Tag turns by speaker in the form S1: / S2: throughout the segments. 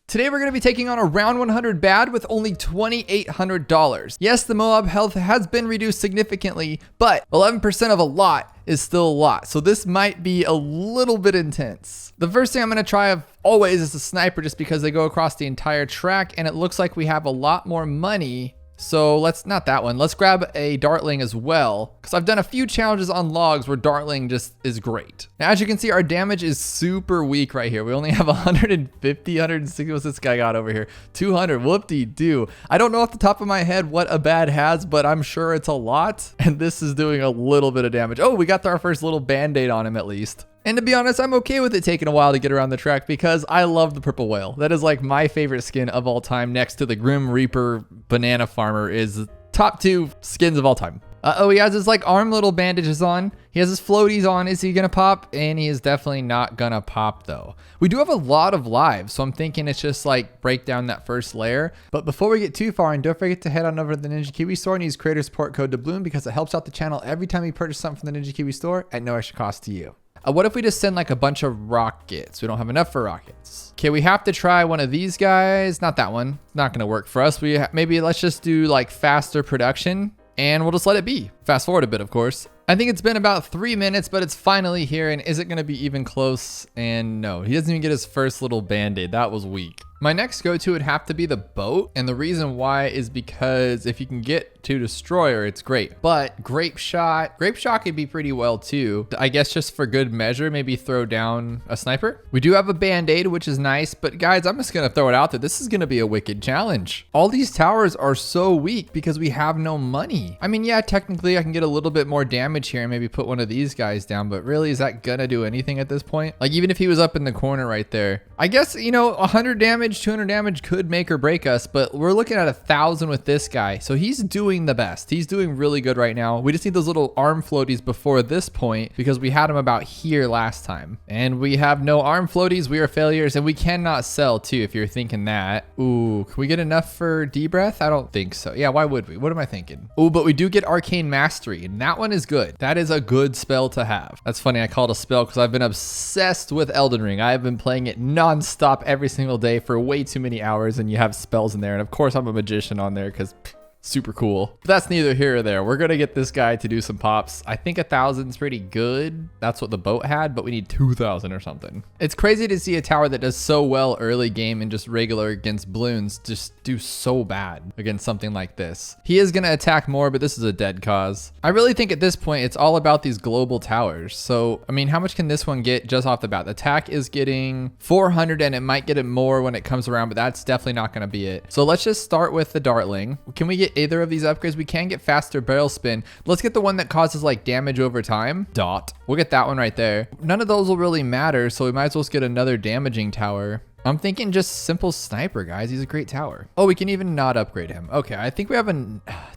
S1: Today we're going to be taking on a round 100 B.A.D with only $2,800. Yes, the Moab health has been reduced significantly, but 11% of a lot is still a lot. So this might be a little bit intense. The first thing I'm going to try always is a sniper just because they go across the entire track and it looks like we have a lot more money. So not that one. Let's grab a dartling as well, because I've done a few challenges on logs where dartling just is great. Now, as you can see, our damage is super weak right here. We only have 150, 160. What's this guy got over here? 200. Whoop-de-doo. I don't know off the top of my head what a B.A.D has, but I'm sure it's a lot. And this is doing a little bit of damage. Oh, we got our first little band-aid on him at least. And to be honest, I'm okay with it taking a while to get around the track because I love the purple whale. That is like my favorite skin of all time, next to the Grim Reaper Banana Farmer. Is top 2 skins of all time. Oh, he has his like arm little bandages on. He has his floaties on. Is he gonna pop? And he is definitely not gonna pop though. We do have a lot of lives, so I'm thinking it's just like break down that first layer. But before we get too far, and don't forget to head on over to the Ninja Kiwi store and use creator support code Bloon because it helps out the channel every time you purchase something from the Ninja Kiwi store at no extra cost to you. What if we just send like a bunch of rockets? We don't have enough for rockets. Okay, we have to try one of these guys. Not that one. Not gonna work for us. Maybe let's just do like faster production and we'll just let it be. Fast forward a bit, of course. I think it's been about 3 minutes, but it's finally here. And is it gonna be even close? And no, he doesn't even get his first little band-aid. That was weak. My next go-to would have to be the boat. And the reason why is because if you can get to destroyer, it's great. But grape shot could be pretty well too. I guess just for good measure, maybe throw down a sniper. We do have a band-aid, which is nice. But guys, I'm just gonna throw it out there. This is gonna be a wicked challenge. All these towers are so weak because we have no money. I mean, yeah, technically I can get a little bit more damage here and maybe put one of these guys down. But really, is that gonna do anything at this point? Like even if he was up in the corner right there, I guess, you know, 100 damage, 200 damage could make or break us, but we're looking at 1,000 with this guy. So he's doing the best. He's doing really good right now. We just need those little arm floaties before this point because we had him about here last time. And we have no arm floaties. We are failures and we cannot sell too if you're thinking that. Ooh, can we get enough for D-breath? I don't think so. Yeah, why would we? What am I thinking? Ooh, but we do get arcane mastery and that one is good. That is a good spell to have. That's funny. I call it a spell because I've been obsessed with Elden Ring. I have been playing it non-stop every single day for way too many hours, and you have spells in there. And of course I'm a magician on there because super cool. But that's neither here or there. We're gonna get this guy to do some pops. I think 1,000 is pretty good. That's what the boat had, but we need 2,000 or something. It's crazy to see a tower that does so well early game and just regular against balloons just do so bad against something like this. He is gonna attack more, but this is a dead cause. I really think at this point it's all about these global towers. So I mean, how much can this one get just off the bat? The attack is getting 400 and it might get it more when it comes around, but that's definitely not gonna be it. So let's just start with the dartling. Can we get either of these upgrades? We can get faster barrel spin. Let's get the one that causes like damage over time. We'll get that one right there. None of those will really matter, so we might as well just get another damaging tower. I'm thinking just simple sniper, guys. He's a great tower. Oh, we can even not upgrade him. Okay, I think we have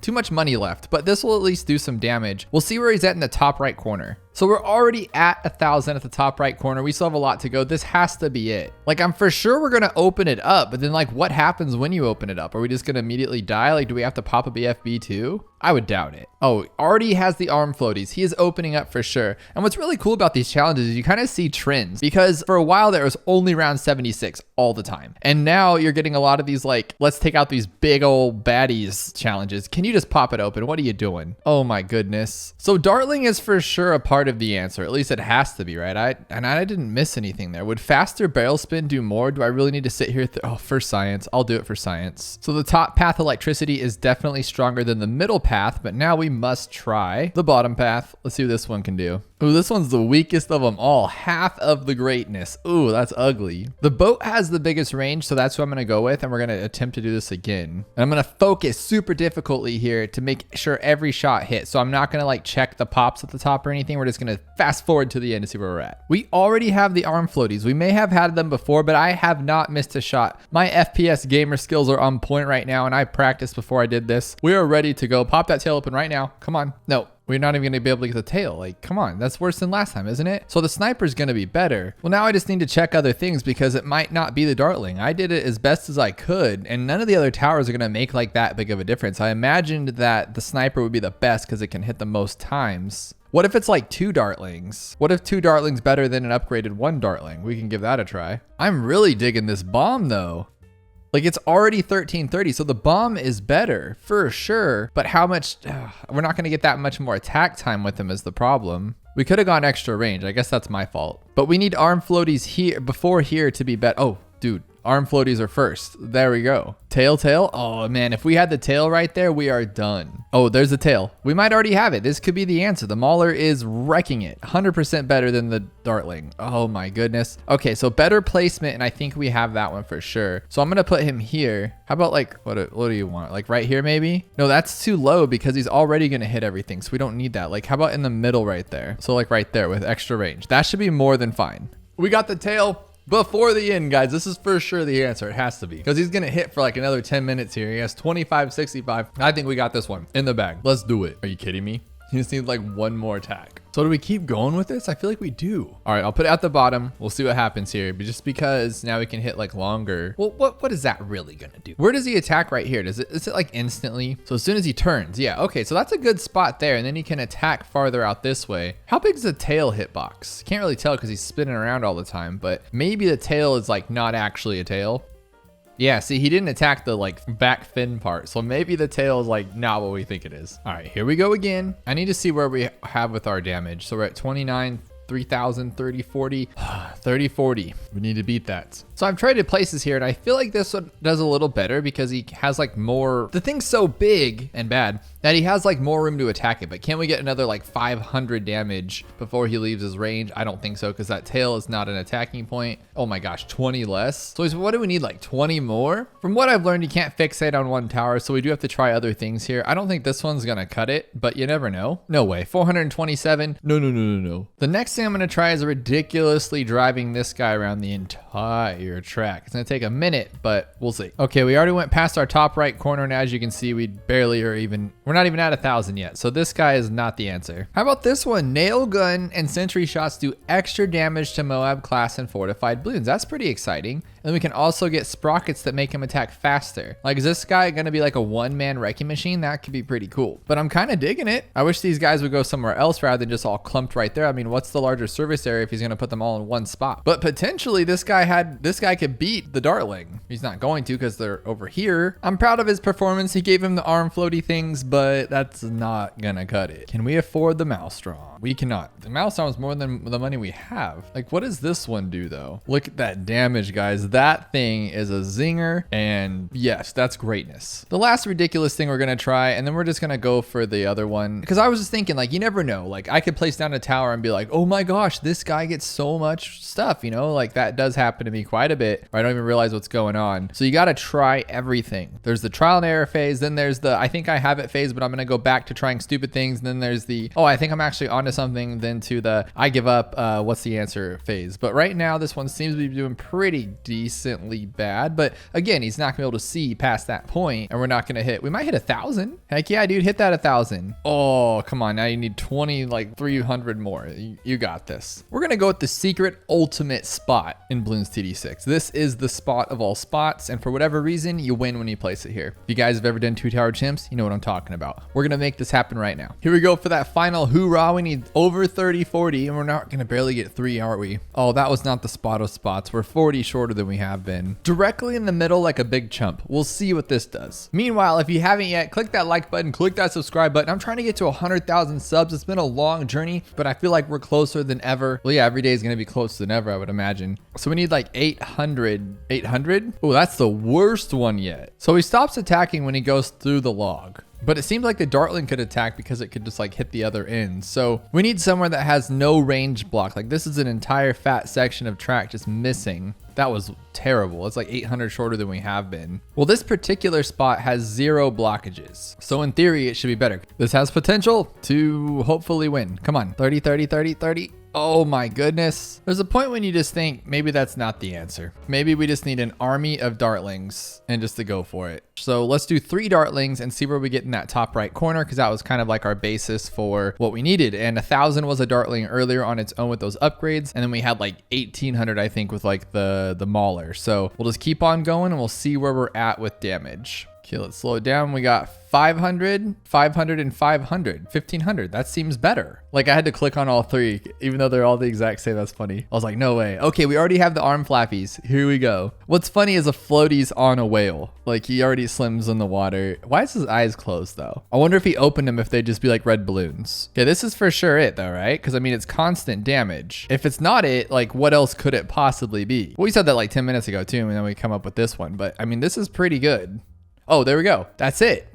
S1: too much money left, but this will at least do some damage. We'll see where he's at in the top right corner. So we're already at 1,000 at the top right corner. We still have a lot to go. This has to be it. Like, I'm for sure we're going to open it up, but then like what happens when you open it up? Are we just going to immediately die? Like, do we have to pop a BFB too? I would doubt it. Oh, already has the arm floaties. He is opening up for sure. And what's really cool about these challenges is you kind of see trends, because for a while there was only round 76 all the time. And now you're getting a lot of these like, let's take out these big old baddies challenges. Can you just pop it open? What are you doing? Oh my goodness. So dartling is for sure a part of the answer. At least it has to be, right? I didn't miss anything there. Would faster barrel spin do more? Do I really need to sit here? Oh, for science. I'll do it for science. So the top path electricity is definitely stronger than the middle path, but now we must try the bottom path. Let's see what this one can do. Ooh, this one's the weakest of them all. Half of the greatness. Ooh, that's ugly. The boat has the biggest range, so that's what I'm going to go with, and we're going to attempt to do this again. And I'm going to focus super difficultly here to make sure every shot hits. So I'm not going to like check the pops at the top or anything. We're just going to fast forward to the end to see where we're at. We already have the arm floaties. We may have had them before, but I have not missed a shot. My FPS gamer skills are on point right now, and I practiced before I did this. We are ready to go. Pop that tail open right now. Come on. No. We're not even going to be able to get the tail. Like, come on. That's worse than last time, isn't it? So the sniper's going to be better. Well, now I just need to check other things because it might not be the dartling. I did it as best as I could, and none of the other towers are going to make like that big of a difference. I imagined that the sniper would be the best because it can hit the most times. What if it's like 2 dartlings? What if 2 dartlings better than an upgraded 1 dartling? We can give that a try. I'm really digging this bomb though. Like it's already 1330, so the bomb is better for sure. But how much? We're not going to get that much more attack time with him is the problem. We could have gone extra range. I guess that's my fault. But we need arm floaties here before here to be better. Oh, dude. Arm floaties are first. There we go. Tail. Oh man, if we had the tail right there, we are done. Oh, there's the tail. We might already have it. This could be the answer. The Mauler is wrecking it. 100% better than the Dartling. Oh my goodness. Okay, so better placement, and I think we have that one for sure. So I'm gonna put him here. How about like, what do you want? Like right here maybe? No, that's too low because he's already gonna hit everything, so we don't need that. Like how about in the middle right there? So like right there with extra range. That should be more than fine. We got the tail. Before the end, guys, this is for sure the answer. It has to be because he's going to hit for like another 10 minutes here. He has 25, 65. I think we got this one in the bag. Let's do it. Are you kidding me? He just needs like one more attack. So do we keep going with this? I feel like we do. All right, I'll put it at the bottom. We'll see what happens here. But just because now we can hit like longer. Well, what is that really gonna do? Where does he attack right here? Is it like instantly? So as soon as he turns, yeah, okay. So that's a good spot there. And then he can attack farther out this way. How big is the tail hitbox? Can't really tell because he's spinning around all the time, but maybe the tail is like not actually a tail. Yeah, see, he didn't attack the like back fin part. So maybe the tail is like not what we think it is. All right, here we go again. I need to see where we have with our damage. So we're at 29, 3,000, 30, 40, 30, 40. We need to beat that. So I've traded places here and I feel like this one does a little better because he has like more, the thing's so big and bad that he has like more room to attack it. But can we get another like 500 damage before he leaves his range? I don't think so because that tail is not an attacking point. Oh my gosh, 20 less. So what do we need, like 20 more? From what I've learned, you can't fixate on one tower. So we do have to try other things here. I don't think this one's gonna cut it, but you never know. No way, 427. No. The next thing I'm gonna try is ridiculously driving this guy around the entire track. It's gonna take a minute, but we'll see. Okay, we already went past our top right corner, and as you can see, we barely are even, we're not even at 1,000 yet. So this guy is not the answer. How about this one? Nail gun and sentry shots do extra damage to Moab class and fortified balloons. That's pretty exciting. And we can also get sprockets that make him attack faster. Like, is this guy gonna be like a one-man wrecking machine? That could be pretty cool. But I'm kind of digging it. I wish these guys would go somewhere else rather than just all clumped right there. I mean, what's the larger service area if he's gonna put them all in one spot? But potentially this guy could beat the Dartling. He's not going to because they're over here. I'm proud of his performance. He gave him the arm floaty things, but that's not gonna cut it. Can we afford the Maelstrom? We cannot. The Maelstrom is more than the money we have. Like, what does this one do though? Look at that damage, guys. That thing is a zinger, and yes, that's greatness. The last ridiculous thing we're gonna try, and then we're just gonna go for the other one, because I was just thinking, like, you never know. Like, I could place down a tower and be like, oh my gosh, this guy gets so much stuff, you know? Like, that does happen to me quite a bit, or I don't even realize what's going on. So you gotta try everything. There's the trial and error phase, then there's the I think I have it phase, but I'm gonna go back to trying stupid things, and then there's the oh, I think I'm actually onto something, then to the I give up, what's the answer phase. But right now, this one seems to be doing pretty decently bad, but again, he's not gonna be able to see past that point, and we're not gonna hit. We might hit 1,000. Heck yeah, dude, hit that 1,000. Oh, come on, now you need 20, like 300 more. You got this. We're gonna go with the secret ultimate spot in Bloons TD6. This is the spot of all spots, and for whatever reason, you win when you place it here. If you guys have ever done 2-tower chimps, you know what I'm talking about. We're gonna make this happen right now. Here we go for that final hoorah. We need over 30, 40, and we're not gonna barely get 3, are we? Oh, that was not the spot of spots. We're 40 shorter than we have been. Directly in the middle like a big chump. We'll see what this does. Meanwhile, if you haven't yet, click that like button, click that subscribe button. I'm trying to get to 100,000 subs. It's been a long journey, but I feel like we're closer than ever. Well, yeah, every day is gonna be closer than ever, I would imagine. So we need like 800. 800? Oh, that's the worst one yet. So he stops attacking when he goes through the log. But it seems like the Dartling could attack because it could just like hit the other end. So we need somewhere that has no range block. Like, this is an entire fat section of track just missing. That was terrible. It's like 800 shorter than we have been. Well, this particular spot has 0 blockages. So in theory, it should be better. This has potential to hopefully win. Come on, 30, 30, 30, 30. Oh my goodness. There's a point when you just think maybe that's not the answer. Maybe we just need an army of Dartlings and just to go for it. So let's do 3 Dartlings and see where we get in that top right corner, because that was kind of like our basis for what we needed. And 1,000 was a Dartling earlier on its own with those upgrades. And then we had like 1,800, I think, with like the Mauler. So we'll just keep on going and we'll see where we're at with damage. Okay, let's slow it down. We got 500, 500, and 500. 1500. That seems better. Like I had to click on all three, even though they're all the exact same. That's funny. I was like, no way. Okay, we already have the arm flappies. Here we go. What's funny is a floatie's on a whale. Like he already swims in the water. Why is his eyes closed though? I wonder if he opened them if they'd just be like red balloons. Okay, this is for sure it though, right? Because I mean, it's constant damage. If it's not it, like what else could it possibly be? Well, we said that like 10 minutes ago too, and then we come up with this one. But I mean, this is pretty good. Oh, there we go. That's it.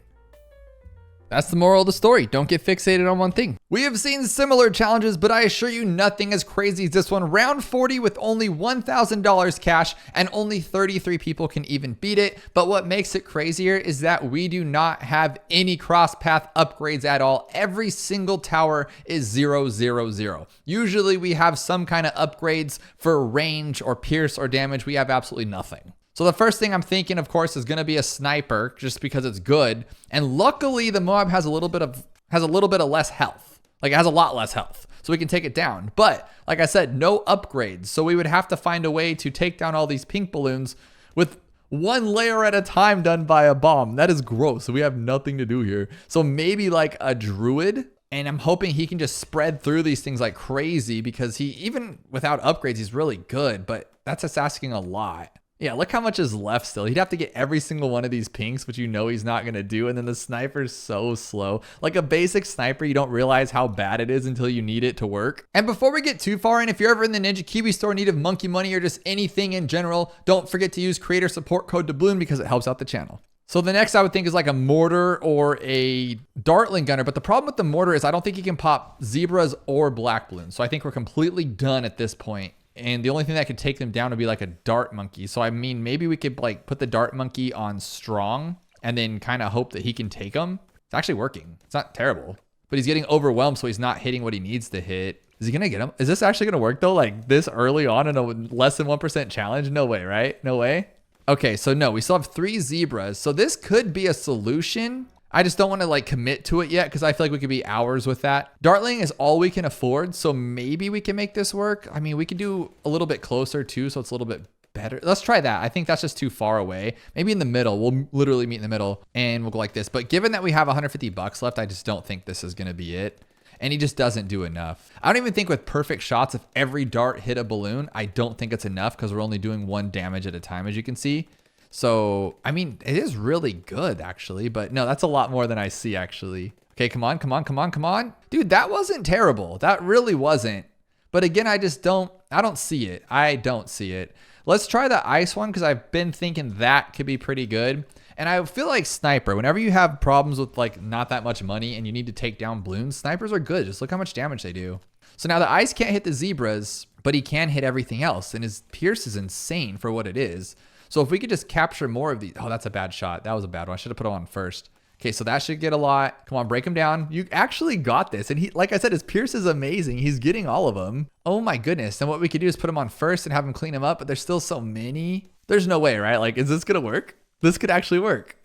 S1: That's the moral of the story. Don't get fixated on one thing. We have seen similar challenges, but I assure you nothing as crazy as this one. Round 40 with only $1,000 cash and only 33 people can even beat it. But what makes it crazier is that we do not have any cross path upgrades at all. Every single tower is 0, 0, 0. Usually we have some kind of upgrades for range or pierce or damage. We have absolutely nothing. So the first thing I'm thinking, of course, is going to be a sniper just because it's good. And luckily the Moab has a little bit of less health. Like it has a lot less health, so we can take it down. But like I said, no upgrades. So we would have to find a way to take down all these pink balloons with one layer at a time done by a bomb. That is gross. So we have nothing to do here. So maybe like a druid. And I'm hoping he can just spread through these things like crazy because he, even without upgrades, he's really good. But that's just asking a lot. Yeah, look how much is left still. He'd have to get every single one of these pinks, which you know he's not going to do. And then the sniper's so slow. Like a basic sniper, you don't realize how bad it is until you need it to work. And before we get too far in, if you're ever in the Ninja Kiwi store in need of monkey money or just anything in general, don't forget to use creator support code Bloon because it helps out the channel. So the next I would think is like a mortar or a dartling gunner. But the problem with the mortar is I don't think you can pop zebras or black balloons. So I think we're completely done at this point. And the only thing that could take them down would be like a dart monkey. So I mean, maybe we could like put the dart monkey on strong and then kind of hope that he can take them. It's actually working. It's not terrible, but he's getting overwhelmed. So he's not hitting what he needs to hit. Is he going to get him? Is this actually going to work though? Like this early on in a less than 1% challenge? No way, right? No way. Okay. So no, we still have 3 zebras. So this could be a solution. I just don't want to like commit to it yet because I feel like we could be hours with that. Dartling is all we can afford, so maybe we can make this work. I mean, we could do a little bit closer too, so it's a little bit better. Let's try that. I think that's just too far away. Maybe in the middle. We'll literally meet in the middle and we'll go like this. But given that we have $150 left, I just don't think this is going to be it. And he just doesn't do enough. I don't even think with perfect shots, if every dart hit a balloon, I don't think it's enough because we're only doing 1 damage at a time, as you can see. So, I mean, it is really good actually, but no, that's a lot more than I see actually. Okay, come on, come on, come on, come on. Dude, that wasn't terrible. That really wasn't. But again, I don't see it. I don't see it. Let's try the ice one because I've been thinking that could be pretty good. And I feel like sniper, whenever you have problems with like not that much money and you need to take down balloons, snipers are good. Just look how much damage they do. So now the ice can't hit the zebras, but he can hit everything else. And his pierce is insane for what it is. So if we could just capture more of these. Oh, that's a bad shot. That was a bad one. I should have put it on first. Okay, so that should get a lot. Come on, break him down. You actually got this. And he, like I said, his pierce is amazing. He's getting all of them. Oh my goodness. And what we could do is put him on first and have him clean him up. But there's still so many. There's no way, right? Like, is this going to work? This could actually work.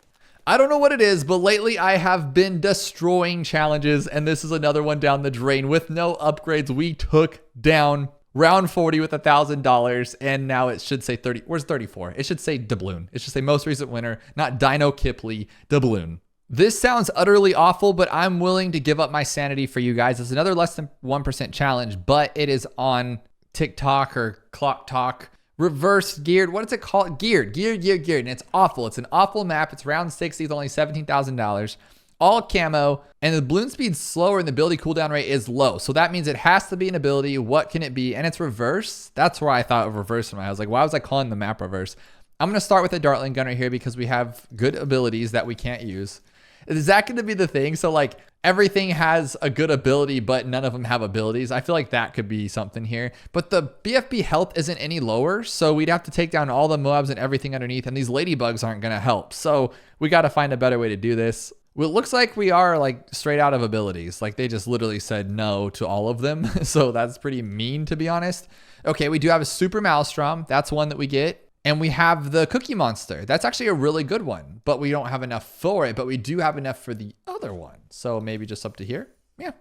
S1: I don't know what it is, but lately I have been destroying challenges. And this is another one down the drain with no upgrades. We took down round 40 with $1,000, and now it should say 30. Where's 34? It should say Bloon. It should say most recent winner, not Dino Kipley, Bloon. This sounds utterly awful, but I'm willing to give up my sanity for you guys. It's another less than 1% challenge, but it is on TikTok or Clock Talk. Reverse geared. What is it called? Geared. And it's awful. It's an awful map. It's round 60. It's only $17,000. All camo, and the balloon speed's slower and the ability cooldown rate is low. So that means it has to be an ability. What can it be? And it's reverse. That's where I thought of reverse in my head. I was like, why was I calling the map reverse? I'm going to start with a dartling gunner here because we have good abilities that we can't use. Is that going to be the thing? So like everything has a good ability, but none of them have abilities. I feel like that could be something here. But the BFB health isn't any lower. So we'd have to take down all the Moabs and everything underneath. And these ladybugs aren't going to help. So we got to find a better way to do this. Well, it looks like we are like straight out of abilities. Like they just literally said no to all of them. So that's pretty mean, to be honest. Okay, we do have a super maelstrom. That's one that we get. And we have the cookie monster. That's actually a really good one, but we don't have enough for it, but we do have enough for the other one. So maybe just up to here. Yeah.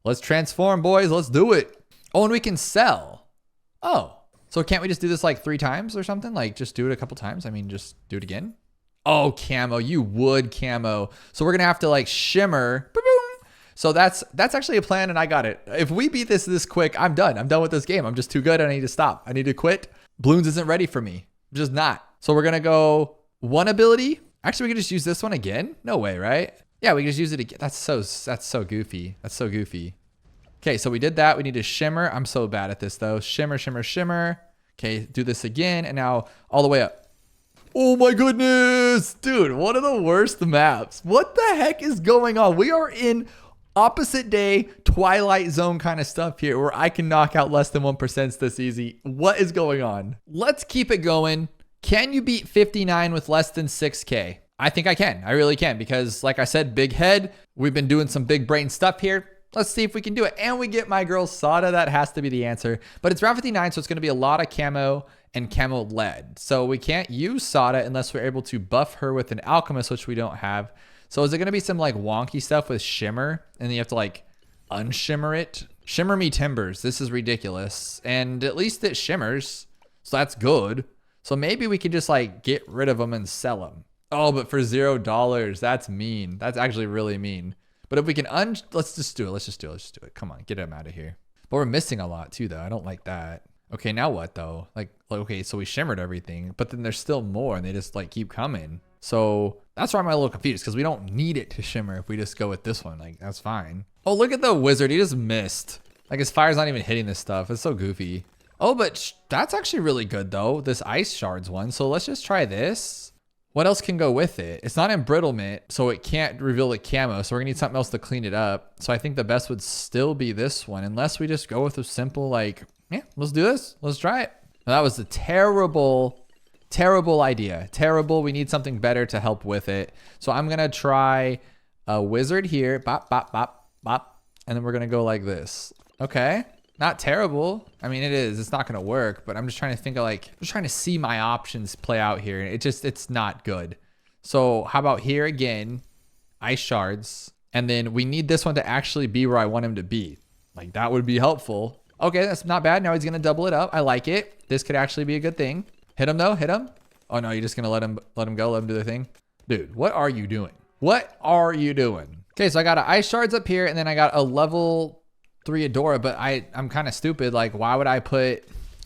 S1: Let's transform, boys. Let's do it. Oh, and we can sell. Oh, so can't we just do this like 3 times or something? Like just do it a couple times. I mean, just do it again. Oh, camo, you would camo. So we're gonna have to like shimmer. Boom. So that's actually a plan, and I got it. If we beat this quick, I'm done. I'm done with this game. I'm just too good, and I need to stop. I need to quit. Bloons isn't ready for me. I'm just not. So we're gonna go one ability. Actually, we can just use this one again. No way, right? Yeah, we can just use it again. That's so goofy. That's so goofy. Okay, so we did that. We need to shimmer. I'm so bad at this though. Shimmer, shimmer, shimmer. Okay, do this again, and now all the way up. Oh my goodness, dude, one of the worst maps. What the heck is going on? We are in opposite day, Twilight Zone kind of stuff here where I can knock out less than 1% this easy. What is going on? Let's keep it going. Can you beat 59 with less than 6K? I think I can. I really can, because like I said, big head. We've been doing some big brain stuff here. Let's see if we can do it. And we get my girl Sauda. That has to be the answer. But it's round 59, so it's going to be a lot of camo and camo lead. So we can't use Sauda unless we're able to buff her with an alchemist, which we don't have. So is it going to be some like wonky stuff with shimmer? And then you have to like unshimmer it? Shimmer me timbers. This is ridiculous. And at least it shimmers. So that's good. So maybe we could just like get rid of them and sell them. Oh, but for $0, that's mean. That's actually really mean. But if we can let's just do it. Let's just do it. Come on, get him out of here. But we're missing a lot too, though. I don't like that. Okay, now what though? Like, okay, so we shimmered everything, but then there's still more and they just like keep coming. So that's why I'm a little confused, because we don't need it to shimmer if we just go with this one. Like, that's fine. Oh, look at the wizard. He just missed. Like, his fire's not even hitting this stuff. It's so goofy. Oh, but that's actually really good though. This ice shards one. So let's just try this. What else can go with it? It's not embrittlement, so it can't reveal the camo. So we're gonna need something else to clean it up. So I think the best would still be this one, unless we just go with a simple like, yeah, let's do this. Let's try it. Now, that was a terrible idea. Terrible. We need something better to help with it. So I'm gonna try a wizard here. Bop, bop, bop, bop. And then we're gonna go like this. Okay. Not terrible. I mean, it is. It's not going to work, but I'm just trying to think of like, I'm just trying to see my options play out here. It's not good. So how about here again, ice shards. And then we need this one to actually be where I want him to be. Like, that would be helpful. Okay, that's not bad. Now he's going to double it up. I like it. This could actually be a good thing. Hit him though. Hit him. Oh no, you're just going to let him go. Let him do their thing. Dude, what are you doing? What are you doing? Okay, so I got an ice shards up here, and then I got a level 3 Adora, but I'm kind of stupid. Like, why would I put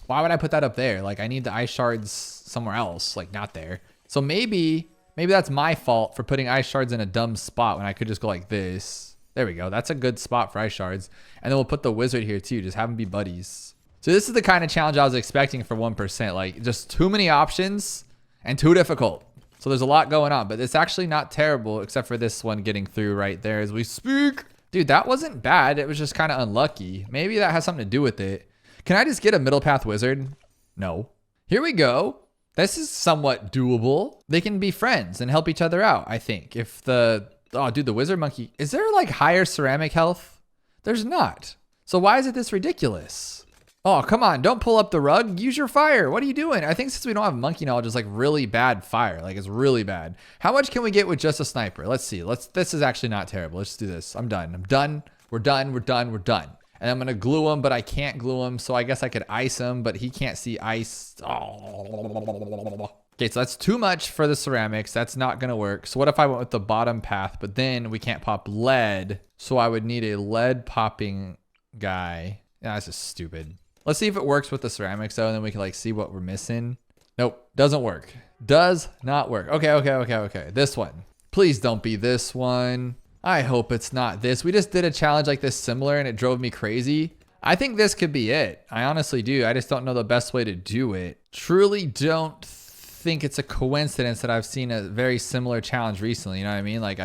S1: that up there? Like, I need the ice shards somewhere else, like not there. So maybe that's my fault for putting ice shards in a dumb spot when I could just go like this. There we go. That's a good spot for ice shards. And then we'll put the wizard here too. Just have them be buddies. So this is the kind of challenge I was expecting for 1%. Like, just too many options and too difficult. So there's a lot going on, but it's actually not terrible except for this one getting through right there as we speak. Dude, that wasn't bad. It was just kind of unlucky. Maybe that has something to do with it. Can I just get a middle path wizard? No. Here we go. This is somewhat doable. They can be friends and help each other out, I think. If oh, dude, the wizard monkey. Is there like higher ceramic health? There's not. So why is it this ridiculous? Oh, come on. Don't pull up the rug. Use your fire. What are you doing? I think since we don't have monkey knowledge, it's like really bad fire. Like, it's really bad. How much can we get with just a sniper? Let's see. This is actually not terrible. Let's do this. I'm done. We're done. And I'm going to glue him, but I can't glue him. So I guess I could ice him, but he can't see ice. Oh. Okay, so that's too much for the ceramics. That's not going to work. So what if I went with the bottom path, but then we can't pop lead. So I would need a lead popping guy. Yeah, that's just stupid. Let's see if it works with the ceramics though, and then we can like see what we're missing. Nope, doesn't work. Does not work. Okay. This one. Please don't be this one. I hope it's not this. We just did a challenge like this similar and it drove me crazy. I think this could be it. I honestly do. I just don't know the best way to do it. Truly don't think it's a coincidence that I've seen a very similar challenge recently. You know what I mean? Like,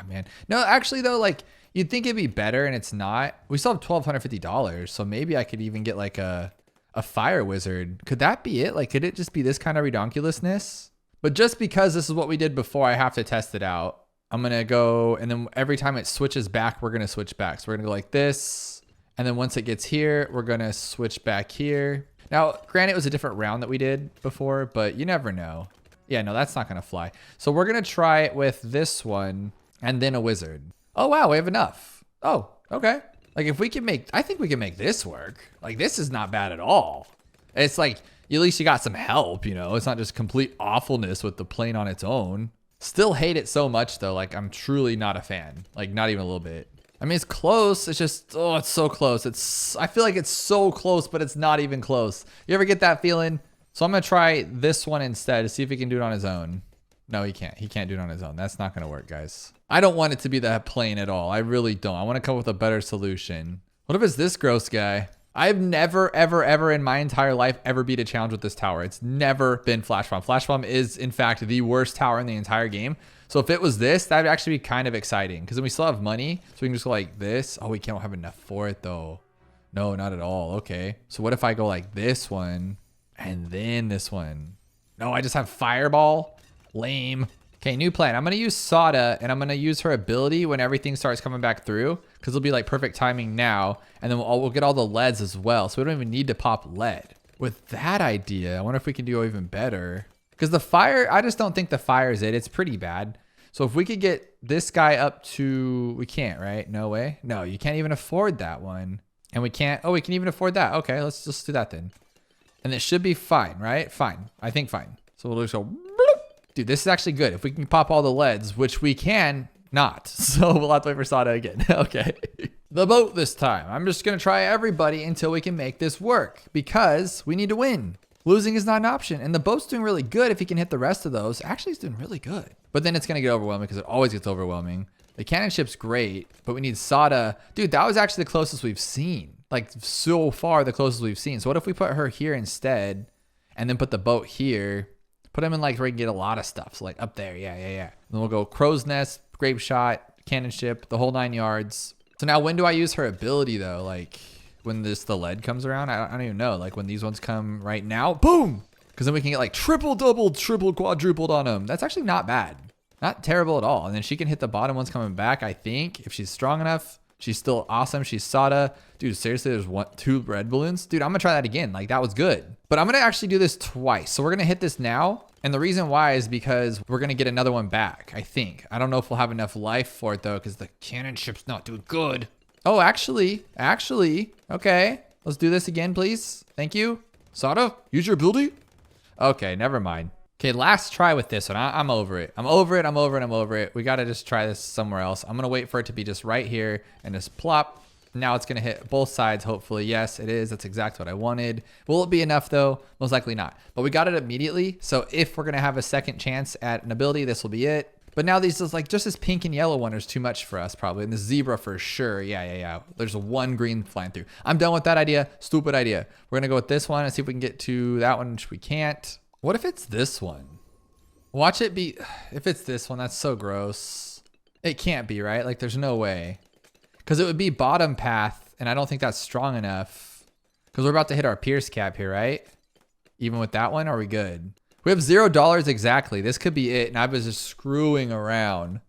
S1: man. No, actually though, like, you'd think it'd be better and it's not. We still have $1,250, so maybe I could even get like a fire wizard. Could that be it? Like, could it just be this kind of redonkulousness? But just because this is what we did before, I have to test it out. I'm gonna go, and then every time it switches back, we're gonna switch back. So we're gonna go like this, and then once it gets here, we're gonna switch back here. Now, granted, it was a different round that we did before, but you never know. Yeah, no, that's not gonna fly. So we're gonna try it with this one, and then a wizard. Oh, wow, we have enough. Oh, okay. Like, if we can make, I think we can make this work. Like, this is not bad at all. It's like, At least you got some help, you know? It's not just complete awfulness with the plane on its own. Still hate it so much though. Like I'm truly not a fan. Like not even a little bit. I mean, it's close. It's just, oh, it's so close. I feel like it's so close, but it's not even close. You ever get that feeling? So I'm going to try this one instead to see if he can do it on his own. No, he can't. He can't do it on his own. That's not going to work, guys. I don't want it to be that plain at all. I really don't. I want to come up with a better solution. What if it's this gross guy? I've never, ever in my entire life ever beat a challenge with this tower. It's never been Flash Bomb. Flash Bomb is, in fact, the worst tower in the entire game. So if it was this, that would actually be kind of exciting because then we still have money. So we can just go like this. Oh, we can't have enough for it though. No, not at all. Okay. So what if I go like this one and then this one? No, I just have Fireball. Lame. Okay, new plan. I'm going to use Sauda and I'm going to use her ability when everything starts coming back through because it'll be like perfect timing now. And then we'll get all the leads as well. So we don't even need to pop lead. With that idea, I wonder if we can do even better. Because the fire, I just don't think the fire is it. It's pretty bad. So if we could get this guy up to, we can't, right? No way. No, you can't even afford that one. And we can't, oh, we can even afford that. Okay, let's just do that then. And it should be fine, right? Fine. I think fine. So we'll just go, bloop. Dude, this is actually good. If we can pop all the leads, which we can not. So we'll have to wait for Sauda again. Okay. The boat this time. I'm just going to try everybody until we can make this work because we need to win. Losing is not an option. And the boat's doing really good if he can hit the rest of those. Actually, he's doing really good. But then it's going to get overwhelming because it always gets overwhelming. The cannon ship's great, but we need Sauda. Dude, that was actually the closest we've seen. Like so far the closest we've seen. So what if we put her here instead and then put the boat here? Put him in like where we can get a lot of stuff. So like up there. Yeah. Then we'll go Crow's Nest, Grape Shot, Cannon Ship, the whole 9 yards. So now when do I use her ability though? Like when the lead comes around? I don't even know. Like when these ones come right now, boom. Because then we can get like triple, doubled, triple, quadrupled on them. That's actually not bad. Not terrible at all. And then she can hit the bottom ones coming back, I think. If she's strong enough. She's still awesome. She's Sauda. Dude, seriously, there's 2 red balloons. Dude, I'm going to try that again. Like, that was good. But I'm going to actually do this twice. So we're going to hit this now. And the reason why is because we're going to get another one back, I think. I don't know if we'll have enough life for it, though, because the cannon ship's not doing good. Oh, actually. Okay. Let's do this again, please. Thank you. Sauda, use your ability. Okay, never mind. Okay, last try with this one. I'm over it. I'm over it. We got to just try this somewhere else. I'm going to wait for it to be just right here and just plop. Now it's going to hit both sides, hopefully. Yes, it is. That's exactly what I wanted. Will it be enough, though? Most likely not. But we got it immediately. So if we're going to have a second chance at an ability, this will be it. But now these, like, just this pink and yellow one is too much for us, probably. And the zebra for sure. Yeah. There's one green flying through. I'm done with that idea. Stupid idea. We're going to go with this one and see if we can get to that one, which we can't. What if it's this one? Watch it be. If it's this one, that's so gross. It can't be, right? Like, there's no way. Because it would be bottom path, and I don't think that's strong enough. Because we're about to hit our Pierce cap here, right? Even with that one, are we good? We have $0 exactly. This could be it, and I was just screwing around.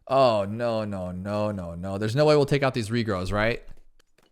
S1: Oh, no. There's no way we'll take out these regrows, right?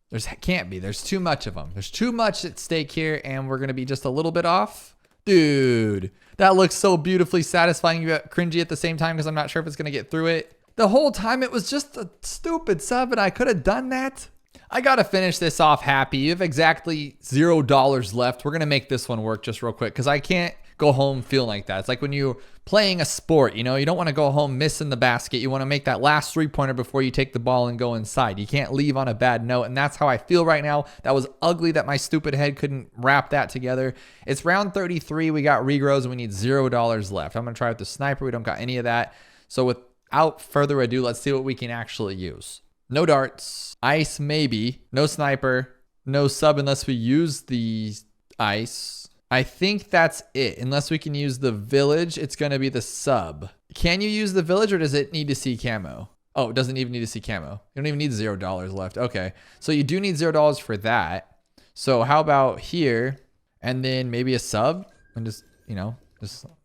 S1: There's can't be. There's too much of them. There's too much at stake here, and we're going to be just a little bit off. Dude, that looks so beautifully satisfying yet cringy at the same time because I'm not sure if it's going to get through it. The whole time it was just a stupid sub and I could have done that. I got to finish this off happy. You have exactly $0 left. We're going to make this one work just real quick because I can't go home feeling like that. It's like when you're playing a sport, you know, you don't want to go home missing the basket. You want to make that last 3-pointer before you take the ball and go inside. You can't leave on a bad note. And that's how I feel right now. That was ugly that my stupid head couldn't wrap that together. It's round 33. We got regrows and we need $0 left. I'm going to try with the sniper. We don't got any of that. So without further ado, let's see what we can actually use. No darts, ice maybe, no sniper, no sub unless we use the ice. I think that's it. Unless we can use the village, it's going to be the sub. Can you use the village or does it need to see camo? Oh, it doesn't even need to see camo. You don't even need $0 left. Okay. So you do need $0 for that. So how about here and then maybe a sub and just, you know,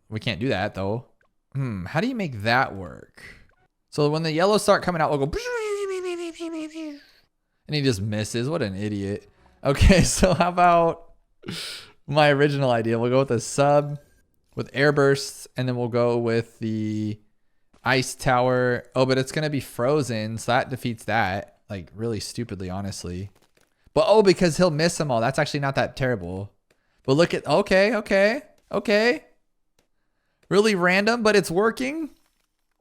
S1: we can't do that though. How do you make that work? So when the yellows start coming out, we'll go and he just misses. What an idiot. Okay. So how about my original idea? We'll go with a sub with air bursts and then we'll go with the ice tower. Oh, but it's going to be frozen. So that defeats that, like really stupidly, honestly. But oh, because he'll miss them all. That's actually not that terrible. But look at, okay. Really random, but it's working.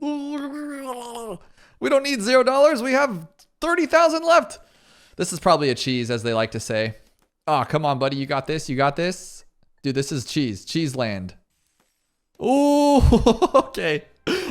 S1: We don't need $0. We have 30,000 left. This is probably a cheese, as they like to say. Oh, come on, buddy. You got this. You got this. Dude, this is cheese. Cheese land. Ooh, okay.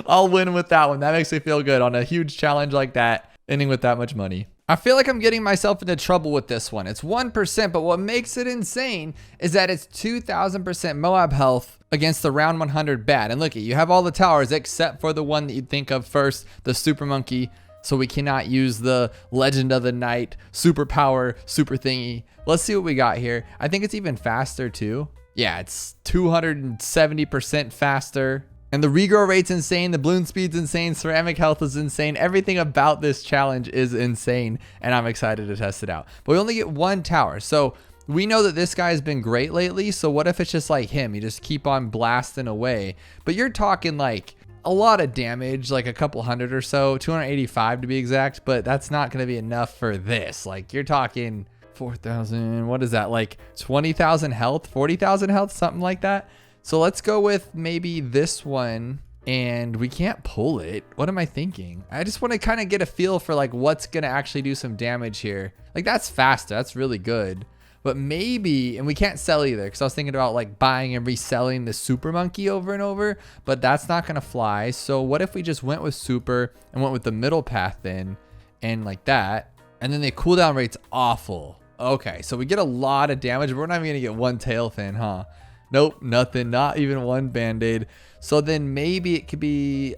S1: I'll win with that one. That makes me feel good on a huge challenge like that, ending with that much money. I feel like I'm getting myself into trouble with this one. It's 1%, but what makes it insane is that it's 2,000% Moab health against the round 100 bad. And look, you have all the towers except for the one that you'd think of first, the super monkey. So we cannot use the Legend of the Night super power super thingy. Let's see what we got here. I think it's even faster too. Yeah, it's 270% faster. And the regrow rate's insane. The bloon speed's insane. Ceramic health is insane. Everything about this challenge is insane. And I'm excited to test it out. But we only get one tower. So we know that this guy's been great lately. So what if it's just like him? You just keep on blasting away. But you're talking like a lot of damage, like a couple hundred or so, 285 to be exact. But that's not going to be enough for this. Like you're talking 4,000. What is that? Like 20,000 health, 40,000 health, something like that. So let's go with maybe this one, and we can't pull it. What am I thinking? I just want to kind of get a feel for like what's going to actually do some damage here. Like that's faster. That's really good. But maybe, and we can't sell either because I was thinking about like buying and reselling the super monkey over and over, but that's not going to fly. So what if we just went with super and went with the middle path then and like that, and then the cooldown rate's awful. Okay, so we get a lot of damage, but we're not even going to get one tail fin, huh? Nope, nothing, not even one band-aid. So then maybe it could be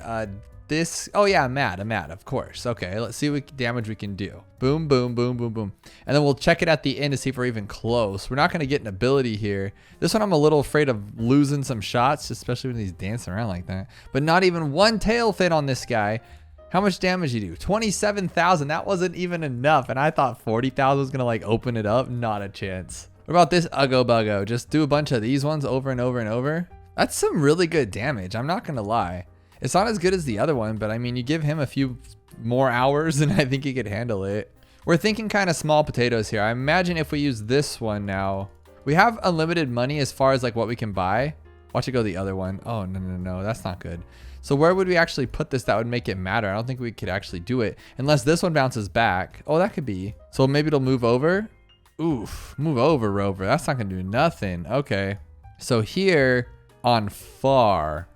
S1: this. Oh yeah, a mat, of course. Okay, let's see what damage we can do. Boom, boom, boom, boom, boom. And then we'll check it at the end to see if we're even close. We're not going to get an ability here. This one I'm a little afraid of losing some shots, especially when he's dancing around like that. But not even one tail fin on this guy. How much damage you do? 27,000. That wasn't even enough. And I thought 40,000 was going to like open it up. Not a chance. What about this Uggo Buggo? Just do a bunch of these ones over and over and over. That's some really good damage. I'm not going to lie. It's not as good as the other one, but I mean, you give him a few more hours and I think he could handle it. We're thinking kind of small potatoes here. I imagine if we use this one now, we have unlimited money as far as like what we can buy. Watch it go the other one. Oh, no. That's not good. So where would we actually put this that would make it matter? I don't think we could actually do it unless this one bounces back. Oh, that could be. So maybe it'll move over. Oof, move over, Rover. That's not gonna do nothing. Okay, so here on far,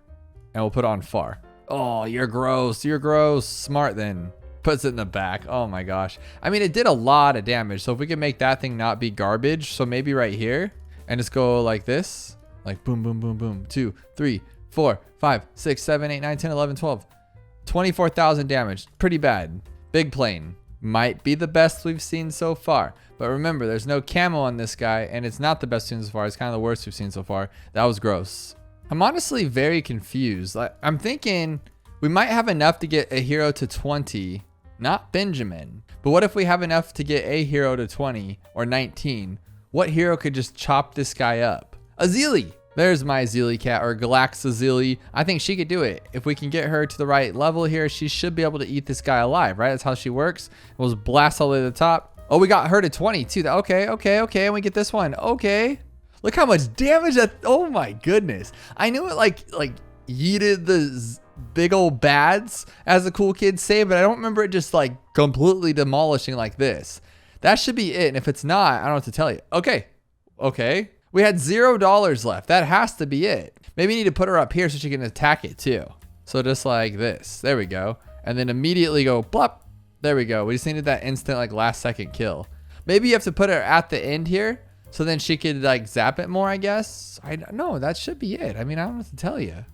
S1: and we'll put on far. Oh, you're gross. You're gross. Smart then. Puts it in the back. Oh my gosh. I mean, it did a lot of damage. So if we can make that thing not be garbage, so maybe right here, and just go like this, like boom, boom, boom, boom. 2, 3, 4, 5, 6, 7, 8, 9, 10, 11, 12. 24,000 damage. Pretty bad. Big plane. Might be the best we've seen so far. But remember, there's no camo on this guy, and it's not the best seen so far. It's kind of the worst we've seen so far. That was gross. I'm honestly very confused. I'm thinking we might have enough to get a hero to 20, not Benjamin. But what if we have enough to get a hero to 20 or 19? What hero could just chop this guy up? Azili. There's my Azili cat, or Galaxazili. I think she could do it. If we can get her to the right level here, she should be able to eat this guy alive, right? That's how she works. We'll just blast all the way to the top. Oh, we got her to 20 too. Okay. And we get this one. Okay. Look how much damage that, oh my goodness. I knew it like yeeted the big old bads, as the cool kids say, but I don't remember it just like completely demolishing like this. That should be it. And if it's not, I don't know what to tell you. Okay. We had $0 left. That has to be it. Maybe you need to put her up here so she can attack it too. So just like this. There we go. And then immediately go plop. There we go. We just needed that instant like last second kill. Maybe you have to put her at the end here so then she could like zap it more, I guess. No, that should be it. I mean, I don't know what to tell you.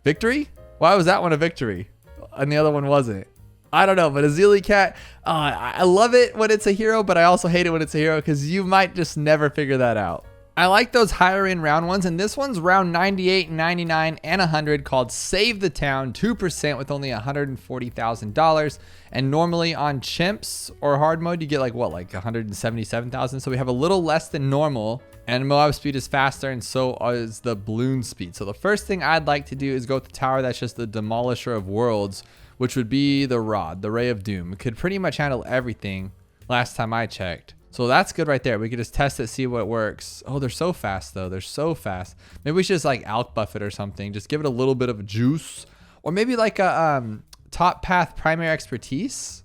S1: Victory? Why was that one a victory and the other one wasn't? I don't know, but Azili cat, I love it when it's a hero, but I also hate it when it's a hero because you might just never figure that out. I like those higher end round ones, and this one's round 98, 99, and 100 called Save the Town, 2% with only $140,000. And normally on chimps or hard mode, you get like what, like 177,000. So we have a little less than normal, and Moab speed is faster, and so is the Bloon speed. So the first thing I'd like to do is go with the tower that's just the Demolisher of Worlds, which would be the Rod, the Ray of Doom. It could pretty much handle everything last time I checked. So that's good right there. We could just test it, see what works. Oh, they're so fast though. They're so fast. Maybe we should just like alk buff it or something. Just give it a little bit of juice. Or maybe like a top path primary expertise.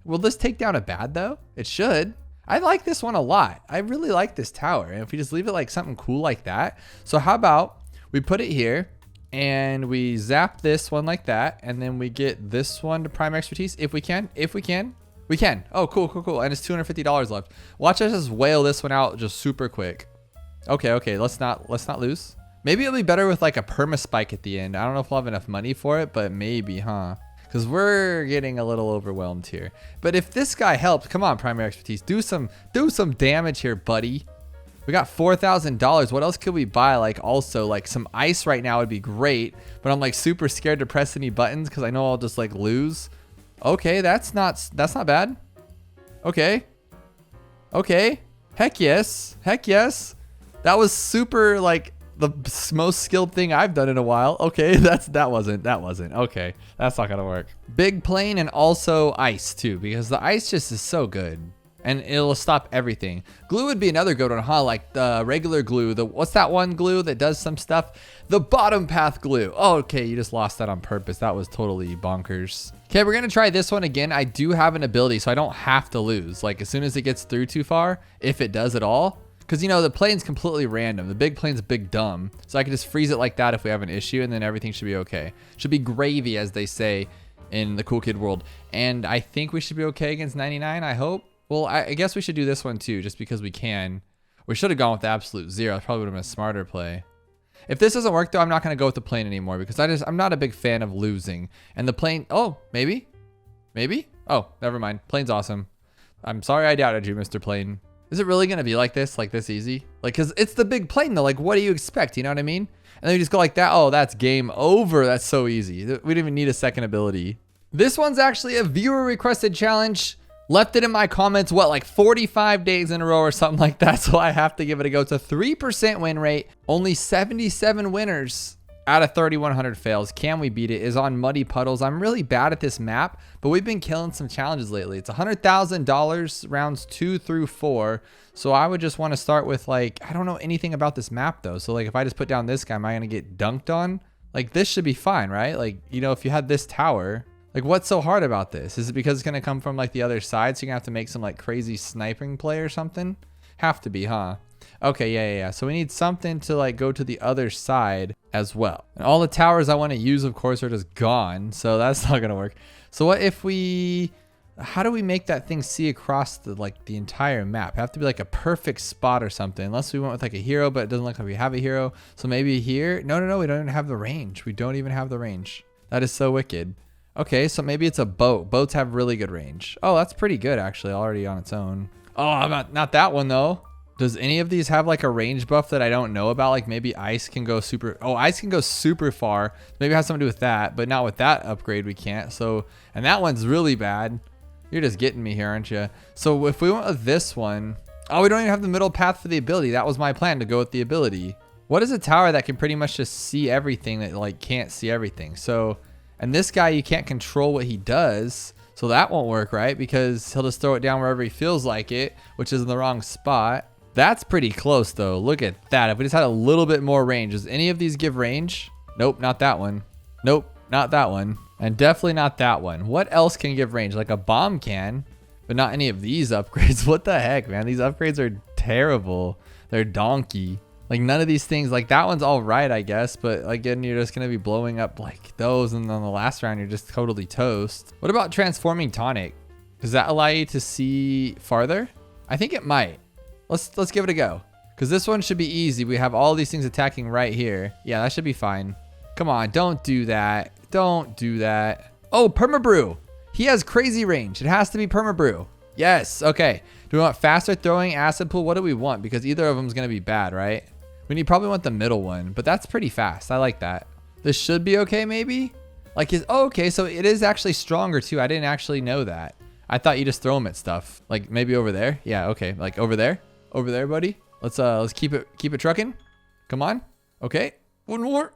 S1: Will this take down a bad though? It should. I like this one a lot. I really like this tower. And if we just leave it like something cool like that. So how about we put it here and we zap this one like that. And then we get this one to primary expertise if we can. If we can. We can. Oh, cool, cool, cool. And it's $250 left. Watch us just whale this one out just super quick. Okay, okay. Let's not lose. Maybe it'll be better with like a perma spike at the end. I don't know if we'll have enough money for it, but maybe, huh? Because we're getting a little overwhelmed here. But if this guy helps, come on, primary expertise. Do some damage here, buddy. We got $4,000. What else could we buy? Like also like some ice right now would be great, but I'm like super scared to press any buttons because I know I'll just like lose. Okay, that's not bad. Okay. Okay. Heck yes. Heck yes. That was super like the most skilled thing I've done in a while. Okay, that wasn't. Okay, that's not gonna work. Big plane and also ice too, because the ice just is so good. And it'll stop everything. Glue would be another good one, huh? Like the regular glue. What's that one glue that does some stuff? The bottom path glue. Oh, okay, you just lost that on purpose. That was totally bonkers. Okay, we're gonna try this one again. I do have an ability, so I don't have to lose. Like as soon as it gets through too far, if it does at all. Because you know, the plane's completely random. The big plane's big dumb. So I can just freeze it like that if we have an issue, and then everything should be okay. Should be gravy, as they say in the cool kid world. And I think we should be okay against 99, I hope. Well, I guess we should do this one too, just because we can. We should have gone with the absolute zero. It probably would have been a smarter play. If this doesn't work though, I'm not going to go with the plane anymore because I'm not a big fan of losing. And the plane, oh, maybe? Oh, never mind. Plane's awesome. I'm sorry I doubted you, Mr. Plane. Is it really going to be like this easy? Like, cause it's the big plane though. Like, what do you expect? You know what I mean? And then you just go like that. Oh, that's game over. That's so easy. We didn't even need a second ability. This one's actually a viewer requested challenge. Left it in my comments, what, like 45 days in a row or something like that. So I have to give it a go. It's a 3% win rate. Only 77 winners out of 3,100 fails. Can we beat it? Is on muddy puddles. I'm really bad at this map, but we've been killing some challenges lately. It's $100,000 rounds 2 through 4. So I would just want to start with like, I don't know anything about this map though. So like if I just put down this guy, am I going to get dunked on? Like this should be fine, right? Like, you know, if you had this tower, like what's so hard about this? Is it because it's going to come from like the other side? So you're going to have to make some like crazy sniping play or something? Have to be, huh? Okay, yeah. So we need something to like go to the other side as well. And all the towers I want to use, of course, are just gone. So that's not going to work. So what if we, how do we make that thing see across the like the entire map? Have to be like a perfect spot or something. Unless we went with like a hero, but it doesn't look like we have a hero. So maybe here. No. We don't even have the range. We don't even have the range. That is so wicked. Okay, so maybe it's a boat. Boats have really good range. Oh, that's pretty good actually already on its own. Oh, not that one though. Does any of these have like a range buff that I don't know about? Like maybe ice can go super, oh, ice can go super far. Maybe it has something to do with that, but not with that upgrade we can't. So, and that one's really bad. You're just getting me here, aren't you? So if we went with this one, oh, we don't even have the middle path for the ability. That was my plan, to go with the ability. What is a tower that can pretty much just see everything that like can't see everything? So, and this guy, you can't control what he does. So that won't work, right? Because he'll just throw it down wherever he feels like it, which is in the wrong spot. That's pretty close though. Look at that. If we just had a little bit more range. Does any of these give range? Nope, not that one. Nope, not that one. And definitely not that one. What else can give range? Like a bomb can, but not any of these upgrades. What the heck, man? These upgrades are terrible. They're donkey. Like none of these things, like that one's all right, I guess. But again, you're just going to be blowing up like those. And then the last round, you're just totally toast. What about transforming tonic? Does that allow you to see farther? I think it might. Let's give it a go. Because this one should be easy. We have all these things attacking right here. Yeah, that should be fine. Come on, don't do that. Don't do that. Oh, permabrew. He has crazy range. It has to be permabrew. Yes, okay. Do we want faster throwing, acid pool? What do we want? Because either of them is going to be bad, right? Probably want the middle one, but that's pretty fast. I like that. This should be okay, maybe? Like his, oh, okay, so it is actually stronger too. I didn't actually know that. I thought you just throw them at stuff. Like maybe over there. Yeah, okay. Like over there. Over there, buddy. Let's keep it trucking. Come on. Okay. One more.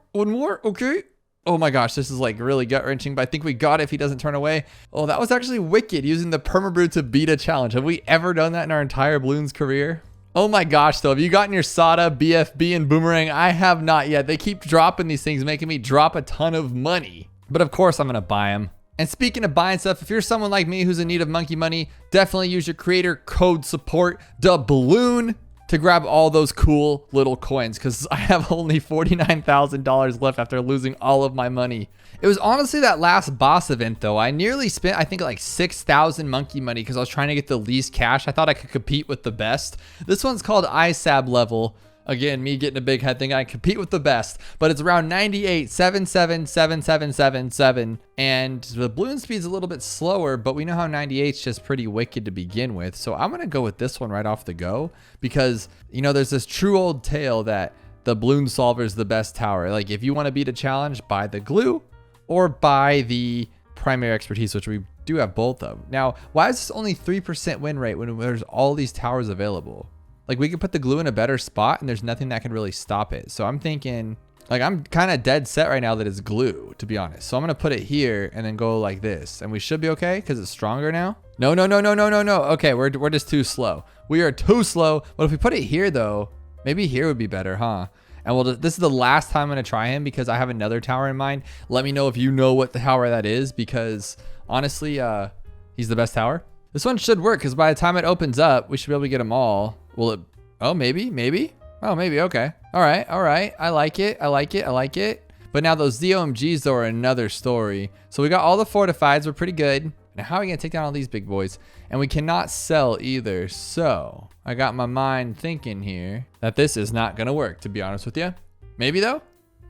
S1: Okay. Oh my gosh, this is like really gut wrenching, but I think we got it if he doesn't turn away. Oh, that was actually wicked using the permabrew to beat a challenge. Have we ever done that in our entire Bloons career? Oh my gosh, though, have you gotten your Sauda, BFB, and Boomerang? I have not yet. They keep dropping these things, making me drop a ton of money. But of course, I'm gonna buy them. And speaking of buying stuff, if you're someone like me who's in need of monkey money, definitely use your creator code support, Bloon, to grab all those cool little coins, because I have only $49,000 left after losing all of my money. It was honestly that last boss event though. I nearly spent, I think, like 6,000 monkey money because I was trying to get the least cash. I thought I could compete with the best. This one's called ISAB level. Again, me getting a big head thing, I compete with the best, but it's around 98, 77, 7777, and the balloon speed's a little bit slower, but we know how 98's just pretty wicked to begin with. So I'm gonna go with this one right off the go because, you know, there's this true old tale that the balloon solver is the best tower. Like if you want to beat a challenge, buy the glue or buy the primary expertise, which we do have both of. Now, why is this only 3% win rate when there's all these towers available? Like we could put the glue in a better spot and there's nothing that can really stop it. So I'm thinking, like I'm kind of dead set right now that it's glue, to be honest. So I'm gonna put it here and then go like this, and we should be okay because it's stronger now. No. Okay, we're just too slow. We are too slow. But if we put it here though, maybe here would be better, huh? And this is the last time I'm gonna try him because I have another tower in mind. Let me know if you know what the tower that is, because honestly, he's the best tower. This one should work because by the time it opens up, we should be able to get them all. Will it? Oh, maybe. Oh, maybe. Okay. All right. I like it. But now those ZOMGs though are another story. So we got all the fortifieds. We're pretty good. Now how are we gonna take down all these big boys? And we cannot sell either. So I got my mind thinking here that this is not gonna work, to be honest with you. Maybe though?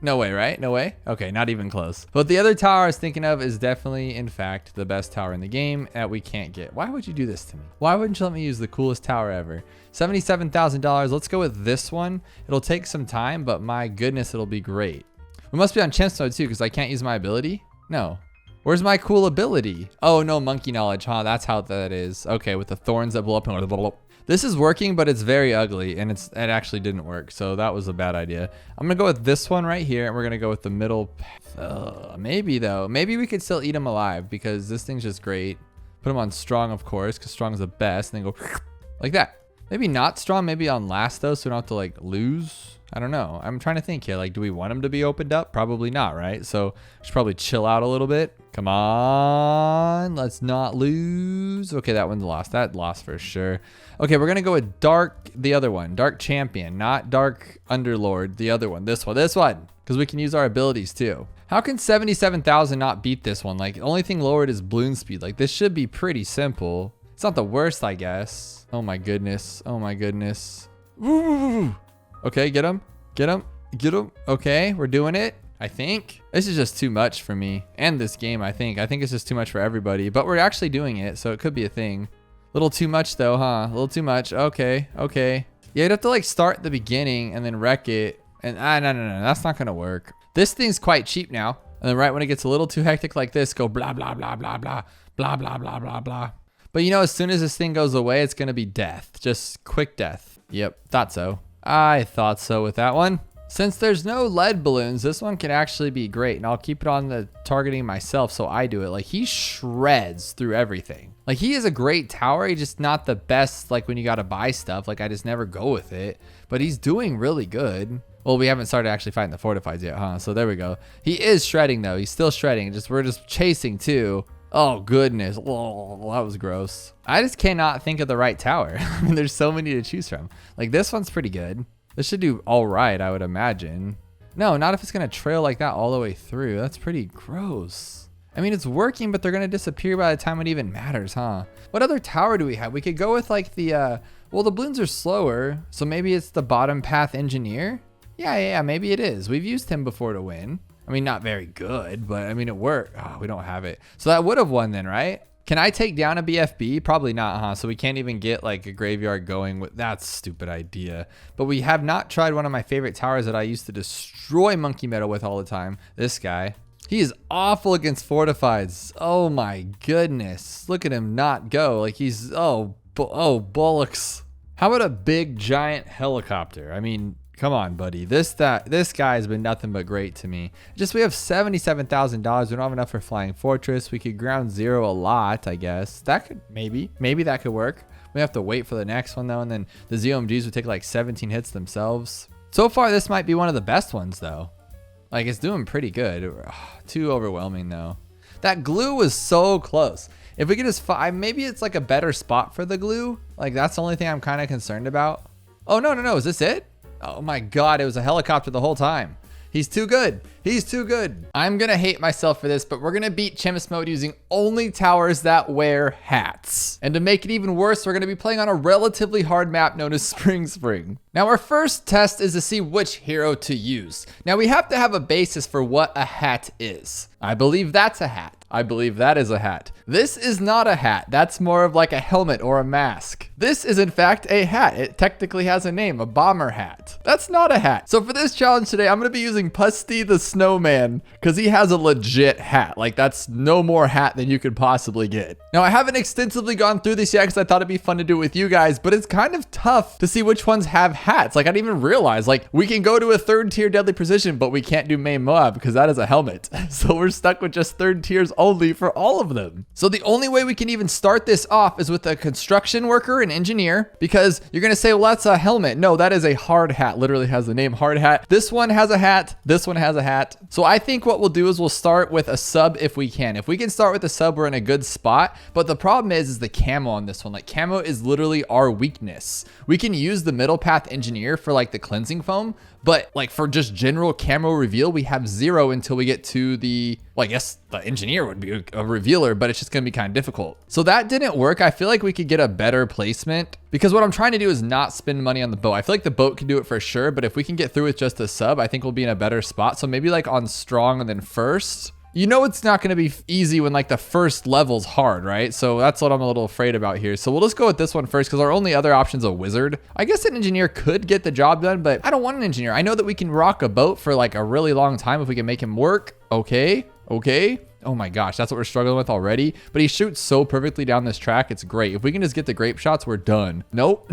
S1: No way, right? No way? Okay, not even close. But the other tower I was thinking of is definitely, in fact, the best tower in the game that we can't get. Why would you do this to me? Why wouldn't you let me use the coolest tower ever? $77,000. Let's go with this one. It'll take some time, but my goodness, it'll be great. We must be on chance mode too, because I can't use my ability. No. Where's my cool ability? Oh, no, monkey knowledge, huh? That's how that is. Okay, with the thorns that blow up and blah, blah, blah. This is working, but it's very ugly, and it actually didn't work, so that was a bad idea. I'm gonna go with this one right here, and we're gonna go with the middle. Maybe though, maybe we could still eat him alive because this thing's just great. Put him on strong, of course, because strong is the best, and then go like that. Maybe not strong, maybe on last though, so we don't have to like lose. I don't know. I'm trying to think here. Like, do we want him to be opened up? Probably not, right? So we should probably chill out a little bit. Come on, let's not lose. Okay, that one's lost. That lost for sure. Okay, we're gonna go with dark, the other one, dark champion, not dark underlord. The other one, this one, because we can use our abilities too. How can 77,000 not beat this one? Like, the only thing lowered is balloon speed. Like, this should be pretty simple. It's not the worst, I guess. Oh my goodness. Oh my goodness. Woo! Okay, get him. Okay, we're doing it. I think this is just too much for me and this game. I think it's just too much for everybody, but we're actually doing it, so it could be a thing. Little too much though, huh? A little too much. Okay. Yeah, you'd have to like start at the beginning and then wreck it. And no, that's not gonna work. This thing's quite cheap now. And then right when it gets a little too hectic like this, go blah blah blah blah blah blah blah blah blah blah. But you know, as soon as this thing goes away, it's gonna be death. Just quick death. Yep, thought so. I thought so with that one. Since there's no lead balloons, this one can actually be great, and I'll keep it on the targeting myself so I do it. Like, he shreds through everything. Like, he is a great tower, he's just not the best, like, when you gotta buy stuff. Like, I just never go with it, but he's doing really good. Well, we haven't started actually fighting the fortifieds yet, huh? So there we go. He is shredding though, he's still shredding, we're just chasing too. Oh goodness, oh, that was gross. I just cannot think of the right tower. I mean, there's so many to choose from. Like, this one's pretty good. This should do all right, I would imagine. No, not if it's gonna trail like that all the way through. That's pretty gross. I mean, it's working, but they're gonna disappear by the time it even matters, huh? What other tower do we have? We could go with like the, well, the balloons are slower, so maybe it's the bottom path engineer? Yeah, maybe it is. We've used him before to win. I mean, not very good, but I mean, it worked. Oh, we don't have it. So that would have won then, right? Can I take down a BFB? Probably not, huh? So we can't even get like a graveyard going with, that's a stupid idea. But we have not tried one of my favorite towers that I used to destroy Monkey Meadow with all the time. This guy. He is awful against fortifieds. Oh my goodness. Look at him not go. Like he's, oh bollocks. How about a big giant helicopter? I mean, Come on, buddy. This guy has been nothing but great to me. Just we have $77,000. We don't have enough for Flying Fortress. We could ground zero a lot, I guess. That could maybe that could work. We have to wait for the next one though, and then the ZOMGs would take like 17 hits themselves. So far, this might be one of the best ones though. Like it's doing pretty good. Too overwhelming though. That glue was so close. If we could just maybe it's like a better spot for the glue. Like that's the only thing I'm kind of concerned about. Oh no, is this it? Oh my God, it was a helicopter the whole time. He's too good. He's too good. I'm gonna hate myself for this, but we're gonna beat Chemist mode using only towers that wear hats. And to make it even worse, we're gonna be playing on a relatively hard map known as Spring. Now our first test is to see which hero to use. Now we have to have a basis for what a hat is. I believe that's a hat. I believe that is a hat. This is not a hat. That's more of like a helmet or a mask. This is in fact a hat. It technically has a name, a bomber hat. That's not a hat. So for this challenge today, I'm gonna be using Pusty the Snowman because he has a legit hat. Like that's no more hat than you could possibly get. Now I haven't extensively gone through this yet because I thought it'd be fun to do it with you guys, but it's kind of tough to see which ones have hats. Like I didn't even realize, like we can go to a 3rd tier deadly precision, but we can't do main Moab because that is a helmet. So we're stuck with just 3rd tiers only for all of them. So the only way we can even start this off is with a construction worker and engineer, because you're gonna say, well, that's a helmet. No, that is a hard hat. Literally has the name hard hat. This one has a hat. This one has a hat. So I think what we'll do is we'll start with a sub if we can. If we can start with a sub, we're in a good spot. But the problem is the camo on this one. Like camo is literally our weakness. We can use the middle path engineer for like the cleansing foam, but like for just general camo reveal, we have 0 until we get to the, well, I guess the engineer would be a revealer, but it's just gonna be kind of difficult. So that didn't work. I feel like we could get a better placement because what I'm trying to do is not spend money on the boat. I feel like the boat can do it for sure, but if we can get through with just a sub, I think we'll be in a better spot. So maybe like on strong and then first. You know it's not going to be easy when like the first level's hard, right? So that's what I'm a little afraid about here. So we'll just go with this one first because our only other option's a wizard. I guess an engineer could get the job done, but I don't want an engineer. I know that we can rock a boat for like a really long time if we can make him work. Okay. Oh my gosh, that's what we're struggling with already. But he shoots so perfectly down this track. It's great. If we can just get the grape shots, we're done. Nope.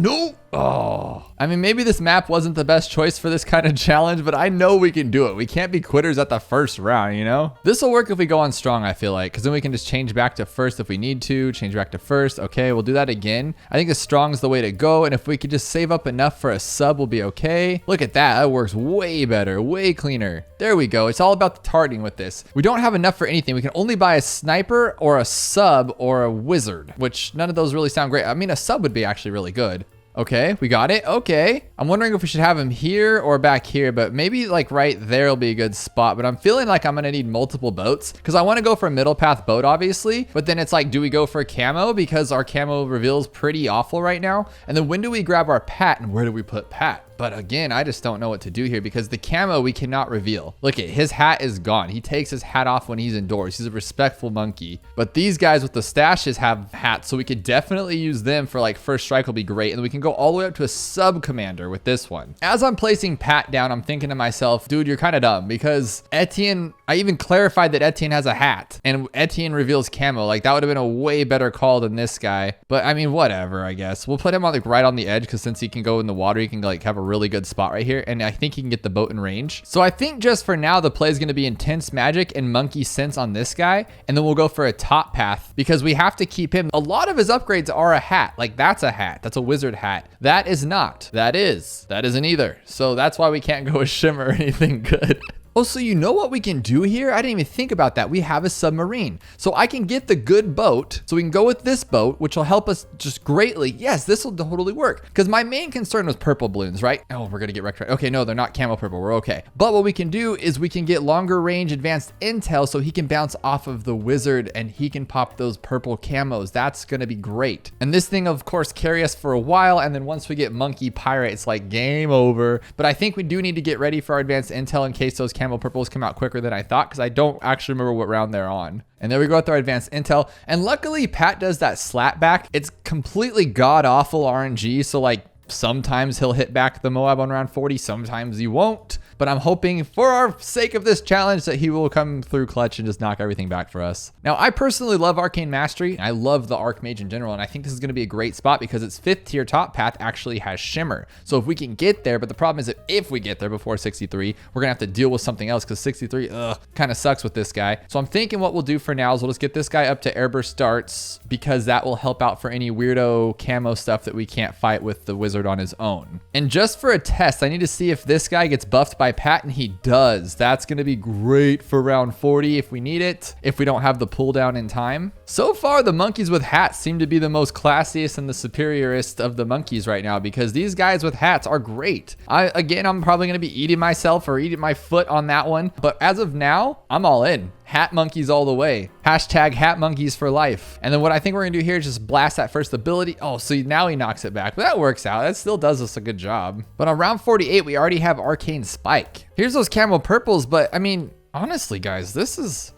S1: Oh, I mean, maybe this map wasn't the best choice for this kind of challenge, but I know we can do it. We can't be quitters at the first round, you know? This will work if we go on strong, I feel like, because then we can just change back to first if we need to, change back to first. Okay, we'll do that again. I think the strong is the way to go. And if we could just save up enough for a sub, we'll be okay. Look at that. That works way better, way cleaner. There we go. It's all about the targeting with this. We don't have enough for anything. We can only buy a sniper or a sub or a wizard, which none of those really sound great. I mean, a sub would be actually really good. Okay, we got it. Okay. I'm wondering if we should have him here or back here, but maybe like right there will be a good spot. But I'm feeling like I'm going to need multiple boats because I want to go for a middle path boat, obviously. But then it's like, do we go for camo? Because our camo reveal is pretty awful right now. And then when do we grab our Pat and where do we put Pat? But again, I just don't know what to do here because the camo we cannot reveal. Look at his hat is gone. He takes his hat off when he's indoors. He's a respectful monkey. But these guys with the stashes have hats, so we could definitely use them for like first strike will be great. And then we can go all the way up to a sub commander with this one. As I'm placing Pat down, I'm thinking to myself, dude, you're kind of dumb because Etienne, I even clarified that Etienne has a hat and Etienne reveals camo. Like that would have been a way better call than this guy. But I mean, whatever, I guess. We'll put him on like right on the edge because since he can go in the water, he can like have a really good spot right here, and I think he can get the boat in range. So I think just for now the play is going to be intense magic and monkey sense on this guy, and then we'll go for a top path because we have to keep him. A lot of his upgrades are a hat. Like that's a hat. That's a wizard hat. That is not. That isn't either. So that's why we can't go with shimmer or anything good. Oh, so you know what we can do here? I didn't even think about that. We have a submarine. So I can get the good boat. So we can go with this boat, which will help us just greatly. Yes, this will totally work. Because my main concern was purple balloons, right? Oh, we're going to get wrecked. Okay, no, they're not camo purple. We're okay. But what we can do is we can get longer range advanced intel so he can bounce off of the wizard and he can pop those purple camos. That's going to be great. And this thing, of course, carry us for a while. And then once we get monkey pirate, it's like game over. But I think we do need to get ready for our advanced intel in case those camo purples come out quicker than I thought because I don't actually remember what round they're on. And there we go with our advanced intel. And luckily Pat does that slap back. It's completely god awful RNG. So like sometimes he'll hit back the Moab on round 40. Sometimes he won't. but I'm hoping for our sake of this challenge that he will come through clutch and just knock everything back for us. Now, I personally love Arcane Mastery. I love the Archmage in general, and I think this is going to be a great spot because its 5th tier top path actually has Shimmer. So if we can get there, but the problem is that if we get there before 63, we're going to have to deal with something else because 63 kind of sucks with this guy. So I'm thinking what we'll do for now is we'll just get this guy up to Airburst darts because that will help out for any weirdo camo stuff that we can't fight with the wizard on his own. And just for a test, I need to see if this guy gets buffed by Pat, and he does. That's going to be great for round 40 if we need it, if we don't have the pull down in time. So far, the monkeys with hats seem to be the most classiest and the superiorist of the monkeys right now because these guys with hats are great. I'm probably going to be eating myself or eating my foot on that one, but as of now, I'm all in. Hat monkeys all the way. Hashtag hat monkeys for life. And then what I think we're gonna do here is just blast that first ability. Oh, so now he knocks it back, but that works out. That still does us a good job. But on round 48, we already have Arcane Spike. Here's those camo purples, but I mean, honestly, guys,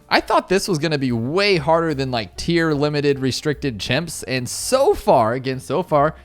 S1: I thought this was gonna be way harder than like tier limited restricted chimps. And so far,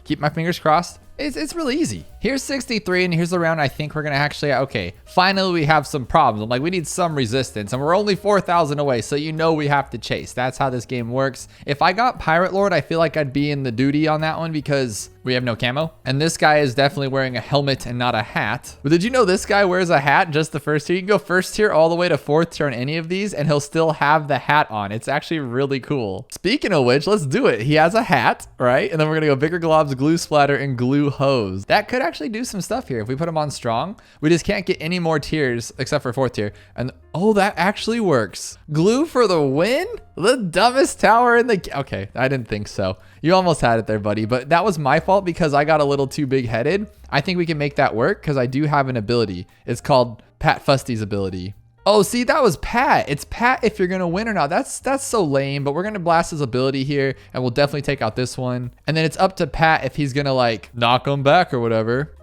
S1: keep my fingers crossed, it's really easy. Here's 63, and here's the round I think we're gonna actually, okay, finally we have some problems. I'm like, we need some resistance, and we're only 4,000 away, so you know we have to chase. That's how this game works. If I got Pirate Lord, I feel like I'd be in the duty on that one because we have no camo. And this guy is definitely wearing a helmet and not a hat. But did you know this guy wears a hat just the first tier? You can go first tier all the way to 4th tier on any of these, and he'll still have the hat on. It's actually really cool. Speaking of which, let's do it. He has a hat, right? And then we're gonna go bigger globs, glue splatter, and glue hose. That could actually do some stuff here. If we put him on strong, we just can't get any more tiers except for 4th tier. And oh, that actually works. Glue for the win? The dumbest tower in the... Okay, I didn't think so. You almost had it there, buddy, but that was my fault because I got a little too big-headed. I think we can make that work because I do have an ability. It's called Pat Fusty's ability. Oh, see, that was Pat. It's Pat if you're gonna win or not. That's so lame, but we're gonna blast his ability here, and we'll definitely take out this one. And then it's up to Pat if he's gonna like knock him back or whatever.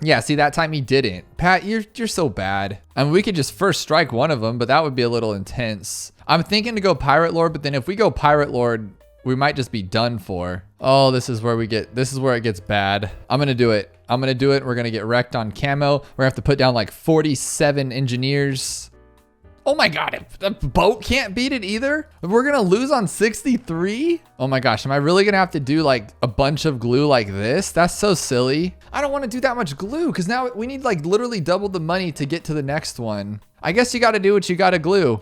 S1: Yeah, see, that time he didn't. Pat, you're so bad. I mean, we could just first strike one of them, but that would be a little intense. I'm thinking to go Pirate Lord, but then if we go Pirate Lord, we might just be done for. Oh, this is where it gets bad. I'm gonna do it. We're gonna get wrecked on camo. We're gonna have to put down like 47 engineers. Oh my God, the boat can't beat it either. We're gonna lose on 63. Oh my gosh, am I really gonna have to do like a bunch of glue like this? That's so silly. I don't wanna do that much glue because now we need like literally double the money to get to the next one. I guess you gotta do what you gotta glue.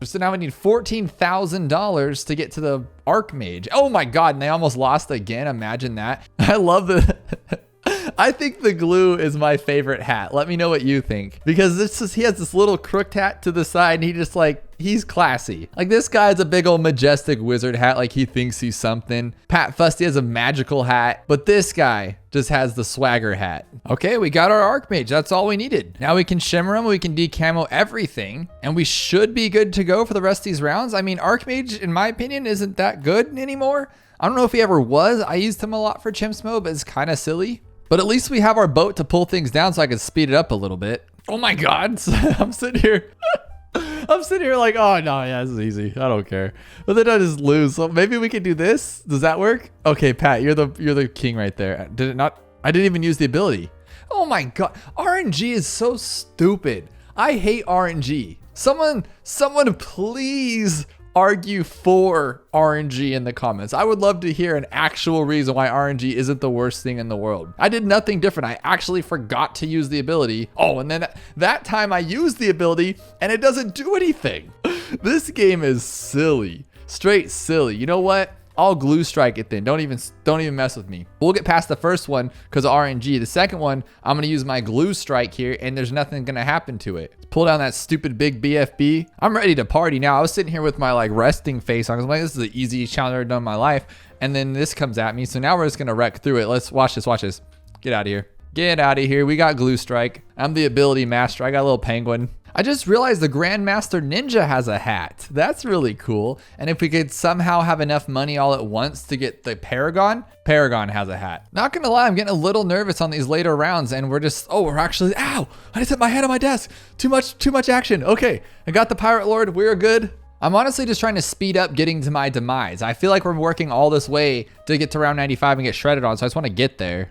S1: So now we need $14,000 to get to the Archmage. Oh my God, and they almost lost again. Imagine that. I love the... I think the glue is my favorite hat. Let me know what you think. Because he has this little crooked hat to the side and he's classy. Like this guy's a big old majestic wizard hat like he thinks he's something. Pat Fusty has a magical hat, but this guy just has the swagger hat. Okay, we got our Archmage. That's all we needed. Now we can shimmer him, we can decamo everything, and we should be good to go for the rest of these rounds. I mean, Archmage, in my opinion, isn't that good anymore. I don't know if he ever was. I used him a lot for chimps mode, but it's kind of silly. But at least we have our boat to pull things down so I can speed it up a little bit. Oh my God, I'm sitting here. I'm sitting here like, oh no, yeah, this is easy. I don't care. But then I just lose. So maybe we could do this. Does that work? Okay, Pat, you're the king right there. Did it not? I didn't even use the ability. Oh my God, RNG is so stupid. I hate RNG. Someone please argue for RNG in the comments. I would love to hear an actual reason why RNG isn't the worst thing in the world. I did nothing different. I actually forgot to use the ability. Oh, and then that time I used the ability and it doesn't do anything. This game is silly, straight silly. You know what? I'll glue strike it then. Don't even mess with me. We'll get past the first one because of RNG. The second one, I'm gonna use my glue strike here and there's nothing gonna happen to it. Pull down that stupid big BFB. I'm ready to party now. I was sitting here with my like resting face on. I was like, this is the easiest challenge I've ever done in my life. And then this comes at me. So now we're just gonna wreck through it. Let's watch this, watch this. Get out of here. Get out of here. We got glue strike. I'm the ability master. I got a little penguin. I just realized the Grandmaster Ninja has a hat. That's really cool. And if we could somehow have enough money all at once to get the Paragon has a hat. Not gonna lie, I'm getting a little nervous on these later rounds and we're actually, ow, I just hit my head on my desk. Too much action. Okay, I got the Pirate Lord, we're good. I'm honestly just trying to speed up getting to my demise. I feel like we're working all this way to get to round 95 and get shredded on, so I just wanna get there.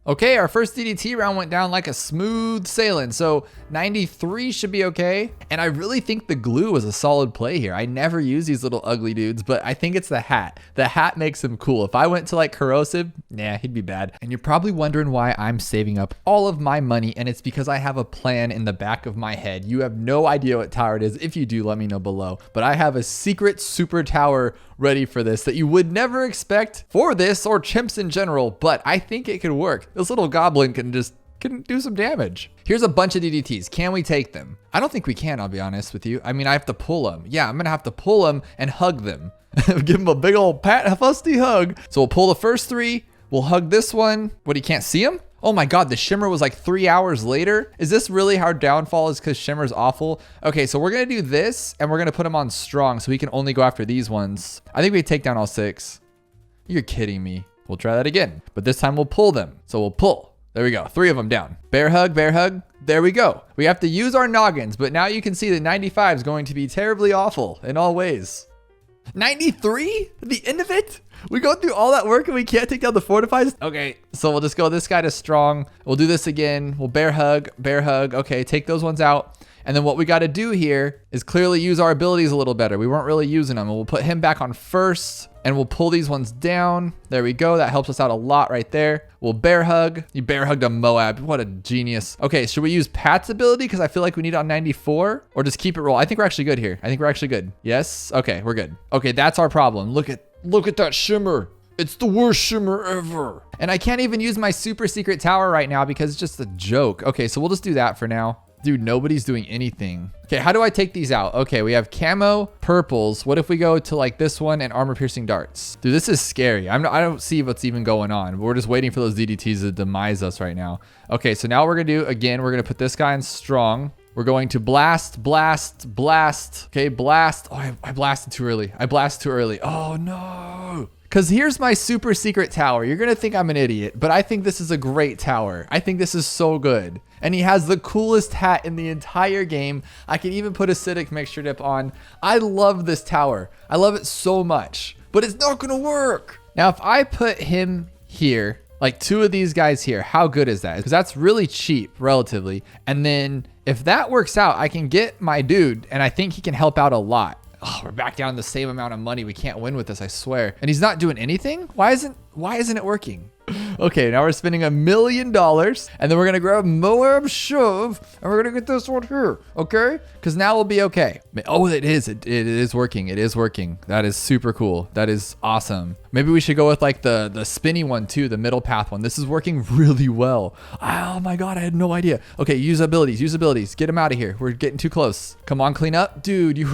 S1: Okay, our first DDT round went down like a smooth sailing. So 93 should be okay. And I really think the glue was a solid play here. I never use these little ugly dudes, but I think it's the hat. The hat makes him cool. If I went to like corrosive, nah, he'd be bad. And you're probably wondering why I'm saving up all of my money, and it's because I have a plan in the back of my head. You have no idea what tower it is. If you do, let me know below. But I have a secret super tower ready for this that you would never expect for this or chimps in general, but I think it could work. This little goblin can do some damage. Here's a bunch of DDTs. Can we take them? I don't think we can, I'll be honest with you. I mean, I have to pull them. Yeah, I'm gonna have to pull them and hug them. Give them a big old pat, a fusty hug. So we'll pull the first 3. We'll hug this one. What, he can't see him? Oh my God, the shimmer was like 3 hours later. Is this really how downfall is because shimmer's awful? Okay, so we're gonna do this and we're gonna put him on strong so he can only go after these ones. I think we take down all 6. You're kidding me. We'll try that again, but this time we'll pull them. So we'll pull. There we go, 3 of them down. Bear hug, bear hug. There we go. We have to use our noggins, but now you can see that 95 is going to be terribly awful in all ways. 93? The end of it? We go through all that work and we can't take down the fortifies? Okay, so we'll just go this guy to strong. We'll do this again. We'll bear hug, bear hug. Okay, take those ones out. And then what we got to do here is clearly use our abilities a little better. We weren't really using them. And we'll put him back on first and we'll pull these ones down. There we go. That helps us out a lot right there. We'll bear hug. You bear hugged a Moab. What a genius. Okay, should we use Pat's ability? Because I feel like we need it on 94, or just keep it roll. I think we're actually good here. I think we're actually good. Yes. Okay, we're good. Okay, that's our problem. Look at that shimmer. It's the worst shimmer ever. And I can't even use my super secret tower right now because it's just a joke. Okay, so we'll just do that for now. Dude, nobody's doing anything. Okay, how do I take these out? Okay, we have camo, purples. What if we go to like this one and armor piercing darts? Dude, this is scary. I don't see what's even going on. We're just waiting for those DDTs to demise us right now. Okay, so now what we're gonna do, again, we're gonna put this guy in strong. We're going to blast, blast, blast. Okay, blast. Oh, I blasted too early. I blasted too early. Oh no. Because here's my super secret tower. You're going to think I'm an idiot, but I think this is a great tower. I think this is so good. And he has the coolest hat in the entire game. I can even put acidic mixture dip on. I love this tower. I love it so much, but it's not going to work. Now, if I put him here, like 2 of these guys here, how good is that? Because that's really cheap relatively. And then if that works out, I can get my dude and I think he can help out a lot. Oh, we're back down the same amount of money. We can't win with this, I swear. And he's not doing anything? Why isn't it working? Okay, now we're spending $1 million and then we're gonna grab Moab Shove and we're gonna get this one here, okay? Because now we'll be okay. Oh, it is working. It is working. That is super cool. That is awesome. Maybe we should go with like the spinny one too, the middle path one. This is working really well. Oh my God, I had no idea. Okay, use abilities. Get him out of here. We're getting too close. Come on, clean up. Dude, you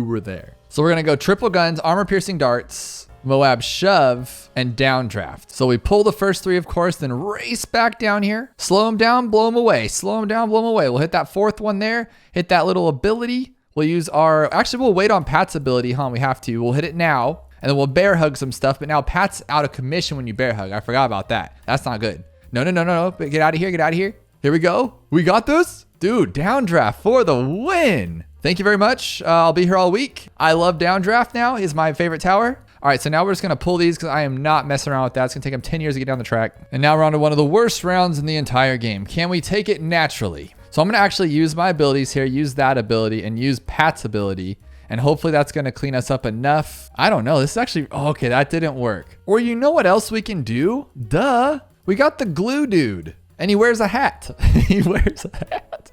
S1: were there. So we're gonna go triple guns, armor piercing darts, Moab Shove, and downdraft. So we pull the first 3, of course, then race back down here. Slow him down, blow him away. Slow him down, blow him away. We'll hit that 4th one there. Hit that little ability. We'll use actually we'll wait on Pat's ability, huh? We have to. We'll hit it now. And then we'll bear hug some stuff. But now Pat's out of commission when you bear hug. I forgot about that. That's not good. No. Get out of here. Here we go. We got this. Dude, downdraft for the win. Thank you very much. I'll be here all week. I love downdraft now. Is my favorite tower. All right, so now we're just going to pull these because I am not messing around with that. It's going to take him 10 years to get down the track. And now we're on to one of the worst rounds in the entire game. Can we take it naturally? So I'm going to actually use my abilities here, use that ability, and use Pat's ability. And hopefully that's going to clean us up enough. I don't know. This is actually... Oh, okay, that didn't work. Or you know what else we can do? Duh. We got the glue dude. And he wears a hat. He wears a hat.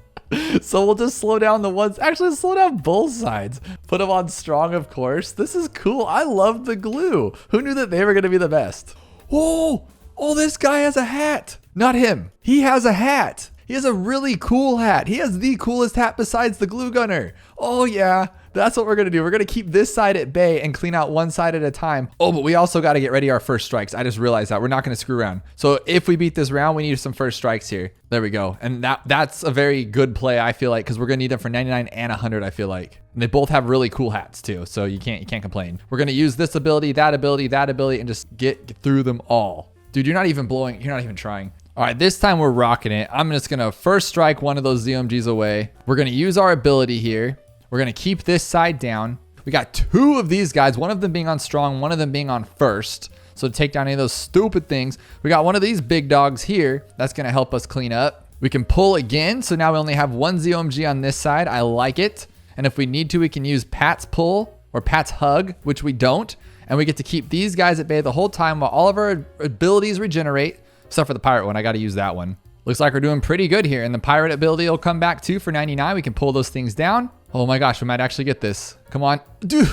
S1: So we'll just slow down the ones. Actually, slow down both sides. Put them on strong, of course. This is cool. I love the glue. Who knew that they were going to be the best? Oh, this guy has a hat. Not him. He has a hat. He has a really cool hat. He has the coolest hat besides the glue gunner. Oh, yeah. That's what we're going to do. We're going to keep this side at bay and clean out one side at a time. Oh, but we also got to get ready our first strikes. I just realized that. We're not going to screw around. So if we beat this round, we need some first strikes here. There we go. And that's a very good play, I feel like, because we're going to need them for 99 and 100, I feel like. And they both have really cool hats, too. So you can't complain. We're going to use this ability, that ability, and just get through them all. Dude, you're not even blowing. You're not even trying. All right, this time we're rocking it. I'm just going to first strike one of those ZMGs away. We're going to use our ability here. We're going to keep this side down. We got 2 of these guys, one of them being on strong, one of them being on first. So to take down any of those stupid things, we got one of these big dogs here. That's going to help us clean up. We can pull again. So now we only have one ZOMG on this side. I like it. And if we need to, we can use Pat's pull or Pat's hug, which we don't. And we get to keep these guys at bay the whole time while all of our abilities regenerate. Except for the pirate one. I got to use that one. Looks like we're doing pretty good here. And the pirate ability will come back too for 99. We can pull those things down. Oh my gosh, we might actually get this. Come on. Dude.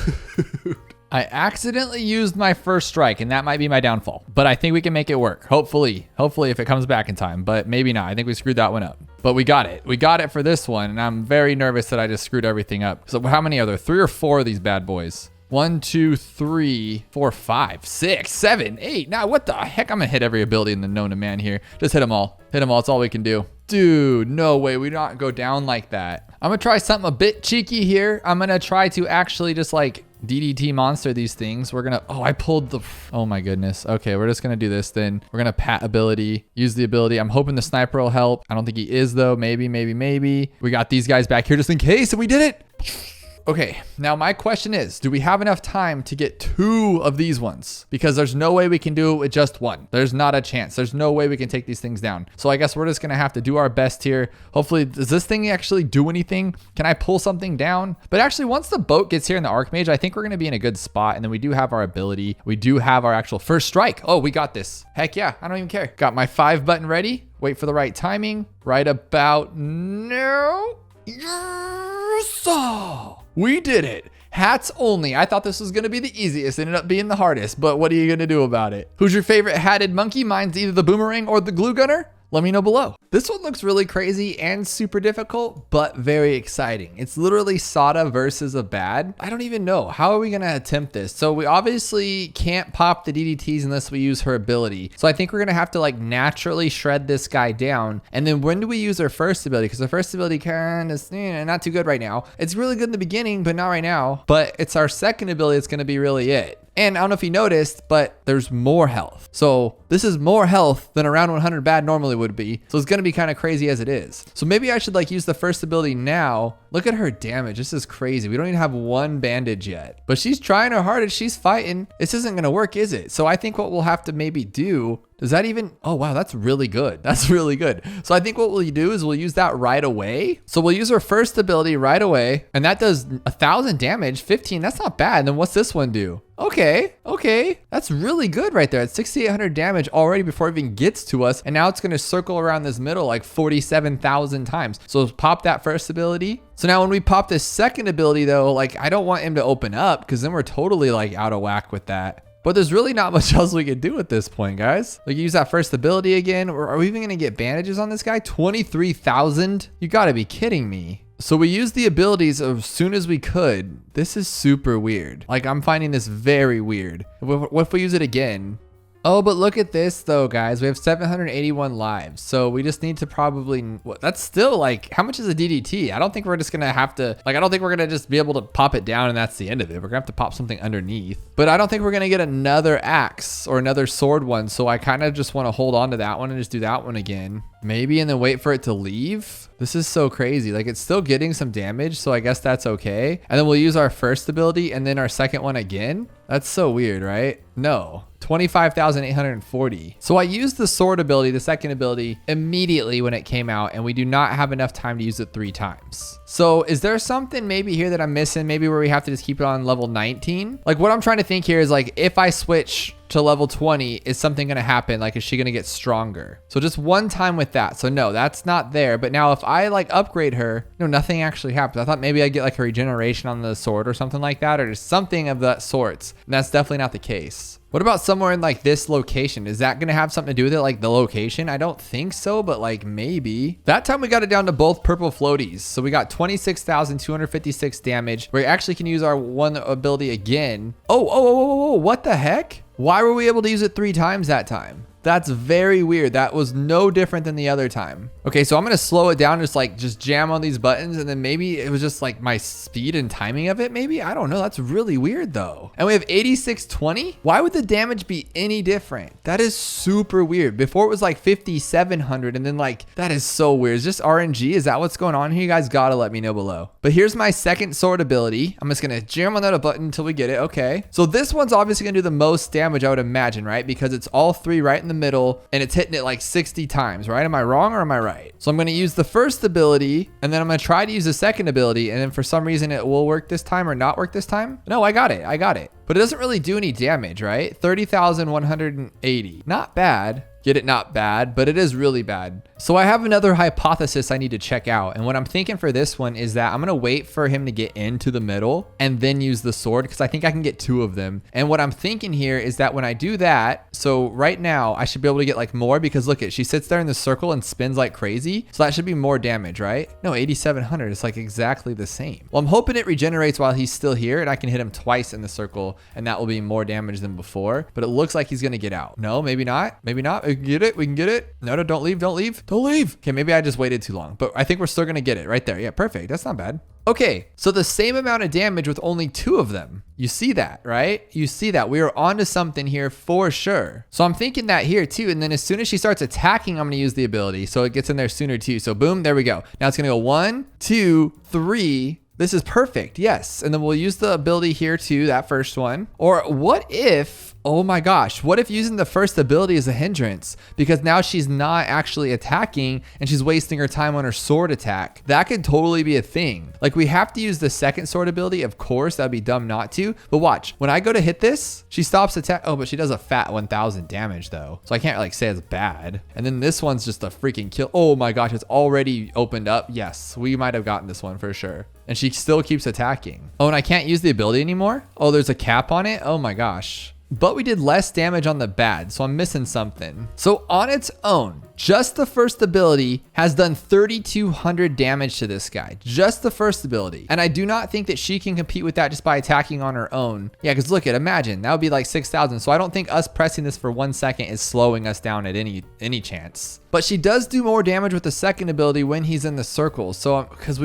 S1: I accidentally used my first strike, and that might be my downfall. But I think we can make it work. Hopefully if it comes back in time. But maybe not. I think we screwed that one up. But we got it. We got it for this one. And I'm very nervous that I just screwed everything up. So how many are there? 3 or 4 of these bad boys? 1, 2, 3, 4, 5, 6, 7, 8. Now, what the heck? I'm going to hit every ability in the known to man here. Just hit them all. Hit them all. It's all we can do. Dude, no way. We don't go down like that. I'm going to try something a bit cheeky here. I'm going to try to actually just like DDT monster these things. We're going to, oh, I pulled the, oh my goodness. Okay, we're just going to do this then. We're going to pat ability, use the ability. I'm hoping the sniper will help. I don't think he is though. Maybe. We got these guys back here just in case, and we did it. Okay, now my question is, do we have enough time to get 2 of these ones? Because there's no way we can do it with just one. There's not a chance. There's no way we can take these things down. So I guess we're just gonna have to do our best here. Hopefully, does this thing actually do anything? Can I pull something down? But actually, once the boat gets here in the Archmage, I think we're gonna be in a good spot. And then we do have our ability. We do have our actual first strike. Oh, we got this. Heck yeah, I don't even care. Got my 5 button ready. Wait for the right timing. Right about now. Yes! We did it. Hats only. I thought this was going to be the easiest. It ended up being the hardest, but what are you going to do about it? Who's your favorite hatted monkey? Mine's either the boomerang or the glue gunner. Let me know below. This one looks really crazy and super difficult, but very exciting. It's literally Sauda versus a B.A.D. I don't even know. How are we going to attempt this? So we obviously can't pop the DDTs unless we use her ability. So I think we're going to have to like naturally shred this guy down. And then when do we use our first ability? Because our first ability kind of not too good right now. It's really good in the beginning, but not right now. But it's our second ability that's going to be really it. And I don't know if you noticed, but there's more health. So this is more health than around 100 B.A.D normally would be. So it's going to be kind of crazy as it is. So maybe I should like use the first ability now. Look at her damage. This is crazy. We don't even have 1 bandage yet, but she's trying her hardest. She's fighting. This isn't going to work, is it? So I think what we'll have to maybe do, does that even, oh wow, that's really good. That's really good. So I think what we'll do is we'll use that right away. So we'll use our first ability right away. And that does 1,000 damage, 15. That's not bad. And then what's this one do? Okay. That's really good right there. It's 6,800 damage already before it even gets to us. And now it's going to circle around this middle like 47,000 times. So pop that first ability. So now when we pop this second ability though, like I don't want him to open up because then we're totally like out of whack with that. But there's really not much else we can do at this point, guys. Like use that first ability again. Or are we even going to get bandages on this guy? 23,000? You got to be kidding me. So we used the abilities as soon as we could. This is super weird. Like I'm finding this very weird. What if we use it again? Oh, but look at this though, guys. We have 781 lives. So we just need to probably, that's still like, how much is a DDT? I don't think we're just gonna have to, like, I don't think we're gonna just be able to pop it down and that's the end of it. We're gonna have to pop something underneath. But I don't think we're gonna get another axe or another sword one. So I kind of just wanna hold on to that one and just do that one again. Maybe, and then wait for it to leave. This is so crazy. Like it's still getting some damage. So I guess that's okay. And then we'll use our first ability and then our second one again. That's so weird, right? No. 25,840. So I used the sword ability, the second ability, immediately when it came out, and we do not have enough time to use it 3 times. So is there something maybe here that I'm missing? Maybe where we have to just keep it on level 19? Like what I'm trying to think here is like, if I switch to level 20, is something going to happen? Like, is she going to get stronger? So just one time with that. So no, that's not there. But now if I like upgrade her, no, nothing actually happens. I thought maybe I'd get like a regeneration on the sword or something like that, or just something of that sorts. And that's definitely not the case. What about somewhere in like this location? Is that going to have something to do with it? Like the location? I don't think so, but like maybe. That time we got it down to both purple floaties. So we got 26,256 damage. We actually can use our one ability again. Oh, what the heck? Why were we able to use it 3 times that time? That's very weird. That was no different than the other time. Okay, so I'm gonna slow it down, just jam on these buttons, and then maybe it was just like my speed and timing of it, maybe? I don't know. That's really weird though. And we have 8620. Why would the damage be any different? That is super weird. Before it was like 5700, and then like, that is so weird. Is this RNG? Is that what's going on here? You guys gotta let me know below. But here's my second sword ability. I'm just gonna jam on that button until we get it. Okay. So this one's obviously gonna do the most damage, I would imagine, right? Because it's all three right in the middle, and it's hitting it like 60 times, right? Am I wrong or am I right? So I'm gonna use the first ability, and then I'm gonna try to use the second ability, and then for some reason it will work this time or not work this time. No, I got it. I got it. But it doesn't really do any damage, right? 30,180. Not bad. Get it? Not bad, but it is really bad. So I have another hypothesis I need to check out. And what I'm thinking for this one is that I'm going to wait for him to get into the middle and then use the sword, because I think I can get two of them. And what I'm thinking here is that when I do that, so right now I should be able to get like more, because look at, she sits there in the circle and spins like crazy. So that should be more damage, right? No, 8,700. It's like exactly the same. Well, I'm hoping it regenerates while he's still here and I can hit him twice in the circle, and that will be more damage than before. But it looks like he's going to get out. No, maybe not. Maybe not. We can get it. We can get it. No, don't leave. Don't leave. Don't leave. Okay, maybe I just waited too long, but I think we're still going to get it right there. Yeah, perfect. That's not bad. Okay, so the same amount of damage with only two of them. You see that, right? You see that. We are onto something here for sure. So I'm thinking that here too. And then as soon as she starts attacking, I'm going to use the ability. So it gets in there sooner too. So boom, there we go. Now it's going to go 1, 2, 3. This is perfect. Yes. And then we'll use the ability here too, that first one. Or what if, oh my gosh, what if using the first ability is a hindrance? Because now she's not actually attacking and she's wasting her time on her sword attack. That could totally be a thing. Like, we have to use the second sword ability. Of course, that'd be dumb not to. But watch, when I go to hit this, she stops attack. Oh, but she does a fat 1000 damage though. So I can't like say it's bad. And then this one's just a freaking kill. Oh my gosh, it's already opened up. Yes, we might have gotten this one for sure. And she still keeps attacking. Oh, and I can't use the ability anymore? Oh, there's a cap on it? Oh my gosh. But we did less damage on the B.A.D, so I'm missing something. So on its own, just the first ability has done 3,200 damage to this guy. Just the first ability. And I do not think that she can compete with that just by attacking on her own. Yeah, because look at, imagine, that would be like 6,000. So I don't think us pressing this for 1 second is slowing us down at any chance. But she does do more damage with the second ability when he's in the circle. So, because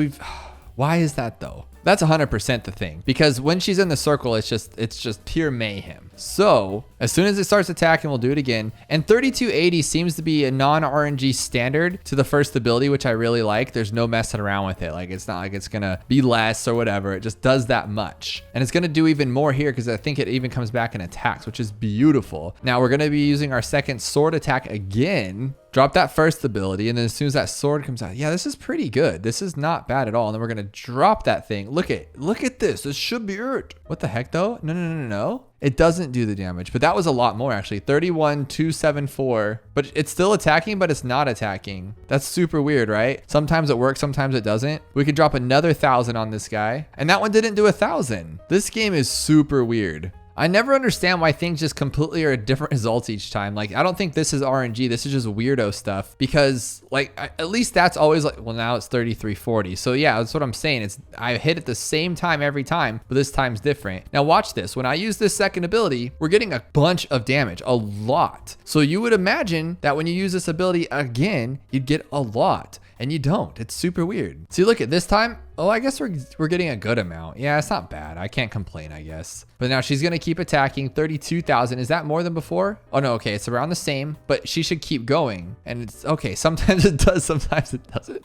S1: why is that though? That's 100% the thing, because when she's in the circle, it's just pure mayhem. So as soon as it starts attacking, we'll do it again. And 3280 seems to be a non-RNG standard to the first ability, which I really like. There's no messing around with it. Like, it's not like it's gonna be less or whatever. It just does that much. And it's gonna do even more here because I think it even comes back and attacks, which is beautiful. Now we're gonna be using our second sword attack again. Drop that first ability, and then as soon as that sword comes out, yeah, this is pretty good. This is not bad at all. And then we're gonna drop that thing. Look at this. This should be it. What the heck though? No. It doesn't do the damage, but that was a lot more actually. 31,274, but it's still attacking, but it's not attacking. That's super weird, right? Sometimes it works, sometimes it doesn't. We could drop another 1,000 on this guy, and that one didn't do 1,000. This game is super weird. I never understand why things just completely are different results each time. Like, I don't think this is RNG. This is just weirdo stuff, because like, at least that's always like, well, now it's 3340. So yeah, that's what I'm saying. I hit at the same time every time, but this time's different. Now watch this. When I use this second ability, we're getting a bunch of damage, a lot. So you would imagine that when you use this ability again, you'd get a lot. And you don't. It's super weird. See, look at this time. Oh, I guess we're getting a good amount. Yeah, it's not bad. I can't complain, I guess. But now she's going to keep attacking. 32,000. Is that more than before? Oh, no. Okay, it's around the same, but she should keep going. And it's okay. Sometimes it does. Sometimes it doesn't.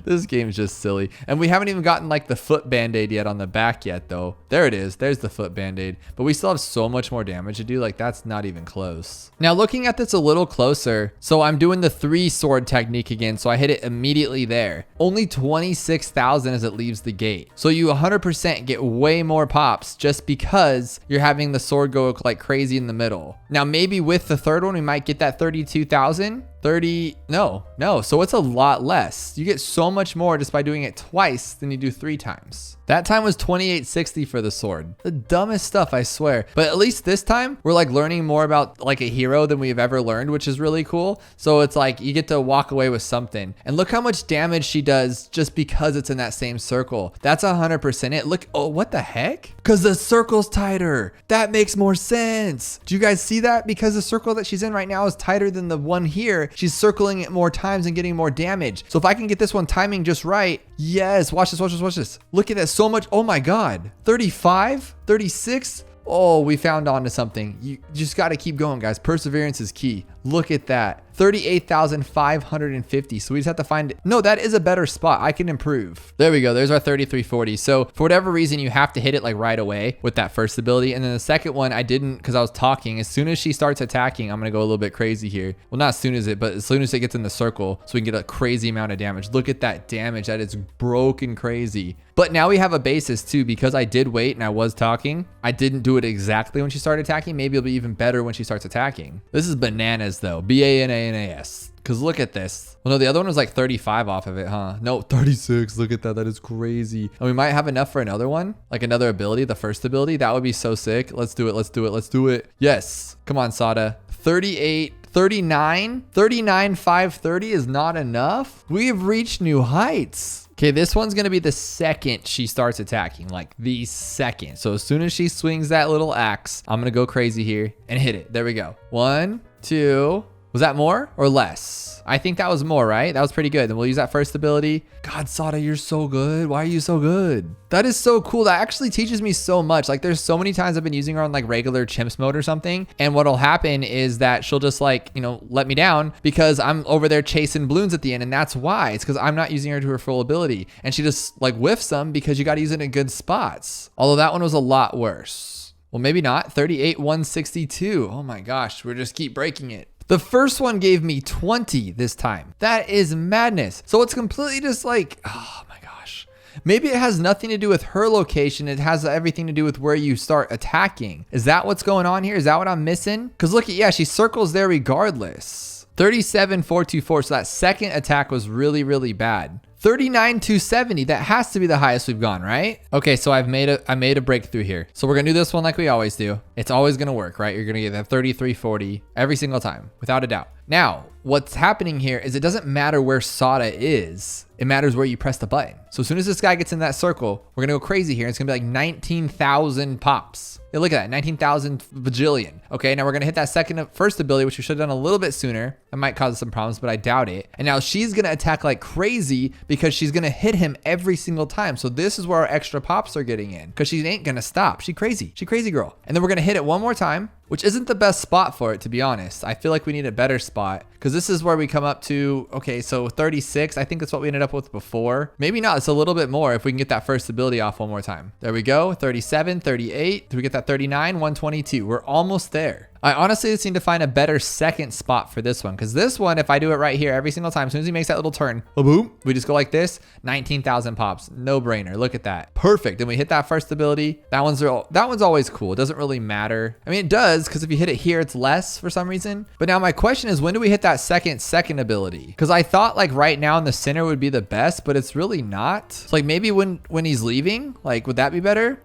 S1: This game is just silly. And we haven't even gotten like the foot band-aid yet on the back yet though. There it is. There's the foot band-aid. But we still have so much more damage to do. Like, that's not even close. Now looking at this a little closer. So I'm doing the 3 sword technique again. So I hit it immediately there. Only 26,000 as it leaves the gate. So you 100% get way more pops just because you're having the sword go like crazy in the middle. Now maybe with the third one, we might get that 32,000. 30, no. So it's a lot less. You get so much more just by doing it twice than you do 3 times. That time was 2860 for the sword. The dumbest stuff, I swear. But at least this time, we're like learning more about like a hero than we've ever learned, which is really cool. So it's like you get to walk away with something. And look how much damage she does just because it's in that same circle. That's 100% it. Look, oh, what the heck? Because the circle's tighter. That makes more sense. Do you guys see that? Because the circle that she's in right now is tighter than the one here. She's circling it more times and getting more damage. So if I can get this one timing just right, yes, watch this, watch this, watch this. Look at that, so much. Oh my God, 35, 36. Oh, we found onto something. You just got to keep going, guys. Perseverance is key. Look at that. 38,550. So we just have to find it. No, that is a better spot. I can improve. There we go. There's our 3340. So for whatever reason, you have to hit it like right away with that first ability. And then the second one, I didn't because I was talking. As soon as she starts attacking, I'm going to go a little bit crazy here. Well, not as soon as it, but as soon as it gets in the circle, so we can get a crazy amount of damage. Look at that damage. That is broken crazy. But now we have a basis too, because I did wait and I was talking. I didn't do it exactly when she started attacking. Maybe it'll be even better when she starts attacking. This is bananas though. B.A.N.A.N.A.S. Because look at this. Well, no, the other one was like 35 off of it, huh? No, 36. Look at that. That is crazy. And we might have enough for another one, like another ability, the first ability. That would be so sick. Let's do it. Let's do it. Let's do it. Yes. Come on, Sauda. 38. 39, 530 is not enough. We have reached new heights. Okay, this one's gonna be the second she starts attacking, like the second. So as soon as she swings that little axe, I'm gonna go crazy here and hit it. There we go. 1, 2. Was that more or less? I think that was more, right? That was pretty good. Then we'll use that first ability. God, Sauda, you're so good. Why are you so good? That is so cool. That actually teaches me so much. Like there's so many times I've been using her on like regular chimps mode or something. And what'll happen is that she'll just like, you know, let me down because I'm over there chasing balloons at the end. And that's why. It's because I'm not using her to her full ability. And she just like whiffs them because you got to use it in good spots. Although that one was a lot worse. Well, maybe not. 38, 162. Oh my gosh. We'll just keep breaking it. The first one gave me 20 this time. That is madness. So it's completely just like, oh my gosh. Maybe it has nothing to do with her location. It has everything to do with where you start attacking. Is that what's going on here? Is that what I'm missing? Because look at, yeah, she circles there regardless. 37,424. So that second attack was really, really bad. 39,270. That has to be the highest we've gone, right? Okay, so I made a breakthrough here. So we're gonna do this one like we always do. It's always gonna work, right? You're gonna get that 3340 every single time, without a doubt. Now, what's happening here is it doesn't matter where Sauda is. It matters where you press the button. So as soon as this guy gets in that circle, we're gonna go crazy here. It's gonna be like 19,000 pops. Yeah, look at that, 19,000 bajillion. Okay, now we're gonna hit that first ability, which we should have done a little bit sooner. That might cause some problems, but I doubt it. And now she's gonna attack like crazy because she's gonna hit him every single time. So this is where our extra pops are getting in because she ain't gonna stop. She crazy girl. And then we're gonna hit it one more time, which isn't the best spot for it, to be honest. I feel like we need a better spot because this is where we come up to, okay, so 36. I think that's what we ended up with before. Maybe not, it's a little bit more if we can get that first ability off one more time. There we go, 37, 38. Did we get that 39, 122? We're almost there. I honestly just need to find a better second spot for this one because this one, if I do it right here every single time, as soon as he makes that little turn, boom, we just go like this, 19,000 pops, no brainer. Look at that, perfect. And we hit that first ability. That one's always cool. It doesn't really matter. I mean, it does because if you hit it here, it's less for some reason. But now my question is, when do we hit that second ability? Because I thought like right now in the center would be the best, but it's really not. So like maybe when he's leaving, like would that be better?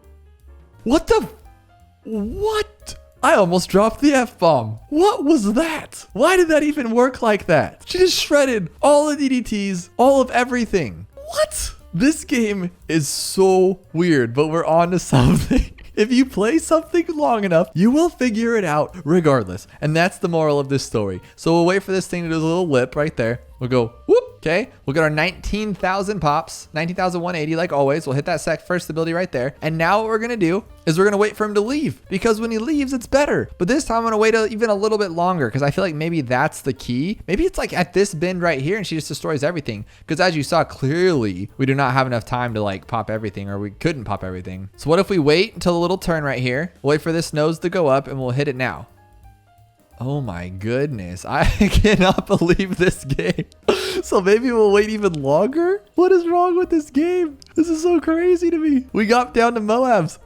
S1: What? I almost dropped the F-bomb. What was that? Why did that even work like that? She just shredded all the DDTs, all of everything. What? This game is so weird, but we're on to something. If you play something long enough, you will figure it out regardless. And that's the moral of this story. So we'll wait for this thing to do a little lip right there. We'll go whoop. Okay, we'll get our 19,000 pops, 19,180 like always. We'll hit that first ability right there. And now what we're gonna do is we're gonna wait for him to leave because when he leaves, it's better. But this time I'm gonna wait even a little bit longer because I feel like maybe that's the key. Maybe it's like at this bend right here and she just destroys everything. Because as you saw clearly, we do not have enough time to like pop everything, or we couldn't pop everything. So what if we wait until the little turn right here, we'll wait for this nose to go up and we'll hit it now. Oh my goodness, I cannot believe this game. So maybe we'll wait even longer? What is wrong with this game? This is so crazy to me. We got down to Moabs.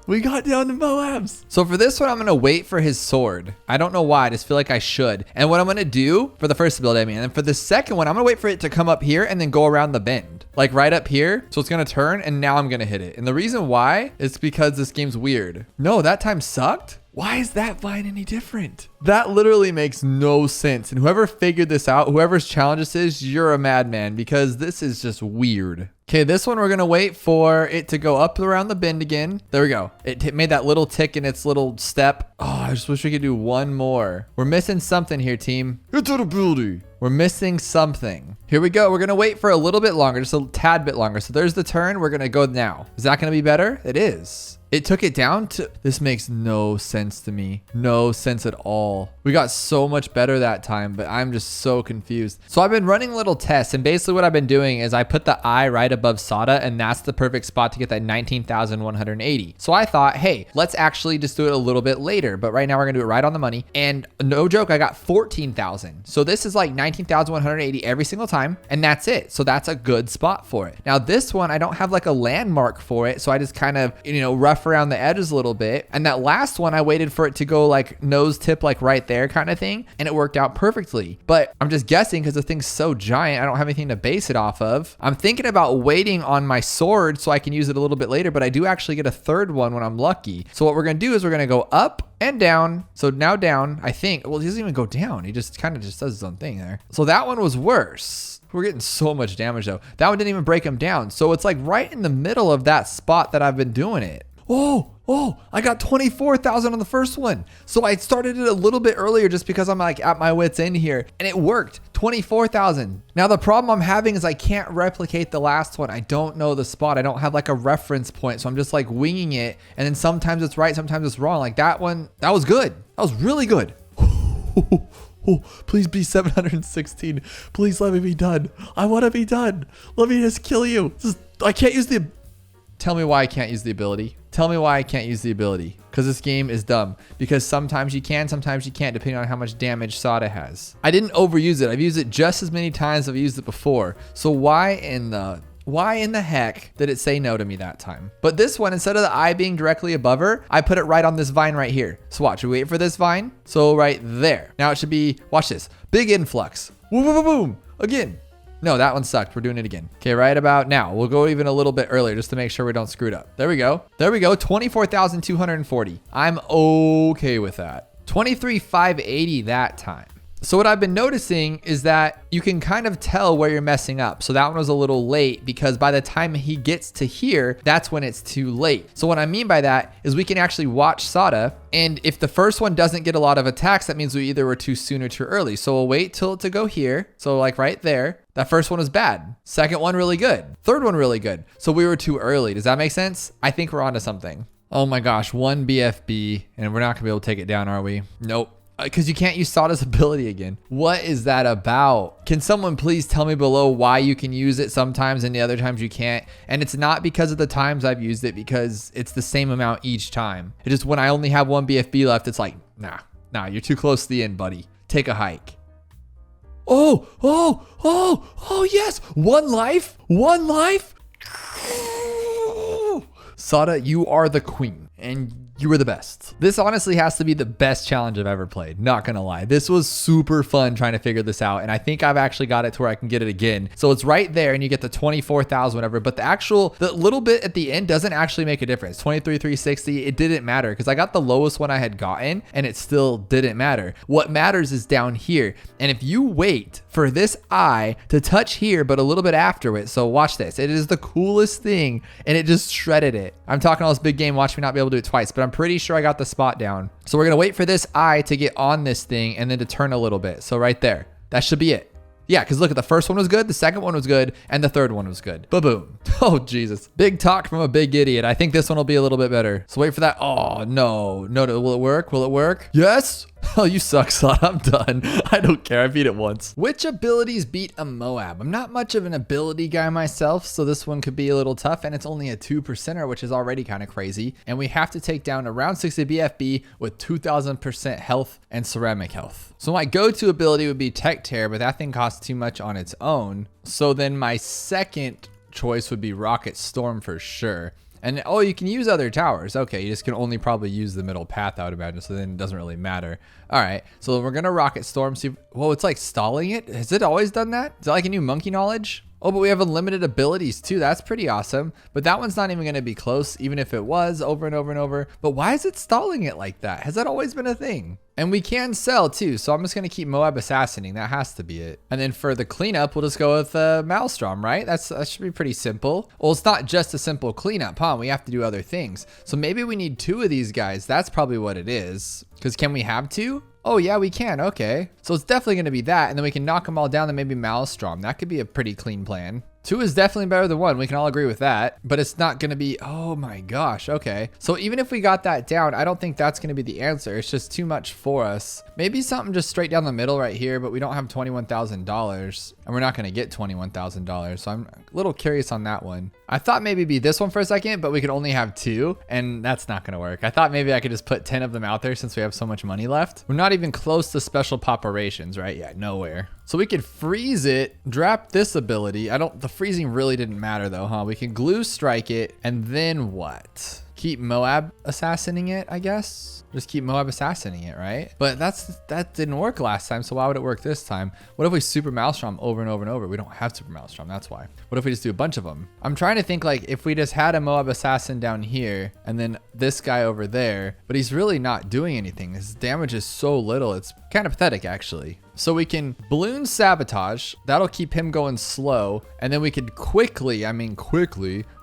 S1: So for this one, I'm gonna wait for his sword. I don't know why, I just feel like I should. And what I'm gonna do for the first ability, I mean, and for the second one, I'm gonna wait for it to come up here and then go around the bend. Like right up here. So it's gonna turn and now I'm gonna hit it. And the reason why is because this game's weird. No, that time sucked. Why is that vine any different? That literally makes no sense. And whoever figured this out, whoever's challenge this is, you're a madman because this is just weird. Okay, this one we're gonna wait for it to go up around the bend again. There we go. It made that little tick in its little step. Oh, I just wish we could do one more. We're missing something here, team. It's an ability. We're missing something. Here we go. We're gonna wait for a little bit longer, just a tad bit longer. So there's the turn. We're gonna go now. Is that gonna be better? It is. It took it down to, this makes no sense to me. No sense at all. We got so much better that time, but I'm just so confused. So I've been running little tests, and basically what I've been doing is I put the eye right above Sauda, and that's the perfect spot to get that 19,180. So I thought, hey, let's actually just do it a little bit later, but right now we're gonna do it right on the money. And no joke, I got 14,000. So this is like 19,180 every single time, and that's it. So that's a good spot for it. Now this one, I don't have like a landmark for it, so I just kind of, rough around the edges a little bit. And that last one, I waited for it to go like nose tip, like right there kind of thing, and it worked out perfectly. But I'm just guessing because the thing's so giant, I don't have anything to base it off of. I'm thinking about waiting on my sword so I can use it a little bit later, but I do actually get a third one when I'm lucky. So what we're gonna do is we're gonna go up and down. So now down, I think. Well, he doesn't even go down. He just kind of just does his own thing there. So that one was worse. We're getting so much damage though. That one didn't even break him down. So it's like right in the middle of that spot that I've been doing it. Oh, I got 24,000 on the first one. So I started it a little bit earlier just because I'm like at my wit's end here, and it worked. 24,000. Now the problem I'm having is I can't replicate the last one. I don't know the spot. I don't have like a reference point. So I'm just like winging it. And then sometimes it's right, sometimes it's wrong. Like that one, that was good. That was really good. Oh, please be 716. Please let me be done. I want to be done. Let me just kill you. I can't use the... Tell me why I can't use the ability. Tell me why I can't use the ability. Because this game is dumb. Because sometimes you can, sometimes you can't, depending on how much damage Sauda has. I didn't overuse it. I've used it just as many times as I've used it before. So why in the heck did it say no to me that time? But this one, instead of the eye being directly above her, I put it right on this vine right here. So watch, we wait for this vine. So right there. Now it should be, watch this, big influx. Boom, boom, boom, boom. Again. No, that one sucked. We're doing it again. Okay, right about now. We'll go even a little bit earlier just to make sure we don't screw it up. There we go. There we go. 24,240. I'm okay with that. 23,580 that time. So what I've been noticing is that you can kind of tell where you're messing up. So that one was a little late because by the time he gets to here, that's when it's too late. So what I mean by that is we can actually watch Sauda, and if the first one doesn't get a lot of attacks, that means we either were too soon or too early. So we'll wait till it to go here. So like right there, that first one was bad. Second one really good. Third one really good. So we were too early. Does that make sense? I think we're onto something. Oh my gosh, one BFB, and we're not gonna be able to take it down, are we? Nope. Because you can't use Sauda's ability again. What is that about? Can someone please tell me below why you can use it sometimes and the other times you can't? And it's not because of the times I've used it, because it's the same amount each time. It just when I only have one BFB left, it's like, nah, you're too close to the end, buddy. Take a hike. Oh, yes. One life. Sauda, you are the queen, and you were the best. This honestly has to be the best challenge I've ever played. Not gonna lie. This was super fun trying to figure this out. And I think I've actually got it to where I can get it again. So it's right there and you get the 24,000, whatever. But the little bit at the end doesn't actually make a difference. 23,360, it didn't matter because I got the lowest one I had gotten and it still didn't matter. What matters is down here. And if you wait for this eye to touch here, but a little bit after it. So watch this. It is the coolest thing. And it just shredded it. I'm talking all this big game. Watch me not be able to do it twice, but I'm pretty sure I got the spot down. So we're going to wait for this eye to get on this thing and then to turn a little bit. So right there, that should be it. Yeah, because look at the first one was good, the second one was good, and the third one was good. Ba-boom. Oh, Jesus. Big talk from a big idiot. I think this one will be a little bit better. So wait for that. Oh, no. No, will it work? Will it work? Yes. Oh, you suck, son. I'm done. I don't care. I beat it once. Which abilities beat a Moab? I'm not much of an ability guy myself, so this one could be a little tough, and it's only a 2%er, which is already kind of crazy. And we have to take down around 60 BFB with 2,000% health and ceramic health. So my go-to ability would be Tech Tear, but that thing costs too much on its own. So then my second choice would be Rocket Storm for sure. And oh, you can use other towers. Okay, you just can only probably use the middle path, I would imagine, so then it doesn't really matter. All right, so we're gonna Rocket Storm. See, whoa, it's like stalling it. Has it always done that? Is that like a new monkey knowledge? Oh, but we have unlimited abilities too. That's pretty awesome. But that one's not even going to be close, even if it was over and over and over. But why is it stalling it like that? Has that always been a thing? And we can sell too, so I'm just going to keep Moab assassinating. That has to be it. And then for the cleanup, we'll just go with Maelstrom, right? That should be pretty simple. Well, it's not just a simple cleanup, huh? We have to do other things. So maybe we need 2 of these guys. That's probably what it is. Because can we have 2? Oh yeah, we can. Okay. So it's definitely going to be that. And then we can knock them all down and maybe Maelstrom. That could be a pretty clean plan. 2 is definitely better than 1. We can all agree with that, but it's not going to be, oh my gosh. Okay. So even if we got that down, I don't think that's going to be the answer. It's just too much for us. Maybe something just straight down the middle right here, but we don't have $21,000 and we're not going to get $21,000. So I'm a little curious on that one. I thought maybe it'd be this one for a second, but we could only have 2 and that's not going to work. I thought maybe I could just put 10 of them out there since we have so much money left. We're not even close to special poperations, right? Yeah, nowhere. So we could freeze it, drop this ability. The freezing really didn't matter though, huh? We can glue strike it and then what? Keep Moab assassinating it, I guess. Just keep Moab assassinating it, right? But that didn't work last time, so why would it work this time? What if we super Maelstrom over and over and over? We don't have super Maelstrom, that's why. What if we just do a bunch of them? I'm trying to think like if we just had a Moab assassin down here and then this guy over there, but he's really not doing anything. His damage is so little, it's kind of pathetic actually. So we can Bloon sabotage, that'll keep him going slow, and then we could quickly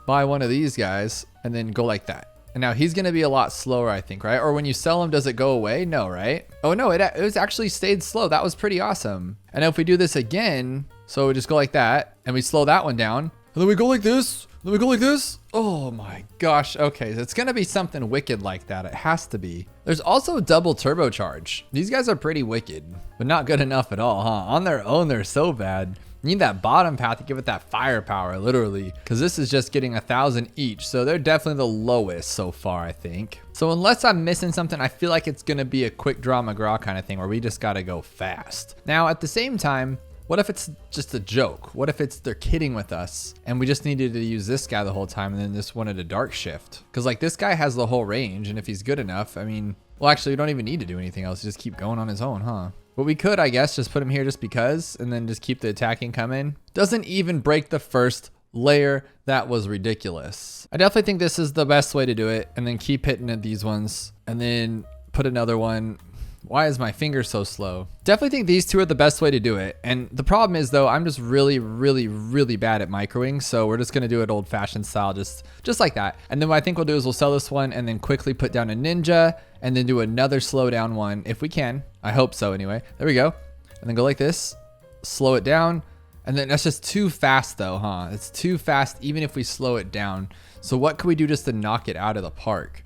S1: buy one of these guys and then go like that. And now he's going to be a lot slower, I think, right? Or when you sell him, does it go away? No, right? Oh no, it was actually stayed slow. That was pretty awesome. And if we do this again, so we just go like that and we slow that one down and then we go like this, then we go like this. Oh my gosh. Okay. So it's going to be something wicked like that. It has to be. There's also double turbocharge. These guys are pretty wicked, but not good enough at all, huh? On their own, they're so bad. You need that bottom path to give it that firepower, literally, because this is just getting 1,000 each. So they're definitely the lowest so far, I think. So unless I'm missing something, I feel like it's going to be a quick draw McGraw kind of thing where we just got to go fast. Now, at the same time, what if it's just a joke? What if they're kidding with us and we just needed to use this guy the whole time and then just wanted a dark shift? Because like this guy has the whole range, and if he's good enough, I mean, well, actually, we don't even need to do anything else. Just keep going on his own, huh? But we could, I guess, just put him here just because, and then just keep the attacking coming. Doesn't even break the first layer. That was ridiculous. I definitely think this is the best way to do it, and then keep hitting at these ones, and then put another one. Why is my finger so slow? Definitely think these 2 are the best way to do it. And the problem is though, I'm just really bad at microing. So we're just going to do it old fashioned style, just like that. And then what I think we'll do is we'll sell this one and then quickly put down a ninja and then do another slow down one if we can. I hope so anyway. There we go. And then go like this, slow it down. And then that's just too fast though, huh? It's too fast even if we slow it down. So what can we do just to knock it out of the park?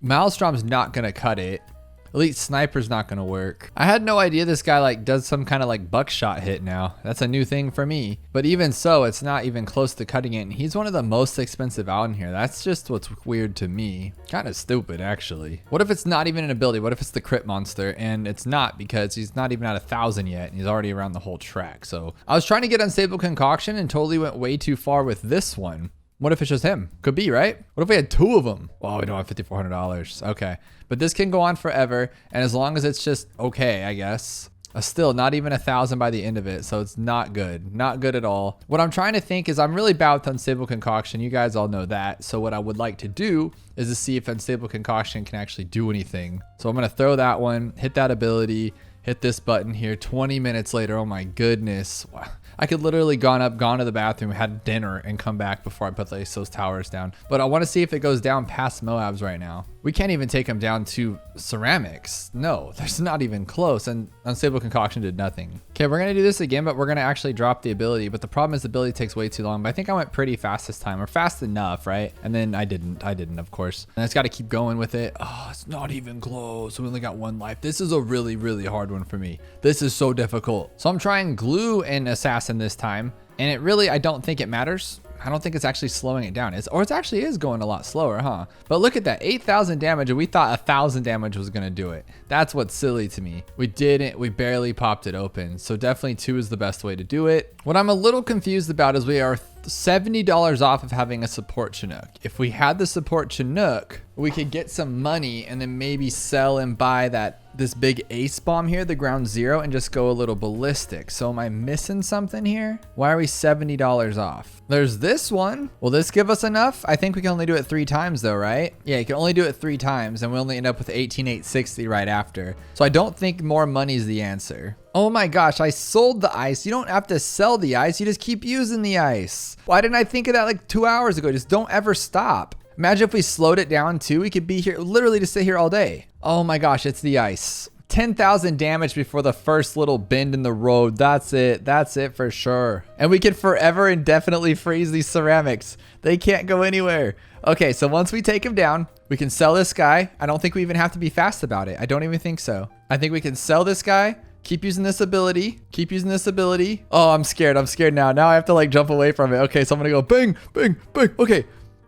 S1: Maelstrom's not going to cut it. Elite Sniper's not gonna work. I had no idea this guy like does some kind of like buckshot hit now. That's a new thing for me. But even so, it's not even close to cutting it. And he's one of the most expensive out in here. That's just what's weird to me. Kind of stupid, actually. What if it's not even an ability? What if it's the crit monster? And it's not, because he's not even at 1,000 yet. And he's already around the whole track. So I was trying to get Unstable Concoction and totally went way too far with this one. What if it's just him? Could be, right? What if we had 2 of them? Oh, we don't have $5,400. Okay. But this can go on forever. And as long as it's just okay, I guess. Still, not even 1,000 by the end of it. So it's not good. Not good at all. What I'm trying to think is I'm really bad with Unstable Concoction. You guys all know that. So what I would like to do is to see if Unstable Concoction can actually do anything. So I'm going to throw that one, hit that ability, hit this button here. 20 minutes later. Oh my goodness. Wow. I could literally gone to the bathroom, had dinner, and come back before I put those towers down. But I want to see if it goes down past Moabs right now. We can't even take them down to ceramics. No, there's not even close. And Unstable Concoction did nothing. Okay, we're going to do this again, but we're going to actually drop the ability. But the problem is the ability takes way too long. But I think I went pretty fast this time, or fast enough, right? And then I didn't, of course. And I just got to keep going with it. Oh, it's not even close. We only got 1 life. This is a really hard one for me. This is so difficult. So I'm trying glue and assassin this time. And it really, I don't think it matters. I don't think it's actually slowing it down. Or it actually is going a lot slower, huh? But look at that, 8,000 damage, and we thought 1,000 damage was gonna do it. That's what's silly to me. We barely popped it open. So definitely 2 is the best way to do it. What I'm a little confused about is we are $70 off of having a support Chinook. If we had the support Chinook, we could get some money and then maybe sell and buy this big ace bomb here, the ground zero, and just go a little ballistic. So am I missing something here? Why are we $70 off? There's this one. Will this give us enough? I think we can only do it 3 times though, right? Yeah, you can only do it 3 times and we only end up with 18,860 right after. So I don't think more money is the answer. Oh my gosh, I sold the ice. You don't have to sell the ice. You just keep using the ice. Why didn't I think of that like 2 hours ago? Just don't ever stop. Imagine if we slowed it down too. We could be here literally to sit here all day. Oh my gosh, it's the ice. 10,000 damage before the first little bend in the road. That's it. That's it for sure. And we can forever indefinitely freeze these ceramics. They can't go anywhere. Okay, so once we take him down, we can sell this guy. I don't think we even have to be fast about it. I don't even think so. I think we can sell this guy. Keep using this ability. Keep using this ability. Oh, I'm scared. I'm scared now. Now I have to like jump away from it. Okay, so I'm gonna go bang, bang, bang. Okay,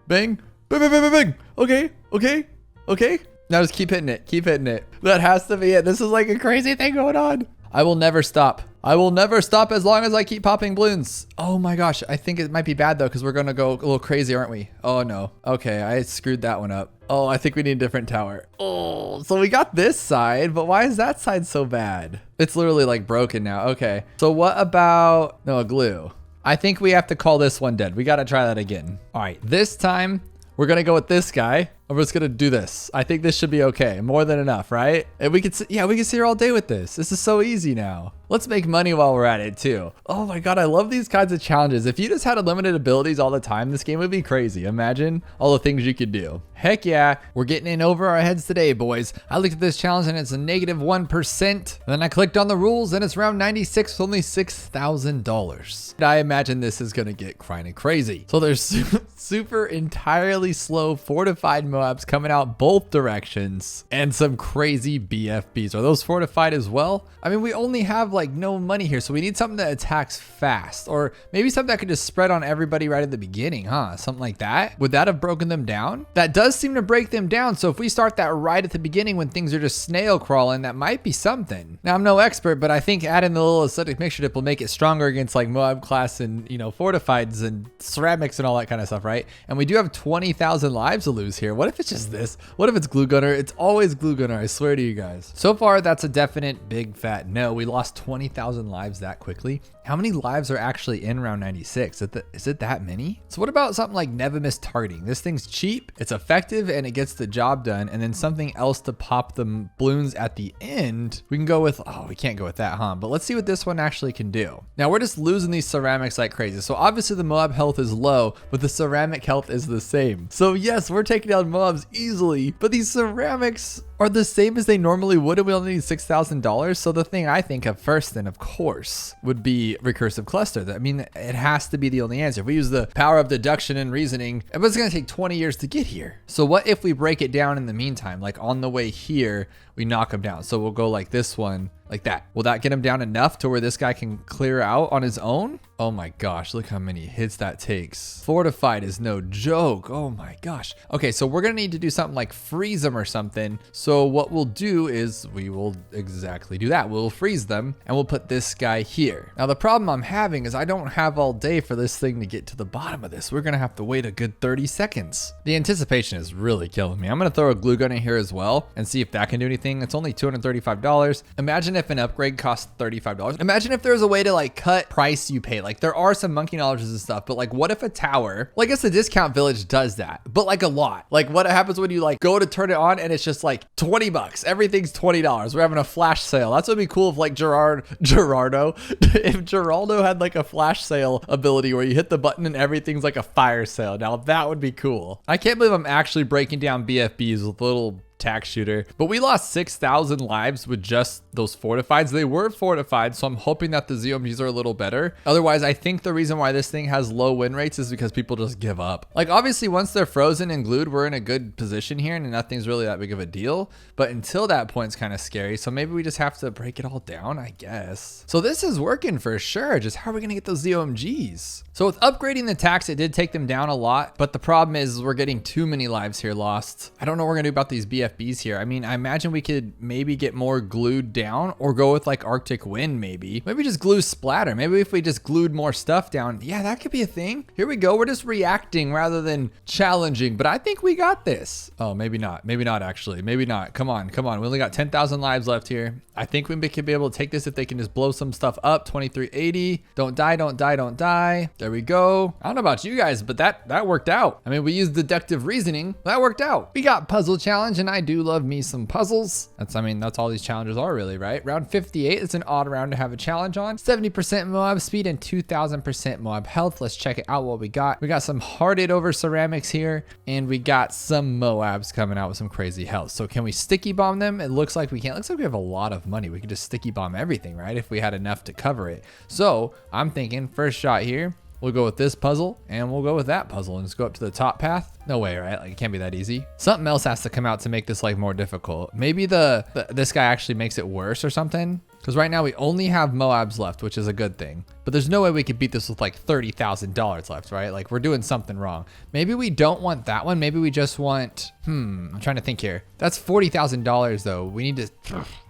S1: bang, bang, bang, bang, bang, bang. Okay, okay, okay. Now just keep hitting it. Keep hitting it. That has to be it. This is like a crazy thing going on. I will never stop. I will never stop as long as I keep popping balloons. Oh my gosh. I think it might be bad though, because we're going to go a little crazy, aren't we? Oh no. Okay, I screwed that one up. Oh, I think we need a different tower. Oh, so we got this side, but why is that side so bad? It's literally like broken now. Okay. So what about, no, a glue. I think we have to call this one dead. We got to try that again. All right, this time we're going to go with this guy. I'm just going to do this. I think this should be okay. More than enough, right? And we could, yeah, we can sit here all day with this. This is so easy now. Let's make money while we're at it too. Oh my God, I love these kinds of challenges. If you just had unlimited abilities all the time, this game would be crazy. Imagine all the things you could do. Heck yeah, we're getting in over our heads today, boys. I looked at this challenge and it's a -1%. Then I clicked on the rules and it's round 96 with only $6,000. I imagine this is gonna get kind of crazy. So there's super entirely slow fortified Moabs coming out both directions and some crazy BFBs. Are those fortified as well? I mean, we only have like no money here, so we need something that attacks fast, or maybe something that could just spread on everybody right at the beginning, huh? Something like that. Would that have broken them down? That does seem to break them down. So if we start that right at the beginning when things are just snail crawling, that might be something. Now I'm no expert, but I think adding the little aesthetic mixture dip will make it stronger against like Moab class and, you know, fortifieds and ceramics and all that kind of stuff, right? And we do have 20,000 lives to lose here. What if it's just this? What if it's glue gunner? It's always glue gunner, I swear to you guys. So far, that's a definite big fat no. We lost 20,000 lives that quickly. How many lives are actually in round 96? Is it that many? So what about something like never miss targeting? This thing's cheap, it's effective, and it gets the job done. And then something else to pop the balloons at the end. We can go with, oh, we can't go with that, huh? But let's see what this one actually can do. Now we're just losing these ceramics like crazy. So obviously the Moab health is low, but the ceramic health is the same. So yes, we're taking down Moabs easily, but these ceramics are the same as they normally would, and we only need $6,000. So the thing I think of first then, of course, would be recursive cluster. I mean, it has to be the only answer. If we use the power of deduction and reasoning, it was gonna take 20 years to get here. So what if we break it down in the meantime? Like on the way here, we knock them down. So we'll go like this one, like that. Will that get him down enough to where this guy can clear out on his own? Oh my gosh, look how many hits that takes. Fortified is no joke. Oh my gosh. Okay, so we're gonna need to do something like freeze them or something. So what we'll do is we will exactly do that. We'll freeze them and we'll put this guy here. Now the problem I'm having is I don't have all day for this thing to get to the bottom of this. We're gonna have to wait a good 30 seconds. The anticipation is really killing me. I'm gonna throw a glue gun in here as well and see if that can do anything. It's only $235. Imagine if an upgrade costs $35. Imagine if there's a way to like cut price you pay. Like there are some monkey knowledges and stuff, but like what if a tower, well, I guess the discount village does that, but like a lot. Like what happens when you like go to turn it on and it's just like 20 bucks, everything's $20. We're having a flash sale. That's what'd be cool if like Gerardo, if Geraldo had like a flash sale ability where you hit the button and everything's like a fire sale. Now that would be cool. I can't believe I'm actually breaking down BFBs with little tax shooter, but we lost 6,000 lives with just those fortifieds. They were fortified, so I'm hoping that the ZOMGs are a little better. Otherwise, I think the reason why this thing has low win rates is because people just give up. Like obviously once they're frozen and glued, we're in a good position here and nothing's really that big of a deal, but until that point it's kind of scary. So maybe we just have to break it all down, I guess. So this is working for sure. Just how are we gonna get those ZOMGs? So with upgrading the tax, it did take them down a lot, but the problem is we're getting too many lives here lost. I don't know what we're gonna do about these BF BFBs here. I mean, I imagine we could maybe get more glued down or go with like Arctic Wind maybe. Maybe just glue splatter. Maybe if we just glued more stuff down. Yeah, that could be a thing. Here we go. We're just reacting rather than challenging, but I think we got this. Oh, maybe not. Maybe not actually. Maybe not. Come on. Come on. We only got 10,000 lives left here. I think we could be able to take this if they can just blow some stuff up. 2380. Don't die. Don't die. Don't die. There we go. I don't know about you guys, but that worked out. I mean, we used deductive reasoning. That worked out. We got puzzle challenge, and I do love me some puzzles. I mean, that's all these challenges are really, right? Round 58. It's an odd round to have a challenge on. 70% Moab speed and 2000% Moab health. Let's check it out what we got. We got some hearted over ceramics here, and we got some Moabs coming out with some crazy health. So can we sticky bomb them? It looks like we can't. It looks like we have a lot of money. We could just sticky bomb everything, right? If we had enough to cover it. So I'm thinking first shot here, we'll go with this puzzle and we'll go with that puzzle and just go up to the top path. No way, right? Like it can't be that easy. Something else has to come out to make this like more difficult. Maybe this guy actually makes it worse or something. Because right now we only have Moabs left, which is a good thing. But there's no way we could beat this with like $30,000 left, right? Like we're doing something wrong. Maybe we don't want that one. Maybe we just want, I'm trying to think here. That's $40,000 though. We need to,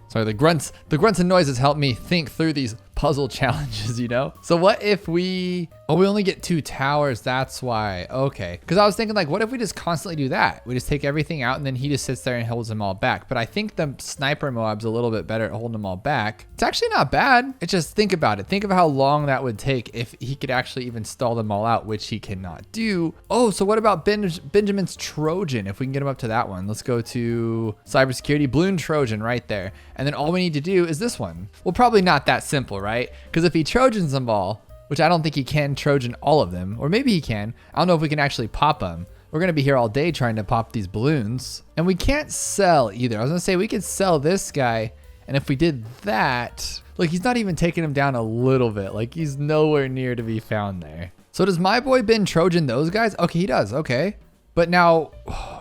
S1: sorry, the grunts and noises help me think through these puzzle challenges, you know? So what if we only get 2 towers, that's why. Okay, because I was thinking like, what if we just constantly do that? We just take everything out and then he just sits there and holds them all back. But I think the sniper Moab's a little bit better at holding them all back. It's actually not bad. It's just, think about it. Think of how long that would take if he could actually even stall them all out, which he cannot do. Oh, so what about Benjamin's Trojan? If we can get him up to that one, let's go to cybersecurity, Bloon Trojan right there. And then all we need to do is this one. Well, probably not that simple, right? Because if he Trojans them all, which I don't think he can Trojan all of them, or maybe he can. I don't know if we can actually pop them. We're gonna be here all day trying to pop these balloons. And we can't sell either. I was gonna say we could sell this guy, and if we did that, look, he's not even taking him down a little bit. Like he's nowhere near to be found there. So does my boy Ben Trojan those guys? Okay, he does, okay. But now,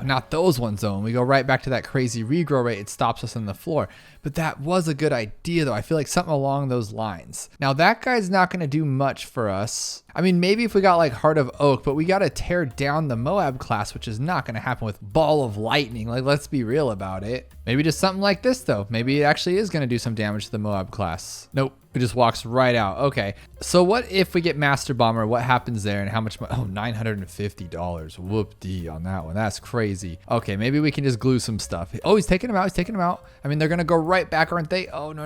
S1: not those ones though. When we go right back to that crazy regrow rate, it stops us on the floor. But that was a good idea though. I feel like something along those lines. Now that guy's not gonna do much for us. I mean, maybe if we got like Heart of Oak, but we gotta tear down the Moab class, which is not gonna happen with Ball of Lightning. Like, let's be real about it. Maybe just something like this though. Maybe it actually is gonna do some damage to the Moab class. Nope. It just walks right out. Okay. So what if we get Master Bomber? What happens there and how much? Oh, $950. Whoop-dee on that one. That's crazy. Okay, maybe we can just glue some stuff. Oh, he's taking him out. He's taking him out. I mean, they're going to go right back, aren't they? Oh, no.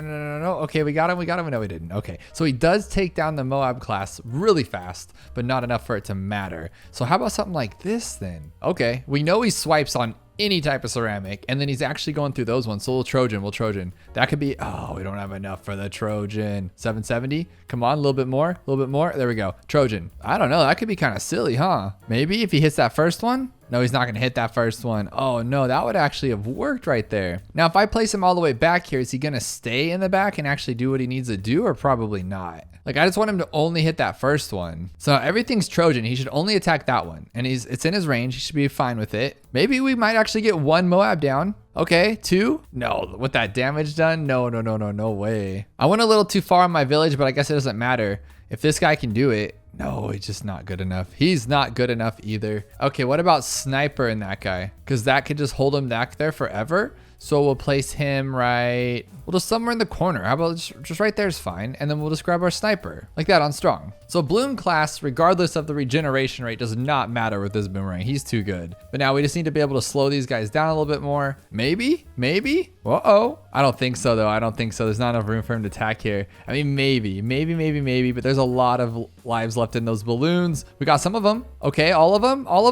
S1: Okay, we got him. We got him. No, we didn't. Okay. So he does take down the Moab class really fast, but not enough for it to matter. So how about something like this then? Okay. We know he swipes on any type of ceramic, and then he's actually going through those ones. So we'll Trojan. That could be, oh, we don't have enough for the Trojan. 770. Come on, a little bit more. There we go. Trojan. I don't know. That could be kind of silly, huh? Maybe if he hits that first one. No, he's not going to hit that first one. Oh, no, that would actually have worked right there. Now, if I place him all the way back here, is he going to stay in the back and actually do what he needs to do, or probably not? Like, I just want him to only hit that first one. So everything's Trojan. He should only attack that one. And it's in his range. He should be fine with it. Maybe we might actually get 1 Moab down. Okay, 2? No, with that damage done? No way. I went a little too far on my village, but I guess it doesn't matter. If this guy can do it, no, he's just not good enough. He's not good enough either. Okay, what about Sniper in that guy? Because that could just hold him back there forever. So we'll place him right, well, just somewhere in the corner. How about just right there is fine. And then we'll just grab our Sniper like that on strong. So Bloon class, regardless of the regeneration rate, does not matter with this boomerang. He's too good. But now we just need to be able to slow these guys down a little bit more. Maybe. Uh-oh. I don't think so though. I don't think so. There's not enough room for him to attack here. I mean, maybe, but there's a lot of lives left in those balloons. We got some of them. Okay, all of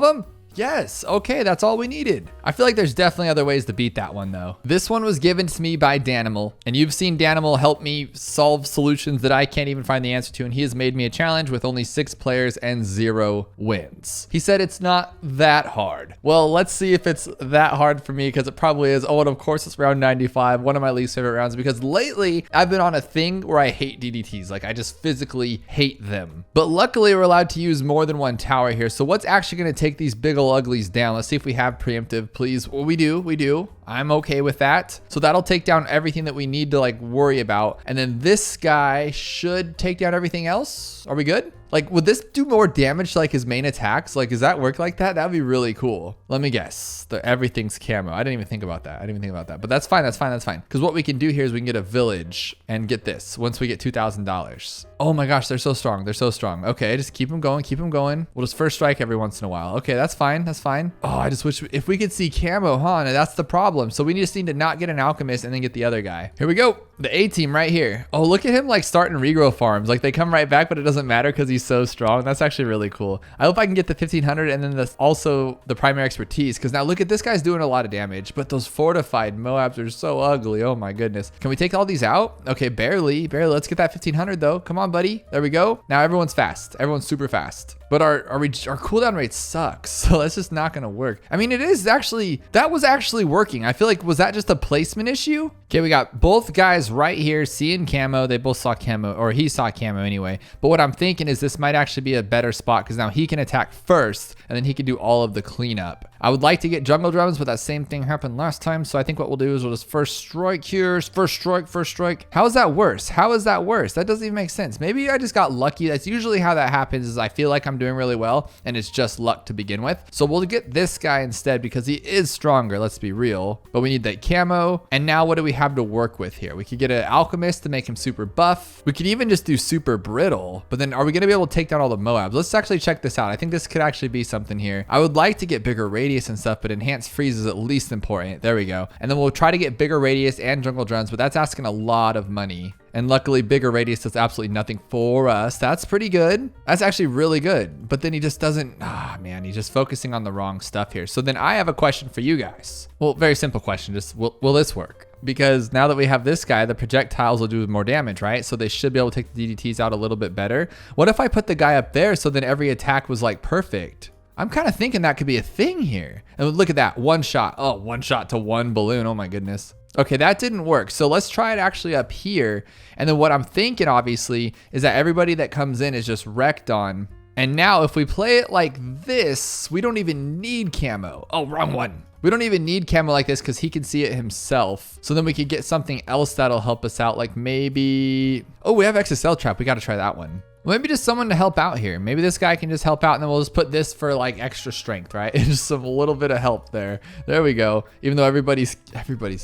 S1: them. Yes, okay, that's all we needed. I feel like there's definitely other ways to beat that one though. This one was given to me by Danimal, and you've seen Danimal help me solve solutions that I can't even find the answer to, and he has made me a challenge with only 6 players and 0 wins. He said it's not that hard. Well, let's see if it's that hard for me, because it probably is. Oh, and of course it's round 95, one of my least favorite rounds, because lately I've been on a thing where I hate DDTs. Like, I just physically hate them. But luckily we're allowed to use more than 1 tower here. So what's actually gonna take these big uglies down? Let's see if we have preemptive, please. Well, we do. I'm okay with that. So that'll take down everything that we need to like worry about. And then this guy should take down everything else. Are we good? Like, would this do more damage to like his main attacks? Like, does that work like that? That'd be really cool. Let me guess. Everything's camo. I didn't even think about that. I didn't even think about that. But that's fine. That's fine. That's fine. Because what we can do here is we can get a village and get this once we get $2,000. Oh my gosh, they're so strong. They're so strong. Okay, just keep them going. Keep them going. We'll just first strike every once in a while. Okay, that's fine. That's fine. Oh, I just wish if we could see camo, huh? And that's the problem. So we just need to not get an alchemist and then get the other guy. Here we go. The A team right here. Oh, look at him like starting regrow farms. Like they come right back, but it doesn't matter because he's so strong. That's actually really cool. I hope I can get the 1500 and then that's also the primary expertise. Because now look at this guy's doing a lot of damage, but those fortified Moabs are so ugly. Oh my goodness. Can we take all these out? Okay, barely. Let's get that 1500 though. Come on, buddy. There we go. Now everyone's fast. Everyone's super fast. But our cooldown rate sucks. So that's just not gonna work. I mean, that was actually working. I feel like, was that just a placement issue? Okay, we got both guys right here seeing camo. They both saw camo, or he saw camo anyway. But what I'm thinking is this might actually be a better spot because now he can attack first and then he can do all of the cleanup. I would like to get jungle drums, but that same thing happened last time. So I think what we'll do is we'll just first strike here. First strike. How is that worse? How is that worse? That doesn't even make sense. Maybe I just got lucky. That's usually how that happens, is I feel like I'm doing really well and it's just luck to begin with. So we'll get this guy instead because he is stronger, let's be real. But we need that camo. And now what do we have to work with here? We could get an alchemist to make him super buff. We could even just do super brittle, but then are we gonna be able to take down all the Moabs? Let's actually check this out. I think this could actually be something here. I would like to get bigger radius and stuff, but enhanced freeze is at least important. There we go. And then we'll try to get bigger radius and jungle drums, but that's asking a lot of money. And luckily bigger radius does absolutely nothing for us. That's pretty good. That's actually really good. But then he just doesn't, man, he's just focusing on the wrong stuff here. So then I have a question for you guys. Well, very simple question. Just will this work? Because now that we have this guy, the projectiles will do more damage, right? So they should be able to take the DDTs out a little bit better. What if I put the guy up there so then every attack was like perfect? I'm kind of thinking that could be a thing here. And look at that, one shot. Oh, one shot to one balloon. Oh my goodness. Okay, that didn't work. So let's try it actually up here. And then what I'm thinking, obviously, is that everybody that comes in is just wrecked on. And now if we play it like this, we don't even need camo. Oh, wrong one. We don't even need camo like this because he can see it himself. So then we could get something else that'll help us out. Like maybe, oh, we have XSL trap. We got to try that one. Maybe just someone to help out here. Maybe this guy can just help out and then we'll just put this for like extra strength, right? Just a little bit of help there. There we go. Even though everybody's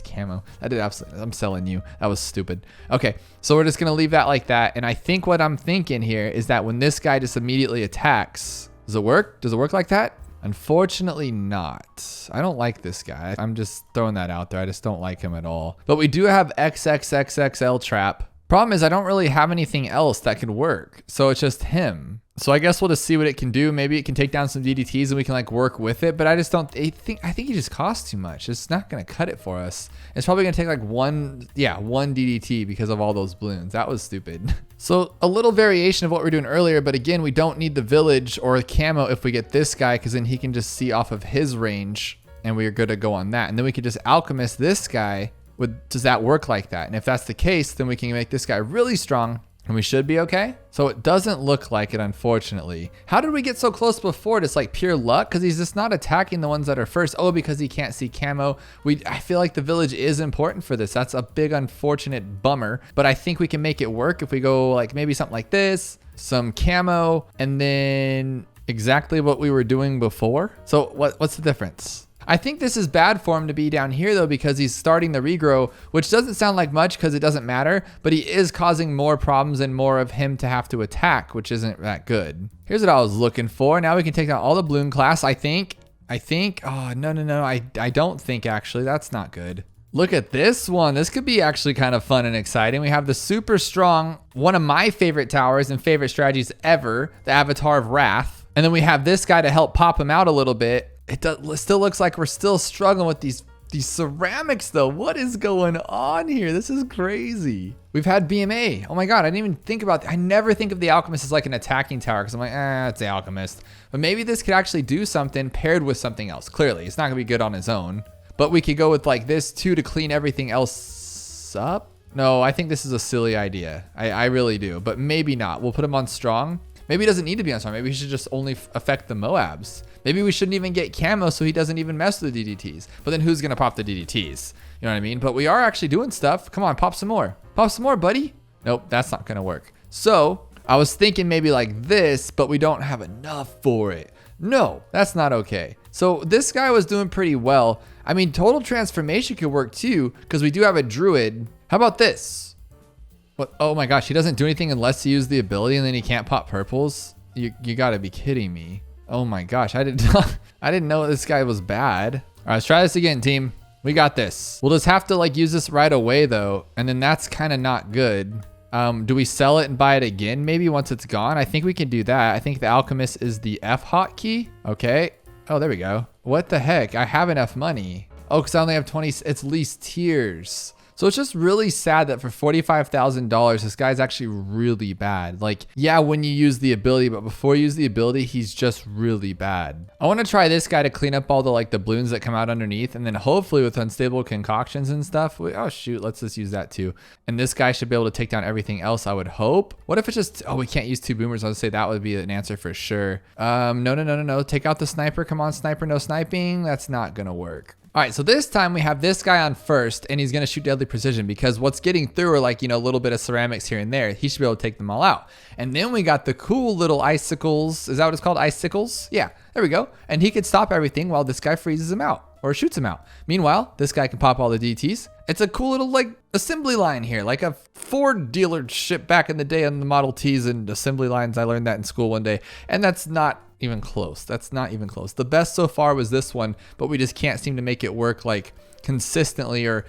S1: camo. I did absolutely, I'm selling you. That was stupid. Okay, so we're just gonna leave that like that. And I think what I'm thinking here is that when this guy just immediately attacks, does it work? Does it work like that? Unfortunately not. I don't like this guy. I'm just throwing that out there. I just don't like him at all. But we do have XXXXL trap. Problem is I don't really have anything else that could work. So it's just him. So I guess we'll just see what it can do. Maybe it can take down some DDTs and we can like work with it. But I just don't I think he just costs too much. It's not going to cut it for us. It's probably going to take like one DDT because of all those balloons. That was stupid. So a little variation of what we were doing earlier. But again, we don't need the village or camo if we get this guy, because then he can just see off of his range and we are good to go on that. And then we could just alchemist this guy. Does that work like that? And if that's the case, then we can make this guy really strong and we should be okay. So it doesn't look like it, unfortunately. How did we get so close before? Just like pure luck? Because he's just not attacking the ones that are first. Oh, because he can't see camo. I feel like the village is important for this. That's a big unfortunate bummer. But I think we can make it work if we go like maybe something like this, some camo, and then exactly what we were doing before. So what's the difference? I think this is bad for him to be down here though, because he's starting the regrow, which doesn't sound like much because it doesn't matter, but he is causing more problems and more of him to have to attack, which isn't that good. Here's what I was looking for. Now we can take down all the Bloon class, I think. Oh, no. I don't think actually. That's not good. Look at this one. This could be actually kind of fun and exciting. We have the super strong, one of my favorite towers and favorite strategies ever, the Avatar of Wrath. And then we have this guy to help pop him out a little bit. It still looks like we're still struggling with these ceramics though. What is going on here? This is crazy. We've had BMA. Oh my God, I didn't even think about that. I never think of the alchemist as like an attacking tower because I'm like, it's the alchemist. But maybe this could actually do something paired with something else. Clearly, it's not gonna be good on his own. But we could go with like this too to clean everything else up. No, I think this is a silly idea. I really do, but maybe not. We'll put him on strong. Maybe he doesn't need to be on strong. Maybe he should just only affect the Moabs. Maybe we shouldn't even get camo so he doesn't even mess with the DDTs. But then who's gonna pop the DDTs? You know what I mean? But we are actually doing stuff. Come on, pop some more. Pop some more, buddy. Nope, that's not gonna work. So I was thinking maybe like this, but we don't have enough for it. No, that's not okay. So this guy was doing pretty well. I mean, total transformation could work too, because we do have a druid. How about this? What? Oh my gosh, he doesn't do anything unless he uses the ability, and then he can't pop purples. You gotta be kidding me. Oh my gosh, I didn't know this guy was bad. All right, let's try this again, team. We got this. We'll just have to like use this right away though, and then that's kind of not good. Do we sell it and buy it again maybe once it's gone? I think we can do that. I think the alchemist is the F hotkey. Okay. Oh, there we go. What the heck? I have enough money. Oh, because I only have 20. It's least tiers. So it's just really sad that for $45,000, this guy's actually really bad. Like, yeah, when you use the ability, but before you use the ability, he's just really bad. I want to try this guy to clean up all the like the balloons that come out underneath. And then hopefully with unstable concoctions and stuff, oh shoot, let's just use that too. And this guy should be able to take down everything else, I would hope. What if it's just, oh, we can't use 2 boomers. I would say that would be an answer for sure. No. Take out the sniper. Come on, sniper, no sniping. That's not gonna work. All right, so this time we have this guy on first, and he's gonna shoot deadly precision because what's getting through are like, you know, a little bit of ceramics here and there. He should be able to take them all out. And then we got the cool little icicles. Is that what it's called? Icicles? Yeah, there we go. And he could stop everything while this guy freezes him out or shoots him out. Meanwhile, this guy can pop all the DTs. It's a cool little like assembly line here, like a Ford dealership back in the day on the Model Ts and assembly lines. I learned that in school one day, and that's not even close. That's not even close. The best so far was this one, but we just can't seem to make it work like consistently or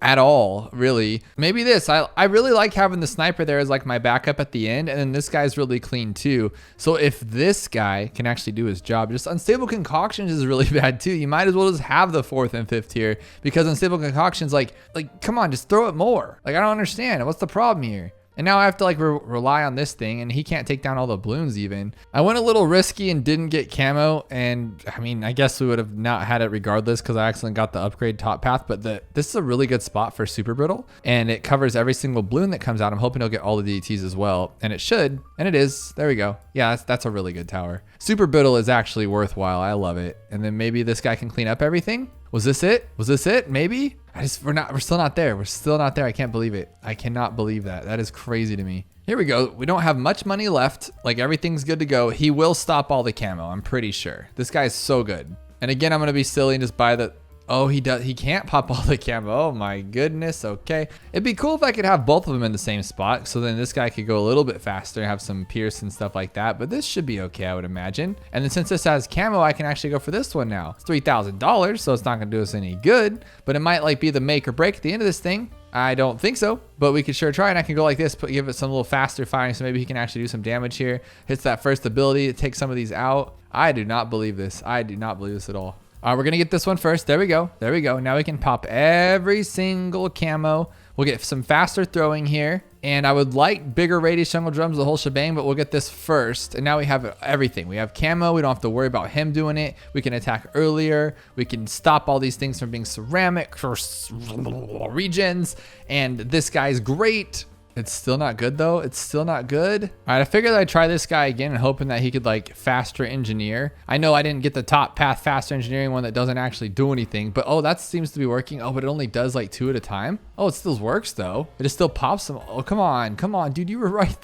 S1: at all, really. Maybe this. I really like having the sniper there as like my backup at the end, and then this guy's really clean too. So if this guy can actually do his job, just unstable concoctions is really bad too. You might as well just have the 4th and 5th tier, because unstable concoctions, like come on, just throw it more. Like I don't understand. What's the problem here? And now I have to like rely on this thing, and he can't take down all the balloons even. I went a little risky and didn't get camo, and I mean, I guess we would have not had it regardless because I accidentally got the upgrade top path, but this is a really good spot for super brittle, and it covers every single balloon that comes out. I'm hoping he'll get all the DTs as well, and it should, and it is. There we go. Yeah, that's a really good tower. Super brittle is actually worthwhile. I love it. And then maybe this guy can clean up everything. Was this it? Was this it? Maybe? We're still not there. We're still not there. I can't believe it. I cannot believe that. That is crazy to me. Here we go. We don't have much money left. Like everything's good to go. He will stop all the camo. I'm pretty sure. This guy's so good. And again, I'm going to be silly and just buy the, oh, he does. He can't pop all the camo. Oh my goodness. Okay. It'd be cool if I could have both of them in the same spot. So then this guy could go a little bit faster and have some pierce and stuff like that. But this should be okay, I would imagine. And then since this has camo, I can actually go for this one now. It's $3,000, so it's not going to do us any good. But it might like be the make or break at the end of this thing. I don't think so, but we could sure try. And I can go like this, give it some little faster firing, so maybe he can actually do some damage here. Hits that first ability to take some of these out. I do not believe this. I do not believe this at all. All right, we're gonna get this one first. There we go. There we go. Now we can pop every single camo. We'll get some faster throwing here. And I would like bigger radius jungle drums, the whole shebang, but we'll get this first. And now we have everything. We have camo. We don't have to worry about him doing it. We can attack earlier. We can stop all these things from being ceramic for regens. And this guy's great. It's still not good though. It's still not good. All right, I figured I'd try this guy again and hoping that he could like faster engineer. I know I didn't get the top path faster engineering one that doesn't actually do anything, but oh, that seems to be working. Oh, but it only does like 2 at a time. Oh, it still works though. It just still pops them. Oh, come on, dude, you were right.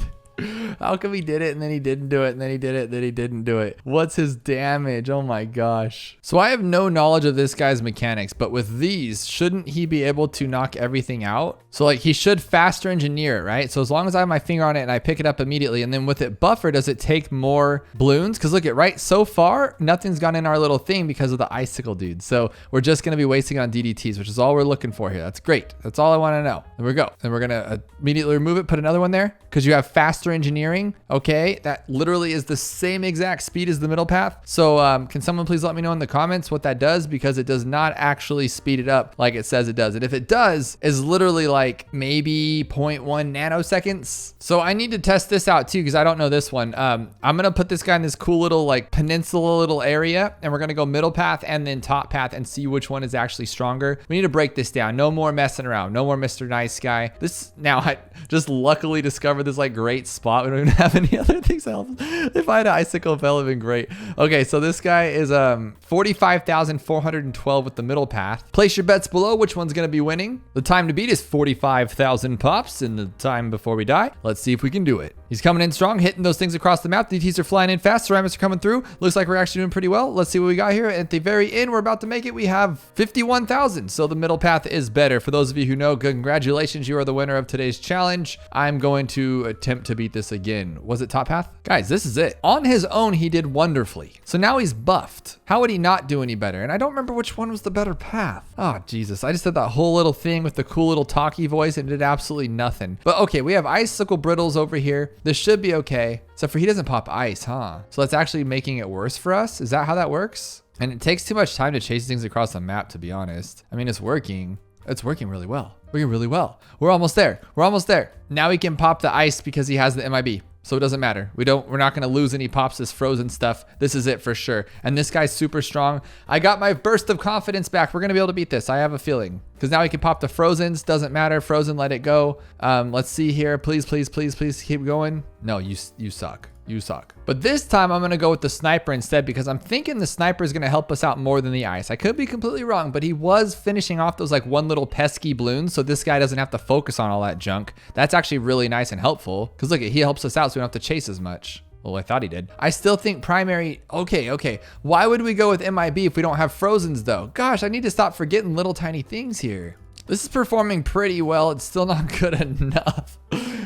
S1: How come he did it and then he didn't do it and then he did it and then he didn't do it? What's his damage? Oh my gosh. So I have no knowledge of this guy's mechanics, but with these, shouldn't he be able to knock everything out? So like he should faster engineer it, right? So as long as I have my finger on it and I pick it up immediately, and then with it buffer, does it take more balloons? Because look at right so far, nothing's gone in our little thing because of the icicle dude. So we're just going to be wasting on DDTs, which is all we're looking for here. That's great. That's all I want to know. There we go. And we're going to immediately remove it, put another one there because you have faster engineering. Okay, that literally is the same exact speed as the middle path. So can someone please let me know in the comments what that does, because it does not actually speed it up like it says it does. And if it does, is literally like maybe 0.1 nanoseconds. So I need to test this out too, because I don't know this one. I'm gonna put this guy in this cool little like peninsula little area, and we're gonna go middle path and then top path and see which one is actually stronger. We need to break this down. No more messing around. No more Mr. Nice Guy. This now I just luckily discovered this like great spot spot. We don't even have any other things to help. If I had an icicle bell, it would have been great. Okay, so this guy is 45,412 with the middle path. Place your bets below which one's going to be winning. The time to beat is 45,000 pops in the time before we die. Let's see if we can do it. He's coming in strong, hitting those things across the map. DTs are flying in fast. Ceramics are coming through. Looks like we're actually doing pretty well. Let's see what we got here. At the very end, we're about to make it. We have 51,000. So the middle path is better. For those of you who know, congratulations. You are the winner of today's challenge. I'm going to attempt to beat this again. Was it top path? Guys, this is it. On his own, he did wonderfully. So now he's buffed. How would he not do any better? And I don't remember which one was the better path. Oh, Jesus. I just did that whole little thing with the cool little talky voice and did absolutely nothing. But okay, we have icicle brittles over here. This should be okay. Except for he doesn't pop ice, huh? So that's actually making it worse for us. Is that how that works? And it takes too much time to chase things across the map, to be honest. I mean, it's working. It's working really well. Working really well. We're almost there. We're almost there. Now he can pop the ice because he has the MIB. So it doesn't matter. We're not going to lose any pops, this frozen stuff. This is it for sure. And this guy's super strong. I got my burst of confidence back. We're going to be able to beat this. I have a feeling. Because now he can pop the frozens. Doesn't matter. Frozen, let it go. Let's see here. Please, please, please, please keep going. No, you suck. You suck. But this time I'm going to go with the sniper instead because I'm thinking the sniper is going to help us out more than the ice. I could be completely wrong, but he was finishing off those like one little pesky balloons. So this guy doesn't have to focus on all that junk. That's actually really nice and helpful because look, he helps us out so we don't have to chase as much. Well, I thought he did. I still think primary. Okay. Why would we go with MIB if we don't have frozens though? Gosh, I need to stop forgetting little tiny things here. This is performing pretty well. It's still not good enough.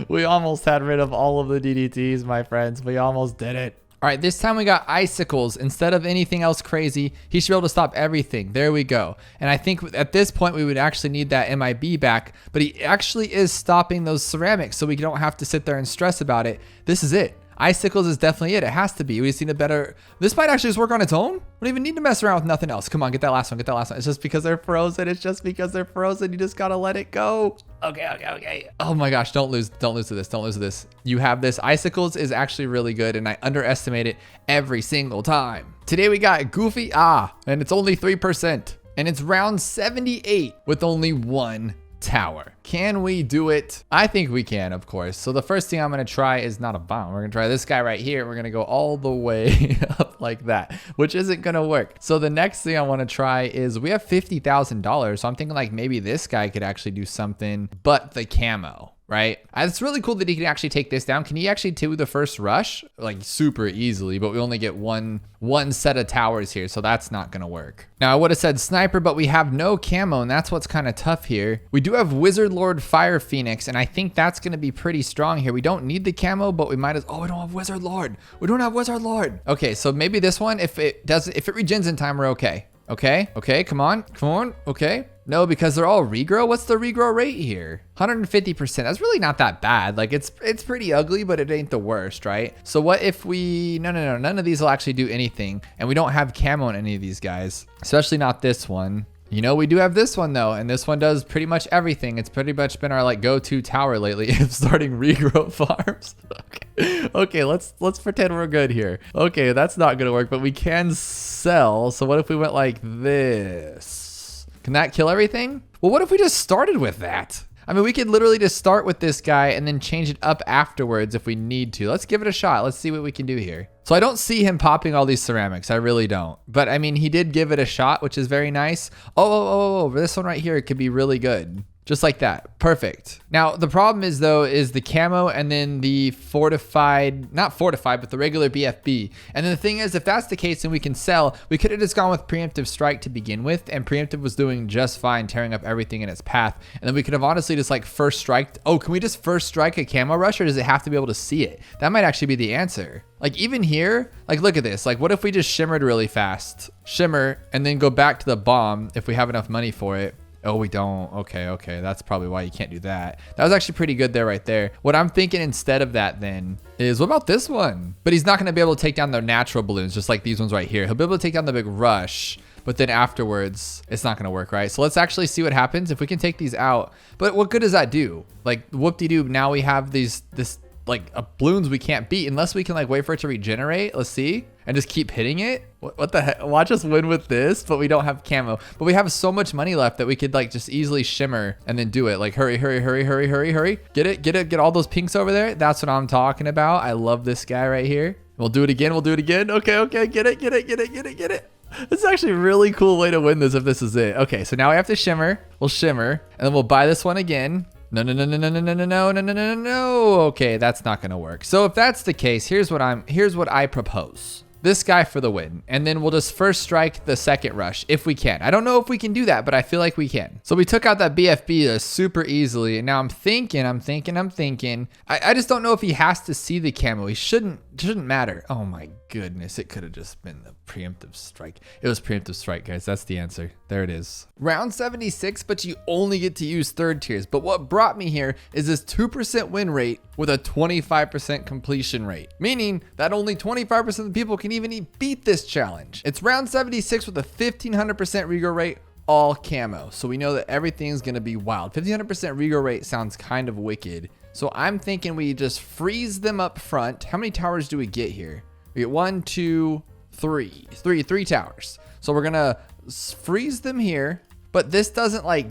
S1: We almost had rid of all of the DDTs, my friends. We almost did it. All right, this time we got icicles. Instead of anything else crazy, he should be able to stop everything. There we go. And I think at this point, we would actually need that MIB back. But he actually is stopping those ceramics, so we don't have to sit there and stress about it. This is it. Icicles is definitely it. It has to be. We just need a better. This might actually just work on its own. We don't even need to mess around with nothing else. Come on, get that last one. Get that last one. It's just because they're frozen. It's just because they're frozen. You just gotta let it go. Okay. Oh my gosh, don't lose to this. Don't lose to this. You have this. Icicles is actually really good, and I underestimate it every single time. Today we got Goofy and it's only 3%, and it's round 78 with only one tower. Can we do it? I think we can, of course. So the first thing I'm going to try is not a bomb. We're going to try this guy right here. We're going to go all the way up like that, which isn't going to work. So the next thing I want to try is we have $50,000. So I'm thinking like maybe this guy could actually do something but the camo. Right? It's really cool that he can actually take this down. Can he actually do the first rush? Like super easily, but we only get one set of towers here, so that's not gonna work. Now I would have said sniper, but we have no camo, and that's what's kind of tough here. We do have Wizard Lord Fire Phoenix, and I think that's gonna be pretty strong here. We don't need the camo, but we might as we don't have Wizard Lord. We don't have Wizard Lord. Okay, so maybe this one, if it regens in time, we're okay. Okay, come on. Okay. No, because they're all regrow. What's the regrow rate here? 150%. That's really not that bad. Like it's pretty ugly, but it ain't the worst, right? So what if we, no, none of these will actually do anything. And we don't have camo in any of these guys, especially not this one. You know, we do have this one though, and this one does pretty much everything. It's pretty much been our like go-to tower lately of starting regrow farms. Okay, let's pretend we're good here. Okay, that's not gonna work, but we can sell. So what if we went like this? Can that kill everything? Well, what if we just started with that? I mean, we could literally just start with this guy and then change it up afterwards if we need to. Let's give it a shot. Let's see what we can do here. So I don't see him popping all these ceramics. I really don't. But I mean, he did give it a shot, which is very nice. Oh, this one right here could be really good. Just like that. Perfect. Now, the problem is though, is the camo and then the fortified, not fortified, but the regular BFB. And then the thing is, if that's the case and we can sell, we could have just gone with preemptive strike to begin with. And preemptive was doing just fine, tearing up everything in its path. And then we could have honestly just like first strike. Oh, can we just first strike a camo rush, or does it have to be able to see it? That might actually be the answer. Like even here, like look at this. Like what if we just shimmered really fast? Shimmer and then go back to the bomb if we have enough money for it. Oh, we don't. Okay. That's probably why you can't do that. That was actually pretty good there, right there. What I'm thinking instead of that then is, what about this one? But he's not going to be able to take down the natural balloons, just like these ones right here. He'll be able to take down the big rush, but then afterwards, it's not going to work, right? So let's actually see what happens if we can take these out. But what good does that do? Like, whoop-de-doo, now we have this like balloons we can't beat unless we can like wait for it to regenerate. Let's see. and just keep hitting it? What the heck? Watch us win with this, but we don't have camo. But we have so much money left that we could like just easily shimmer and then do it. Like hurry, hurry, hurry, hurry, hurry, hurry. Get it, get it, get all those pinks over there. That's what I'm talking about. I love this guy right here. We'll do it again. We'll do it again. Okay, okay, get it, get it, get it, get it, get it. This is actually a really cool way to win this if this is it. Okay, so now we have to shimmer. We'll shimmer, and then we'll buy this one again. No, no, no, no, no, no, no, no, no, no, no, no, no. Okay, that's not gonna work. So if that's the case, here's what I propose. This guy for the win, and then we'll just first strike the second rush if we can. I don't know if we can do that, but I feel like we can. So we took out that BFB super easily, and now I'm thinking. I just don't know if he has to see the camo. He shouldn't matter. Oh my goodness, it could have just been the preemptive strike. It was preemptive strike, guys. That's the answer. There it is. Round 76, but you only get to use third tiers. But what brought me here is this 2% win rate with a 25% completion rate, meaning that only 25% of the people can even beat this challenge. It's round 76 with a 1500% regrow rate, all camo. So we know that everything's gonna be wild. 1500% regrow rate sounds kind of wicked. So I'm thinking we just freeze them up front. How many towers do we get here? We get 1, 2, 3. Three towers. So we're gonna freeze them here, but this doesn't like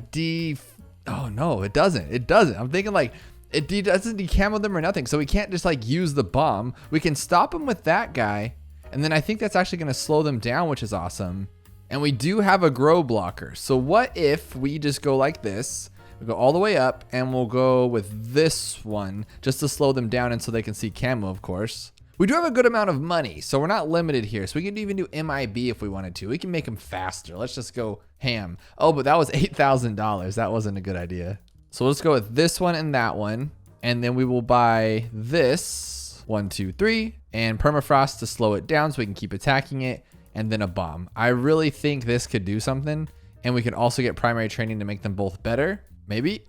S1: oh no, it doesn't. I'm thinking like it doesn't decamo them or nothing. So we can't just like use the bomb. We can stop them with that guy. And then I think that's actually gonna slow them down, which is awesome. And we do have a grow blocker. So what if we just go like this? We go all the way up and we'll go with this one just to slow them down and so they can see camo, of course. We do have a good amount of money, so we're not limited here. So we can even do MIB if we wanted to. We can make them faster. Let's just go ham. Oh, but that was $8,000. That wasn't a good idea. So let's go with this one and that one. And then we will buy this 1, 2, 3 and permafrost to slow it down so we can keep attacking it, and then a bomb. I really think this could do something, and we can also get primary training to make them both better. Maybe.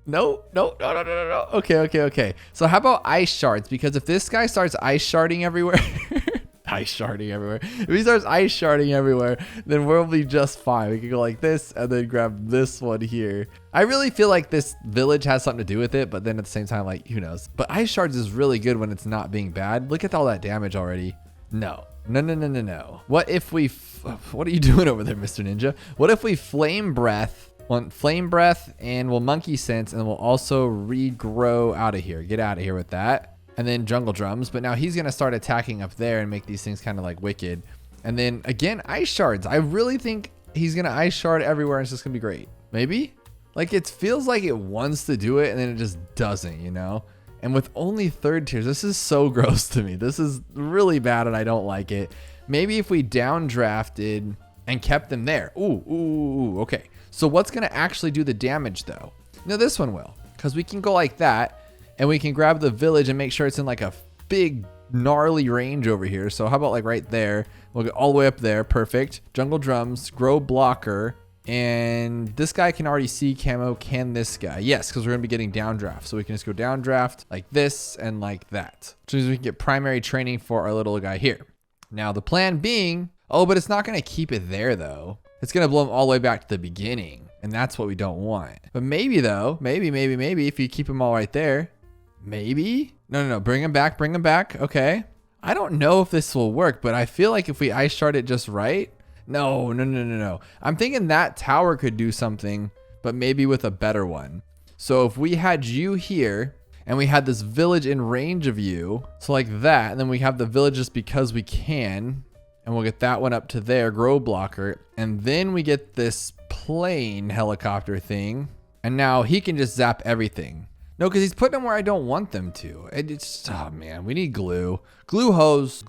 S1: No. Okay. So how about ice shards? Because if this guy starts ice sharding everywhere, if he starts ice sharding everywhere, then we'll be just fine. We can go like this and then grab this one here. I really feel like this village has something to do with it, but then at the same time, like, who knows? But ice shards is really good when it's not being bad. Look at all that damage already. No. What if we, what are you doing over there, Mr. Ninja? What if we flame breath? Want flame breath, and we'll monkey sense, and we'll also regrow out of here. Get out of here with that. And then jungle drums, but now he's gonna start attacking up there and make these things kind of like wicked. And then again, ice shards. I really think he's gonna ice shard everywhere and it's just gonna be great. Maybe? Like it feels like it wants to do it and then it just doesn't, you know? And with only third tiers, this is so gross to me. This is really bad and I don't like it. Maybe if we downdrafted and kept them there. Ooh, okay. So what's gonna actually do the damage though? No, this one will, because we can go like that and we can grab the village and make sure it's in like a big gnarly range over here. So how about like right there? We'll go all the way up there. Perfect. Jungle drums, grow blocker, and this guy can already see camo. Can this guy? Yes, because we're gonna be getting downdraft. So we can just go downdraft like this and like that. Which means we can get primary training for our little guy here. Now the plan being, oh, but it's not gonna keep it there though. It's gonna blow him all the way back to the beginning. And that's what we don't want. But maybe though, maybe if you keep him all right there, maybe? No, bring him back. Okay. I don't know if this will work, but I feel like if we ice shard it just right. No. I'm thinking that tower could do something, but maybe with a better one. So if we had you here and we had this village in range of you, so like that, and then we have the village just because we can, and we'll get that one up to there, grow blocker, and then we get this plane helicopter thing, and now he can just zap everything. No, because he's putting them where I don't want them to. It's, oh man, we need glue. Glue hose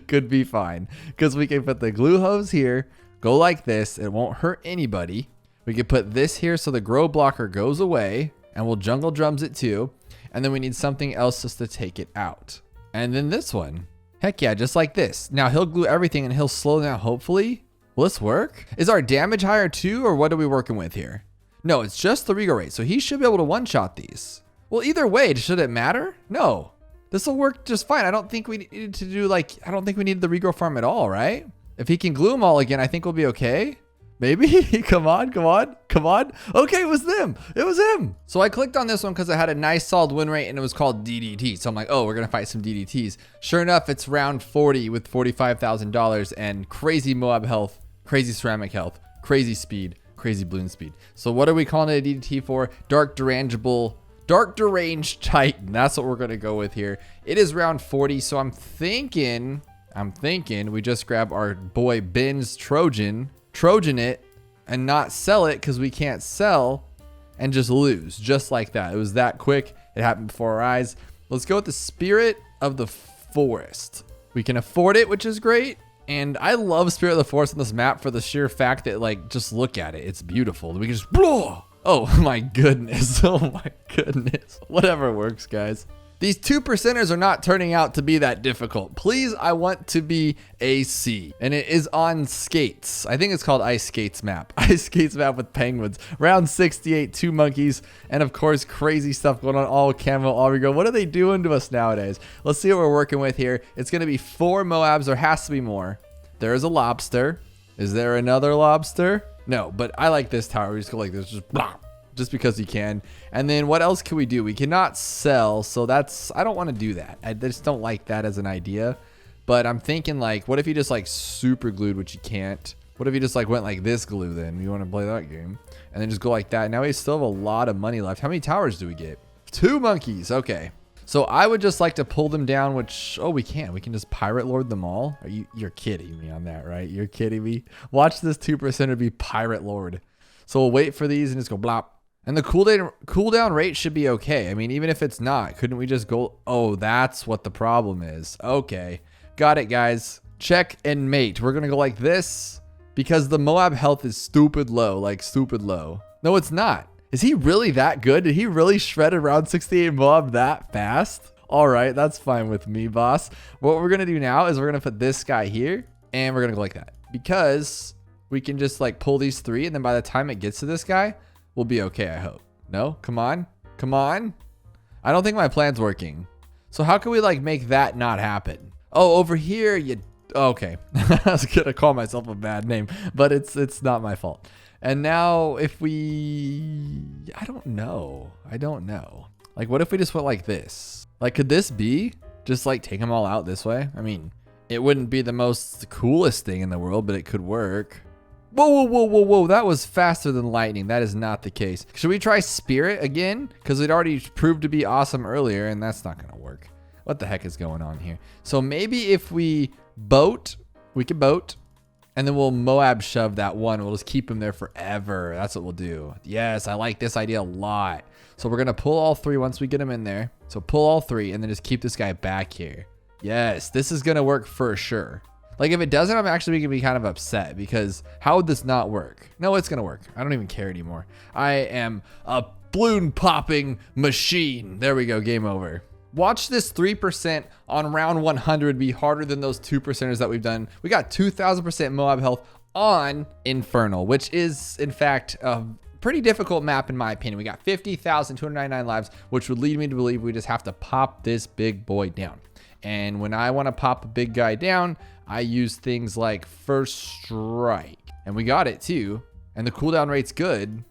S1: could be fine, because we can put the glue hose here, go like this, it won't hurt anybody. We could put this here so the grow blocker goes away, and we'll jungle drums it too, and then we need something else just to take it out. And then this one. Heck yeah, just like this. Now he'll glue everything and he'll slow down, hopefully. Will this work? Is our damage higher too, or what are we working with here? No, it's just the regrow rate, so he should be able to one-shot these. Well, either way, should it matter? No. This will work just fine. I don't think we needed to do I don't think we need the regrow farm at all, right? If he can glue them all again, I think we'll be okay. Maybe? Come on, come on, come on. Okay, it was them. It was him. So I clicked on this one because it had a nice solid win rate and it was called DDT. So I'm like, oh, we're going to fight some DDTs. Sure enough, it's round 40 with $45,000 and crazy Moab health, crazy ceramic health, crazy speed, crazy Bloon speed. So what are we calling it a DDT for? Dark deranged Titan. That's what we're going to go with here. It is round 40. So I'm thinking we just grab our boy Ben's Trojan it and not sell it because we can't sell and just lose just like that. It was that quick. It happened before our eyes. Let's go with the Spirit of the Forest. We can afford it, which is great. And I love Spirit of the Forest on this map for the sheer fact that, like, just look at it. It's beautiful. We can just blow. Oh my goodness. Oh my goodness. Whatever works, guys. These 2%ers are not turning out to be that difficult. Please, I want to be AC. And it is on skates. I think it's called Ice Skates map. Ice Skates map with penguins. Round 68, 2 monkeys. And of course, crazy stuff going on. All camo, all rego. What are they doing to us nowadays? Let's see what we're working with here. It's going to be 4 Moabs. There has to be more. There is a lobster. Is there another lobster? No, but I like this tower. We just go like this. Just blah. Just because you can. And then what else can we do? We cannot sell, so that's, I don't want to do that. I just don't like that as an idea. But I'm thinking, like, what if you just like super glued, which you can't? What if you just like went like this glue then? You want to play that game? And then just go like that. Now we still have a lot of money left. How many towers do we get? 2 monkeys. Okay. So I would just like to pull them down, which, oh, we can. We can just pirate lord them all. You're kidding me on that, right? You're kidding me. Watch this 2%er be pirate lord. So we'll wait for these and just go blop. And the cooldown rate should be okay. I mean, even if it's not, couldn't we just go? Oh, that's what the problem is. Okay. Got it, guys. Check and mate. We're going to go like this because the Moab health is stupid low, like stupid low. No, it's not. Is he really that good? Did he really shred around 68 Moab that fast? All right, that's fine with me, boss. What we're going to do now is we're going to put this guy here and we're going to go like that because we can just like pull these 3. And then by the time it gets to this guy, we'll be okay, I hope. No? Come on. Come on. I don't think my plan's working. So how can we like make that not happen? Oh, over here, okay. I was gonna call myself a bad name, but it's not my fault. And now if I don't know. Like, what if we just went like this? Like, could this be just like take them all out this way? I mean, it wouldn't be the most coolest thing in the world, but it could work. Whoa. That was faster than lightning. That is not the case. Should we try Spirit again? Because it already proved to be awesome earlier, and that's not going to work. What the heck is going on here? So maybe if we can boat, and then we'll Moab shove that one. We'll just keep him there forever. That's what we'll do. Yes, I like this idea a lot. So we're going to pull all 3 once we get him in there. So pull all 3, and then just keep this guy back here. Yes, this is going to work for sure. Like, if it doesn't, I'm actually going to be kind of upset because how would this not work? No, it's going to work. I don't even care anymore. I am a balloon popping machine. There we go. Game over. Watch this 3% on round 100 be harder than those 2%ers that we've done. We got 2,000% Moab health on Infernal, which is, in fact, a pretty difficult map in my opinion. We got 50,299 lives, which would lead me to believe we just have to pop this big boy down. And when I want to pop a big guy down, I use things like First Strike. And we got it too. And the cooldown rate's good.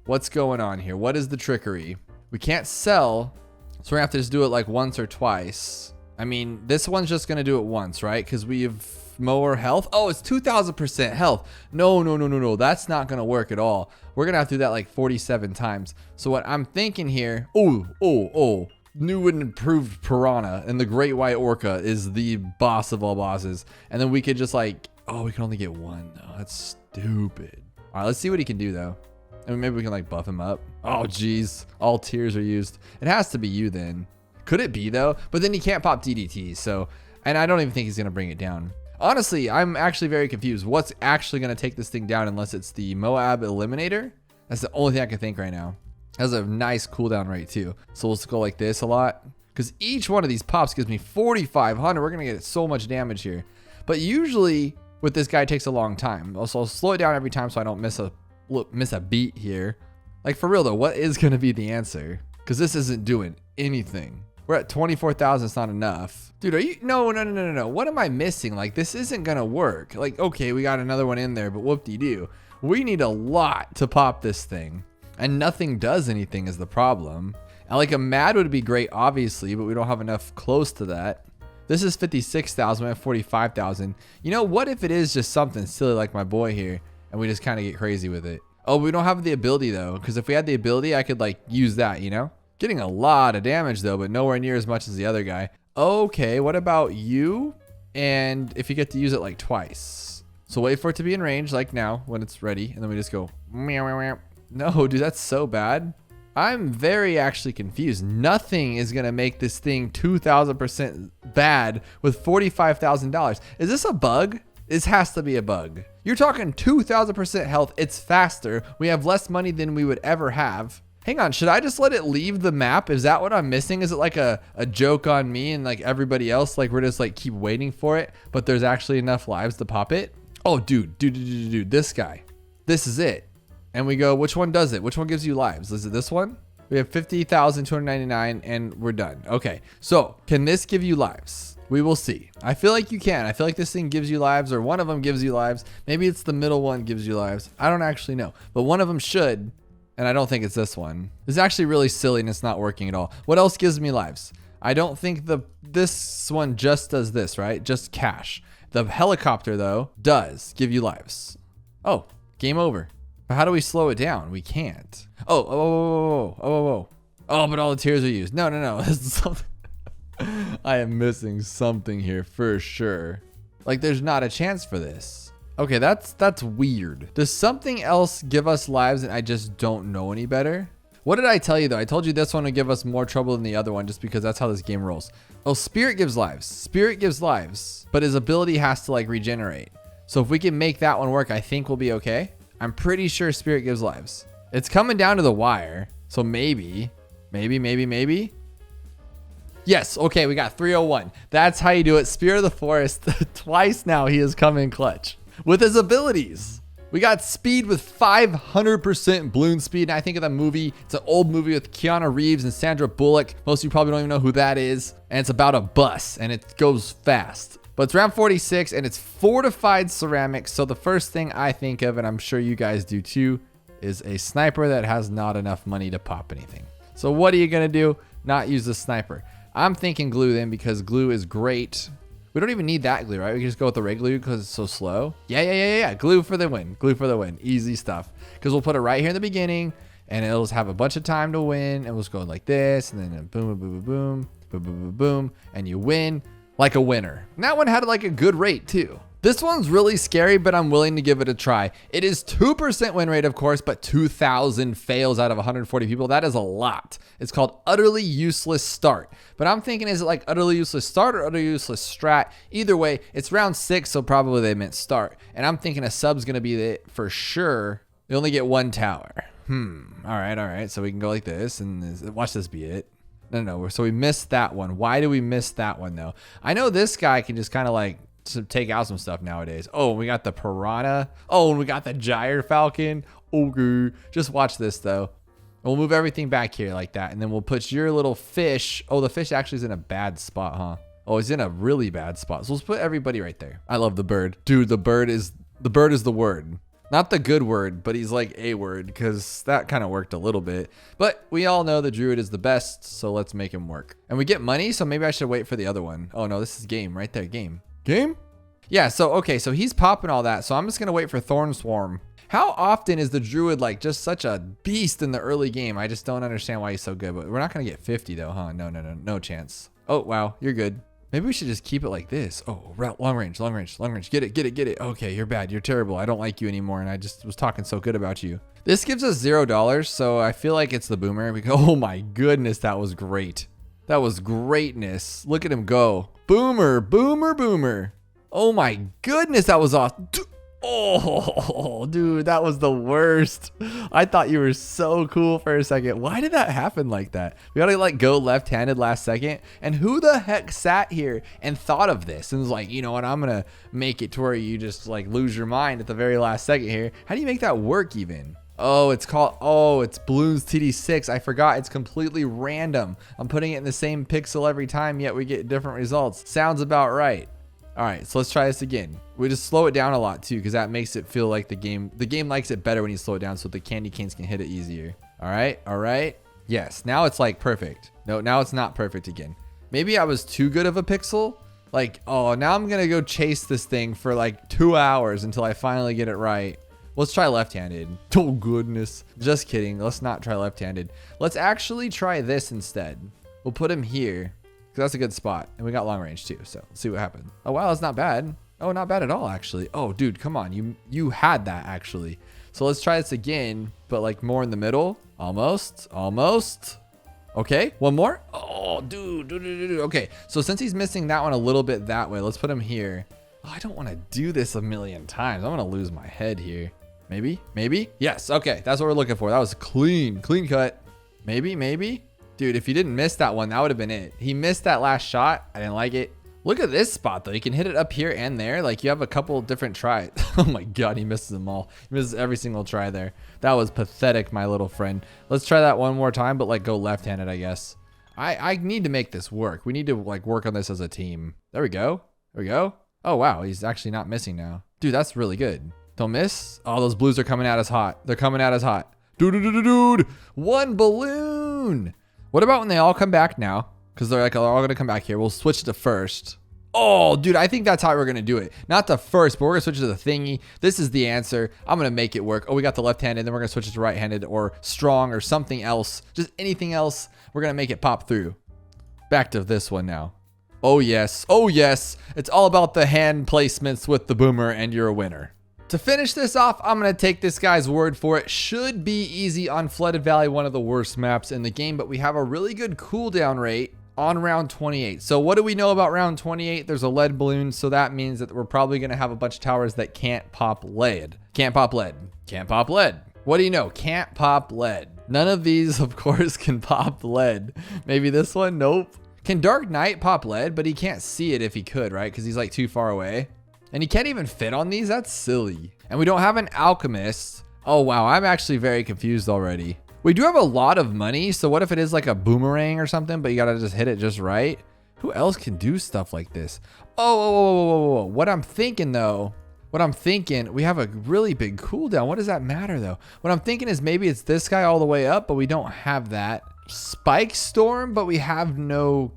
S1: What's going on here? What is the trickery? We can't sell, so we're gonna have to just do it like once or twice. I mean, this one's just gonna do it once, right? Because we have more health. Oh, it's 2,000% health. No. That's not gonna work at all. We're gonna have to do that like 47 times. So what I'm thinking here, new and improved piranha and the great white orca is the boss of all bosses. And then we could just like, oh, we can only get 1. No, that's stupid. All right, let's see what he can do though. I mean, maybe we can like buff him up. Oh, geez. All tiers are used. It has to be you then. Could it be though? But then he can't pop DDT. So, and I don't even think he's going to bring it down. Honestly, I'm actually very confused. What's actually going to take this thing down unless it's the Moab Eliminator? That's the only thing I can think right now. It has a nice cooldown rate too. So we'll just go like this a lot. Because each one of these pops gives me 4,500. We're going to get so much damage here. But usually with this guy, it takes a long time. Also, I'll slow it down every time so I don't miss a beat here. Like, for real though, what is going to be the answer? Because this isn't doing anything. We're at 24,000. It's not enough. Dude, are you? No. What am I missing? Like, this isn't going to work. Like, okay, we got another one in there, but whoop-de-doo. We need a lot to pop this thing. And nothing does anything is the problem. And like a MAD would be great, obviously, but we don't have enough close to that. This is 56,000, we have 45,000. You know, what if it is just something silly like my boy here, and we just kind of get crazy with it? Oh, we don't have the ability though, because if we had the ability, I could like use that, you know? Getting a lot of damage though, but nowhere near as much as the other guy. Okay, what about you? And if you get to use it like twice. So wait for it to be in range, like now, when it's ready, and then we just go meow, meow, meow. No, dude, that's so bad. I'm very actually confused. Nothing is gonna make this thing 2,000% bad with $45,000. Is this a bug? This has to be a bug. You're talking 2,000% health. It's faster. We have less money than we would ever have. Hang on, should I just let it leave the map? Is that what I'm missing? Is it like a joke on me and like everybody else? Like we're just like keep waiting for it, but there's actually enough lives to pop it? Oh, dude, this guy. This is it. And we go, which one does it? Which one gives you lives? Is it this one? We have 50,299 and we're done. Okay, so can this give you lives? We will see. I feel like you can. I feel like this thing gives you lives, or one of them gives you lives. Maybe it's the middle one gives you lives. I don't actually know, but one of them should. And I don't think it's this one. It's actually really silly and it's not working at all. What else gives me lives? I don't think this one just does this, right? Just cash. The helicopter though does give you lives. Oh, game over. But how do we slow it down? We can't. Oh, but all the tears are used. No. This is something. I am missing something here for sure. Like there's not a chance for this. Okay, that's weird. Does something else give us lives and I just don't know any better? What did I tell you though? I told you this one would give us more trouble than the other one just because that's how this game rolls. Oh, Spirit gives lives. Spirit gives lives, but his ability has to like regenerate. So if we can make that one work, I think we'll be okay. I'm pretty sure Spirit gives lives. It's coming down to the wire. So maybe. Yes, okay, we got 301. That's how you do it. Spirit of the Forest, twice now he has come in clutch with his abilities. We got speed with 500% Bloon speed. And I think of the movie, it's an old movie with Keanu Reeves and Sandra Bullock. Most of you probably don't even know who that is. And it's about a bus and it goes fast. But it's round 46 and it's fortified ceramics. So the first thing I think of, and I'm sure you guys do too, is a sniper that has not enough money to pop anything. So what are you gonna do? Not use the sniper. I'm thinking glue then because glue is great. We don't even need that glue, right? We can just go with the red glue because it's so slow. Yeah. Glue for the win. Glue for the win. Easy stuff. Because we'll put it right here in the beginning and it'll just have a bunch of time to win. And we'll just go like this and then boom, boom, boom, boom, boom, boom, boom, boom. And you win like a winner. And that one had like a good rate too. This one's really scary, but I'm willing to give it a try. It is 2% win rate, of course, but 2,000 fails out of 140 people. That is a lot. It's called utterly useless start. But I'm thinking, is it like utterly useless start or utterly useless strat? Either way, it's round 6, so probably they meant start. And I'm thinking a sub's gonna be it for sure. We only get one tower. All right. So we can go like this and watch this be it. No. So we missed that one. Why do we miss that one though? I know this guy can just kind of like to take out some stuff nowadays. Oh, we got the piranha. Oh, and we got the gyre falcon. Okay, just watch this though. We'll move everything back here like that, and then we'll put your little fish. Oh, the fish actually is in a bad spot, huh? Oh, he's in a really bad spot. So let's put everybody right there. I love the bird, dude. The bird is the word, not the good word, but he's like a word because that kind of worked a little bit. But we all know the druid is the best, so let's make him work. And we get money, so maybe I should wait for the other one. Oh no, this is game right there. Game. Yeah, so okay, so he's popping all that, so I'm just gonna wait for Thorn Swarm. How often is the druid like just such a beast in the early game? I just don't understand why he's so good, but we're not gonna get 50 though, huh? No chance. Oh wow, you're good. Maybe we should just keep it like this. Oh, long range. Get it. Okay, you're bad, you're terrible. I don't like you anymore, and I just was talking so good about you. This gives us $0, so I feel like it's the boomer. Oh my goodness, that was great. That was greatness. Look at him go. Boomer. Oh my goodness, that was awesome. Oh, dude, that was the worst. I thought you were so cool for a second. Why did that happen like that? We gotta like go left-handed last second. And who the heck sat here and thought of this and was like, you know what, I'm gonna make it to where you just like lose your mind at the very last second here. How do you make that work even? Oh, it's Bloons TD6. I forgot it's completely random. I'm putting it in the same pixel every time, yet we get different results. Sounds about right. All right, so let's try this again. We just slow it down a lot too, because that makes it feel like the game likes it better when you slow it down so the candy canes can hit it easier. All right. Yes, now it's like perfect. No, now it's not perfect again. Maybe I was too good of a pixel. Like, oh, now I'm gonna go chase this thing for like 2 hours until I finally get it right. Let's try left-handed. Oh goodness. Just kidding, let's not try left-handed. Let's actually try this instead. We'll put him here. That's a good spot. And we got long range too. So let's see what happens. Oh, wow. That's not bad. Oh, not bad at all, actually. Oh, dude, come on. You had that actually. So let's try this again, but like more in the middle. Almost. Okay. One more. Oh, dude. Okay. So since he's missing that one a little bit that way, let's put him here. Oh, I don't want to do this a million times. I'm going to lose my head here. Maybe. Yes. Okay. That's what we're looking for. That was clean cut. Maybe. Dude, if you didn't miss that one, that would have been it. He missed that last shot. I didn't like it. Look at this spot, though. You can hit it up here and there. Like, you have a couple different tries. Oh, my God. He misses them all. He misses every single try there. That was pathetic, my little friend. Let's try that one more time, but, like, go left-handed, I guess. I need to make this work. We need to, like, work on this as a team. There we go. Oh, wow. He's actually not missing now. Dude, that's really good. Don't miss. Oh, those blues are coming at us hot. They're coming at us hot. Dude. One balloon. What about when they all come back now? Because they're all going to come back here. We'll switch to first. Oh, dude, I think that's how we're going to do it. Not the first, but we're going to switch to the thingy. This is the answer. I'm going to make it work. Oh, we got the left-handed, then we're going to switch it to right-handed or strong or something else. Just anything else. We're going to make it pop through. Back to this one now. Oh, yes. It's all about the hand placements with the boomer, and you're a winner. To finish this off, I'm going to take this guy's word for it. Should be easy on Flooded Valley, one of the worst maps in the game, but we have a really good cooldown rate on round 28. So what do we know about round 28? There's a lead balloon, so that means that we're probably going to have a bunch of towers that can't pop lead. Can't pop lead. What do you know? Can't pop lead. None of these, of course, can pop lead. Maybe this one? Nope. Can Dark Knight pop lead? But he can't see it if he could, right? Because he's like too far away. And he can't even fit on these? That's silly. And we don't have an alchemist. Oh, wow. I'm actually very confused already. We do have a lot of money. So what if it is like a boomerang or something, but you got to just hit it just right? Who else can do stuff like this? Oh, what I'm thinking though, we have a really big cooldown. What does that matter though? What I'm thinking is maybe it's this guy all the way up, but we don't have that. Spike storm, but we have no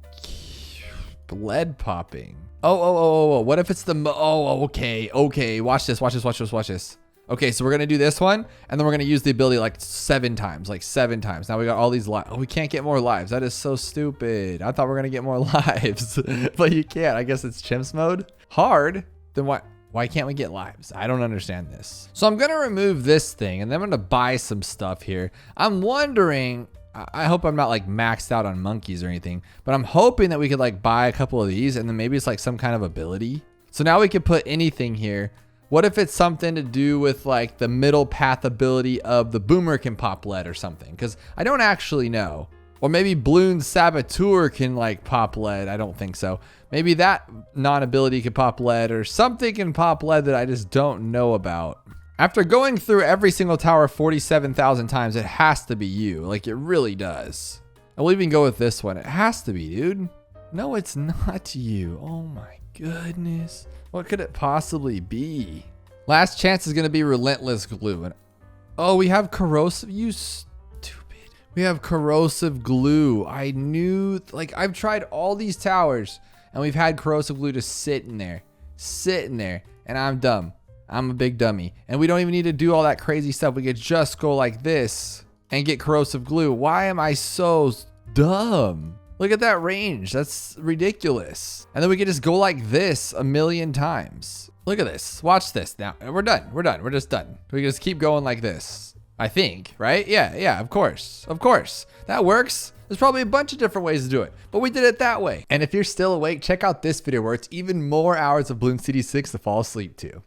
S1: lead popping. Oh, what if it's the, okay. Watch this. Okay, so we're going to do this one, and then we're going to use the ability like 7 times. Now we got all these lives. Oh, we can't get more lives. That is so stupid. I thought we were going to get more lives, but you can't. I guess it's chimps mode. Hard? Then why can't we get lives? I don't understand this. So I'm going to remove this thing, and then I'm going to buy some stuff here. I'm wondering, I hope I'm not like maxed out on monkeys or anything, but I'm hoping that we could like buy a couple of these, and then maybe it's like some kind of ability. So now we could put anything here. What if it's something to do with like the middle path ability of the boomer can pop lead or something? Because I don't actually know. Or maybe Bloon Saboteur can like pop lead. I don't think so. Maybe that non-ability can pop lead, or something can pop lead that I just don't know about. After going through every single tower 47,000 times, it has to be you. Like, it really does. And we'll even go with this one. It has to be, dude. No, it's not you. Oh my goodness. What could it possibly be? Last chance is going to be Relentless Glue. And oh, we have corrosive. You stupid. We have corrosive glue. I knew, like, I've tried all these towers and we've had corrosive glue just sitting there. And I'm dumb. I'm a big dummy. And we don't even need to do all that crazy stuff. We could just go like this and get corrosive glue. Why am I so dumb? Look at that range. That's ridiculous. And then we could just go like this a million times. Look at this. Watch this. Now we're done. We're just done. We can just keep going like this. I think, right? Yeah, of course. That works. There's probably a bunch of different ways to do it, but we did it that way. And if you're still awake, check out this video where it's even more hours of Bloons TD6 to fall asleep to.